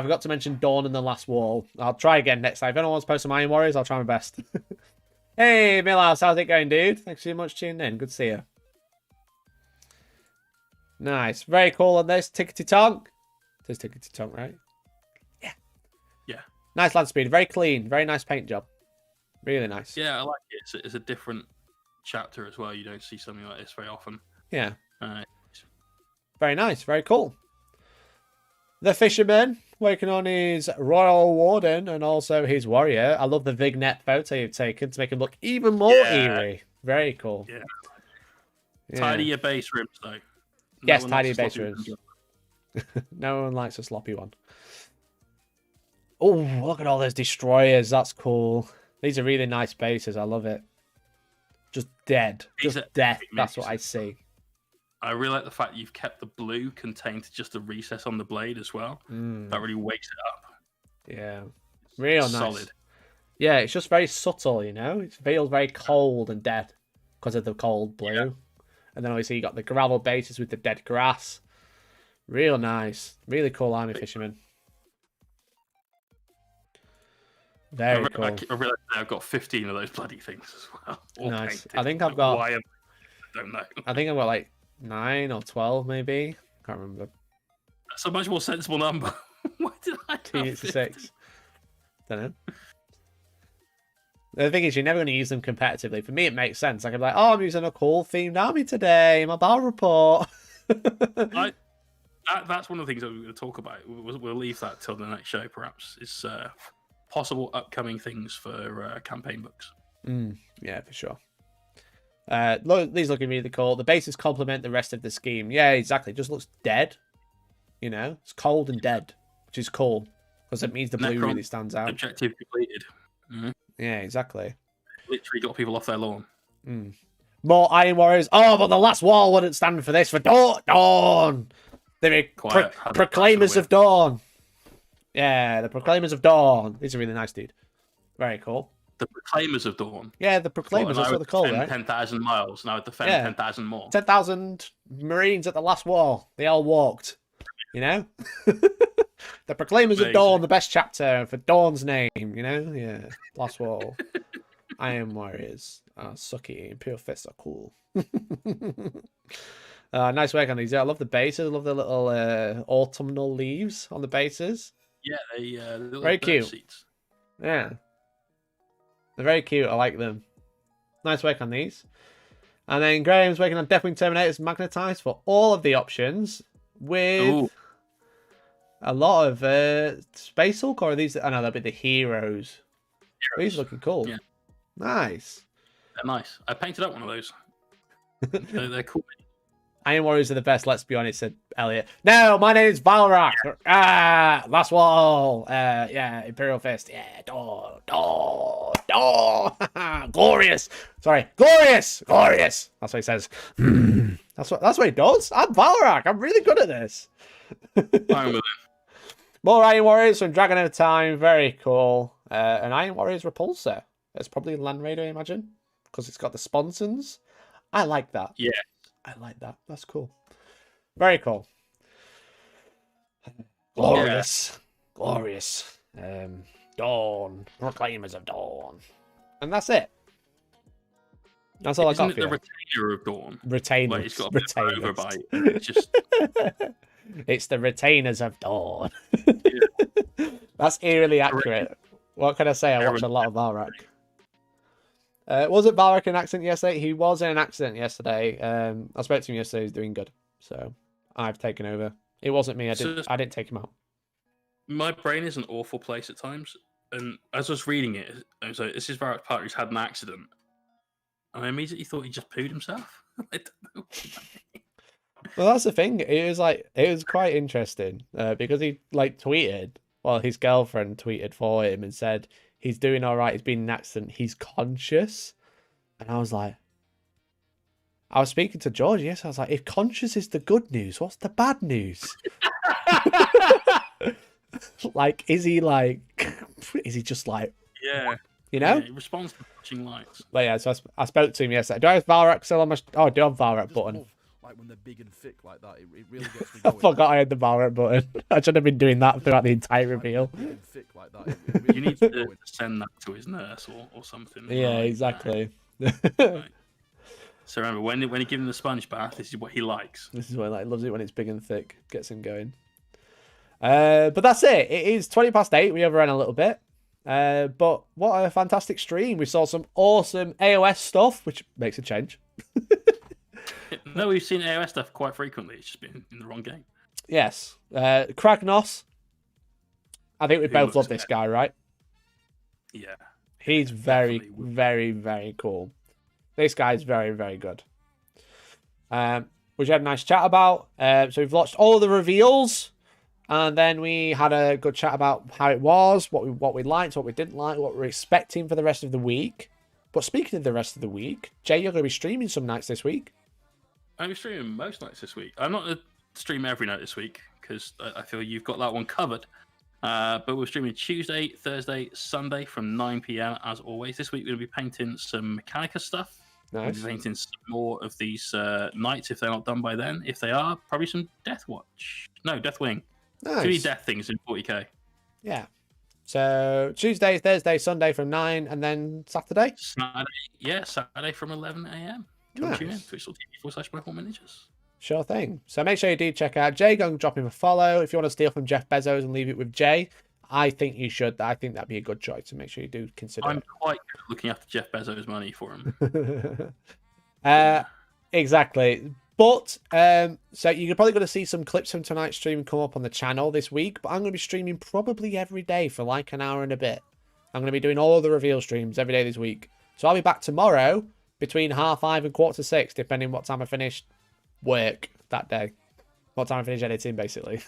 forgot to mention Dawn and the Last Wall. I'll try again next time. If anyone wants to post some Iron Warriors, I'll try my best. Hey, Millhouse, how's it going, dude? Thanks so much for tuning in. Good to see you. Nice. Very cool on this. Tickety Tonk. There's Tickety Tonk, right? Yeah. Yeah. Nice land speed. Very clean. Very nice paint job. Really nice. Yeah, I like it. It's a different chapter as well. You don't see something like this very often. Yeah. Very nice. Very cool. The Fisherman, working on his Royal Warden and also his Warrior. I love the vignette photo you've taken to make him look even more eerie. Very cool. Yeah. Tidy your base rims, though. Yes, tidy your base rims. No one likes a sloppy one. Oh, look at all those destroyers. That's cool. These are really nice bases. I love it. Just dead. Just death. That's what I see. I really like the fact you've kept the blue contained to just a recess on the blade as well. That really wakes it up. Yeah. Real nice. Solid. Yeah, it's just very subtle, you know? It feels very cold and dead because of the cold blue. Yeah. And then obviously you got the gravel bases with the dead grass. Real nice. Really cool army fisherman. Very cool. I realize I've got 15 of those bloody things as well. Nice. I think I've got... I don't know. I think I've got like 9 or 12 maybe. Can't remember. That's a much more sensible number. Why did I have 6? Don't know. The thing is, you're never going to use them competitively. For me, it makes sense. I can be like, oh, I'm using a cool themed army today. My battle report. That's one of the things that we're going to talk about. We'll leave that till the next show, perhaps. It's possible upcoming things for campaign books. Yeah, for sure. These looking really cool. The bases complement the rest of the scheme. Yeah, exactly. It just looks dead. You know, it's cold and dead, which is cool because it means the blue really stands out. Objective completed. Yeah, exactly. Literally got people off their lawn. More Iron Warriors. Oh, but the Last Wall wouldn't stand for this. For Dawn. They're Proclaimers of Dawn. Yeah, the Proclaimers of Dawn. These are really nice, dude. Very cool. The Proclaimers of Dawn. Yeah, the Proclaimers. That's what they're called, right? 10,000 miles. Now defend 10,000 more. 10,000 Marines at the Last Wall. They all walked. You know? The Proclaimers of Dawn, the best chapter for Dawn's name. You know? Yeah. Last Wall. Iron Warriors. Sucky and Pure Fists are cool. Nice work on these. I love the bases. I love the little autumnal leaves on the bases. Yeah, they very cute. Seats. Yeah. They're very cute. I like them. Nice work on these. And then Graham's working on Deathwing Terminators magnetized for all of the options with a lot of Space Hulk, or are these? I know they'll be the heroes. These are looking cool. Yeah. Nice. They're nice. I painted up one of those. They're cool. Iron Warriors are the best, let's be honest, said Elliot. No, my name is Balrak. Last wall. Yeah, Imperial Fist. Yeah, door. Glorious. Sorry, glorious. That's what he says. That's what he does. I'm Balrak. I'm really good at this. I'm with it. More Iron Warriors from Dragon of Time. Very cool. An Iron Warriors repulsor. It's probably a Land Raider, I imagine, because it's got the sponsons. I like that. Yeah. I like that. That's cool. Very cool. Glorious. Dawn. Proclaimers of Dawn. And that's it. That's all I got for you. Isn't it the Retainer of Dawn? Retainers. Like, it's got a bit of overbite. It's just... It's the Retainers of Dawn. That's eerily accurate. What can I say? I watched a lot of Valrak. Was it Valrak in an accident yesterday? He was in an accident yesterday. I spoke to him yesterday. He's doing good. So I've taken over. It wasn't me. I didn't take him out. My brain is an awful place at times. And as I was reading it, I was like, this is Valrak's part who's had an accident. And I immediately thought he just pooed himself. I don't know. Well, that's the thing. It was quite interesting because he tweeted. Well, his girlfriend tweeted for him and said he's doing all right. He's been in an accident. He's conscious, and I was like, I was speaking to George. Yes, I was like, if conscious is the good news, what's the bad news? Is he just like? Yeah. You know? Yeah, he responds to flashing lights. But yeah, so I spoke to him yesterday. Do I have Valrak still on my... Oh, I do have Valrak button. Like when they're big and thick like that, it really gets me I going. forgot I had the Valrak button. I should have been doing that throughout the entire reveal. Big and thick like that, it really You need to send that to his nurse or something. Yeah, exactly. Right. So remember, when you give him the sponge bath, this is what he likes. This is why he loves it when it's big and thick. Gets him going. But that's it. It is 8:20. We overran a little bit. But what a fantastic stream. We saw some awesome AOS stuff, which makes a change. No, we've seen AOS stuff quite frequently. It's just been in the wrong game. Yes. Kragnos. I think we both love this guy, right? Yeah. He's very, very, very cool. This guy's very, very good. Which we had a nice chat about. So we've watched all of the reveals. And then we had a good chat about how it was, what we liked, what we didn't like, what we're expecting for the rest of the week. But speaking of the rest of the week, Jay, you're going to be streaming some nights this week. I'm streaming most nights this week. I'm not going to stream every night this week because I feel you've got that one covered. But we're streaming Tuesday, Thursday, Sunday from 9 p.m. as always. This week we're going to be painting some Mechanica stuff. Nice. We'll be painting some more of these nights if they're not done by then. If they are, probably some Deathwing. Nice. 3 death things in 40k. Yeah. So Tuesday, Thursday, Sunday from 9, and then Saturday? Saturday from 11 a.m. Come tune in. Twitch.tv/MyHomeMiniatures. Sure thing. So make sure you do check out Jay. Go and drop him a follow. If you want to steal from Jeff Bezos and leave it with Jay, I think you should. I think that'd be a good choice. So make sure you do consider I'm it. quite good at looking after Jeff Bezos' money for him. Exactly. But, so you're probably going to see some clips from tonight's stream come up on the channel this week, but I'm going to be streaming probably every day for like an hour and a bit. I'm going to be doing all the reveal streams every day this week. So I'll be back tomorrow between 5:30 and 5:45, depending what time I finish work that day. What time I finish editing, basically.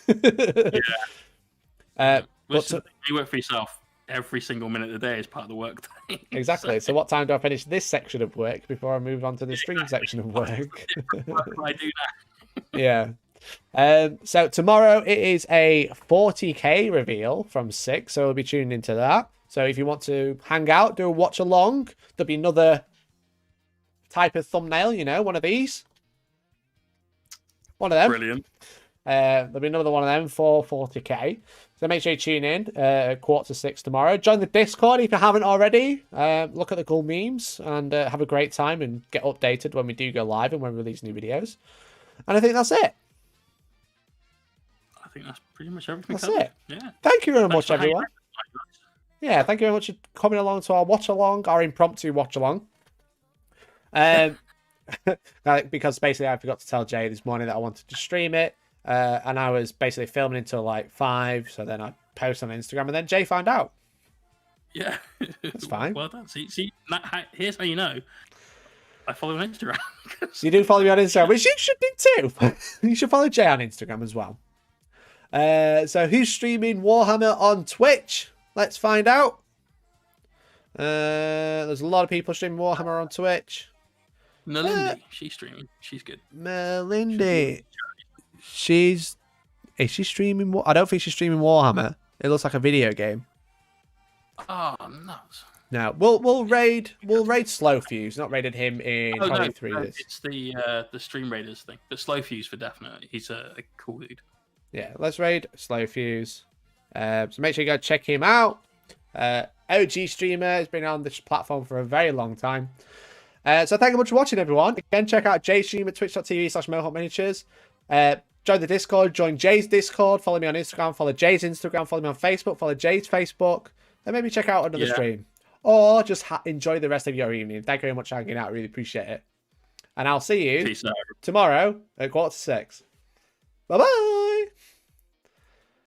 Yeah. Listen, you work for yourself every single minute of the day as part of the work day. Exactly. So what time do I finish this section of work before I move on to the stream section of work? I do that. Yeah. So tomorrow it is a 40k reveal from 6, so we'll be tuning into that. So if you want to hang out, do a watch along, there'll be another type of thumbnail, one of these. One of them. Brilliant. There'll be another one of them for 40k. So make sure you tune in at 5:45 tomorrow. Join the Discord if you haven't already. Look at the cool memes and have a great time and get updated when we do go live and when we release new videos. And I think that's it. I think that's pretty much everything. That's it. Yeah. Thank you very much, everyone. Yeah, thank you very much for coming along to our watch along, our impromptu watch along. Because basically I forgot to tell Jay this morning that I wanted to stream it. and I was basically filming until like 5. So then I posted on Instagram, and then Jay found out. Yeah, that's fine. Well done. See, here's how you know. I follow on Instagram. You do follow me on Instagram, which you should do too. You should follow Jay on Instagram as well. So who's streaming Warhammer on Twitch? Let's find out. There's a lot of people streaming Warhammer on Twitch. Melindy, she's streaming. She's good. Melindy. Is she streaming? I don't think she's streaming Warhammer. It looks like a video game. Oh, nuts. No, we'll raid Slow Fuse. Not raided him in probably 3 years. It's the Stream Raiders thing. But Slow Fuse for definite. He's a cool dude. Yeah, let's raid Slow Fuse. So make sure you go check him out. OG streamer, has been on this platform for a very long time. So thank you much for watching, everyone. Again, check out Jay's stream at twitch.tv/MohawkMiniatures. Join the Discord, join Jay's Discord, follow me on Instagram, follow Jay's Instagram, follow me on Facebook, follow Jay's Facebook, and maybe check out another stream. Or just enjoy the rest of your evening. Thank you very much for hanging out. I really appreciate it. And I'll see you tomorrow at 5:45. Bye-bye.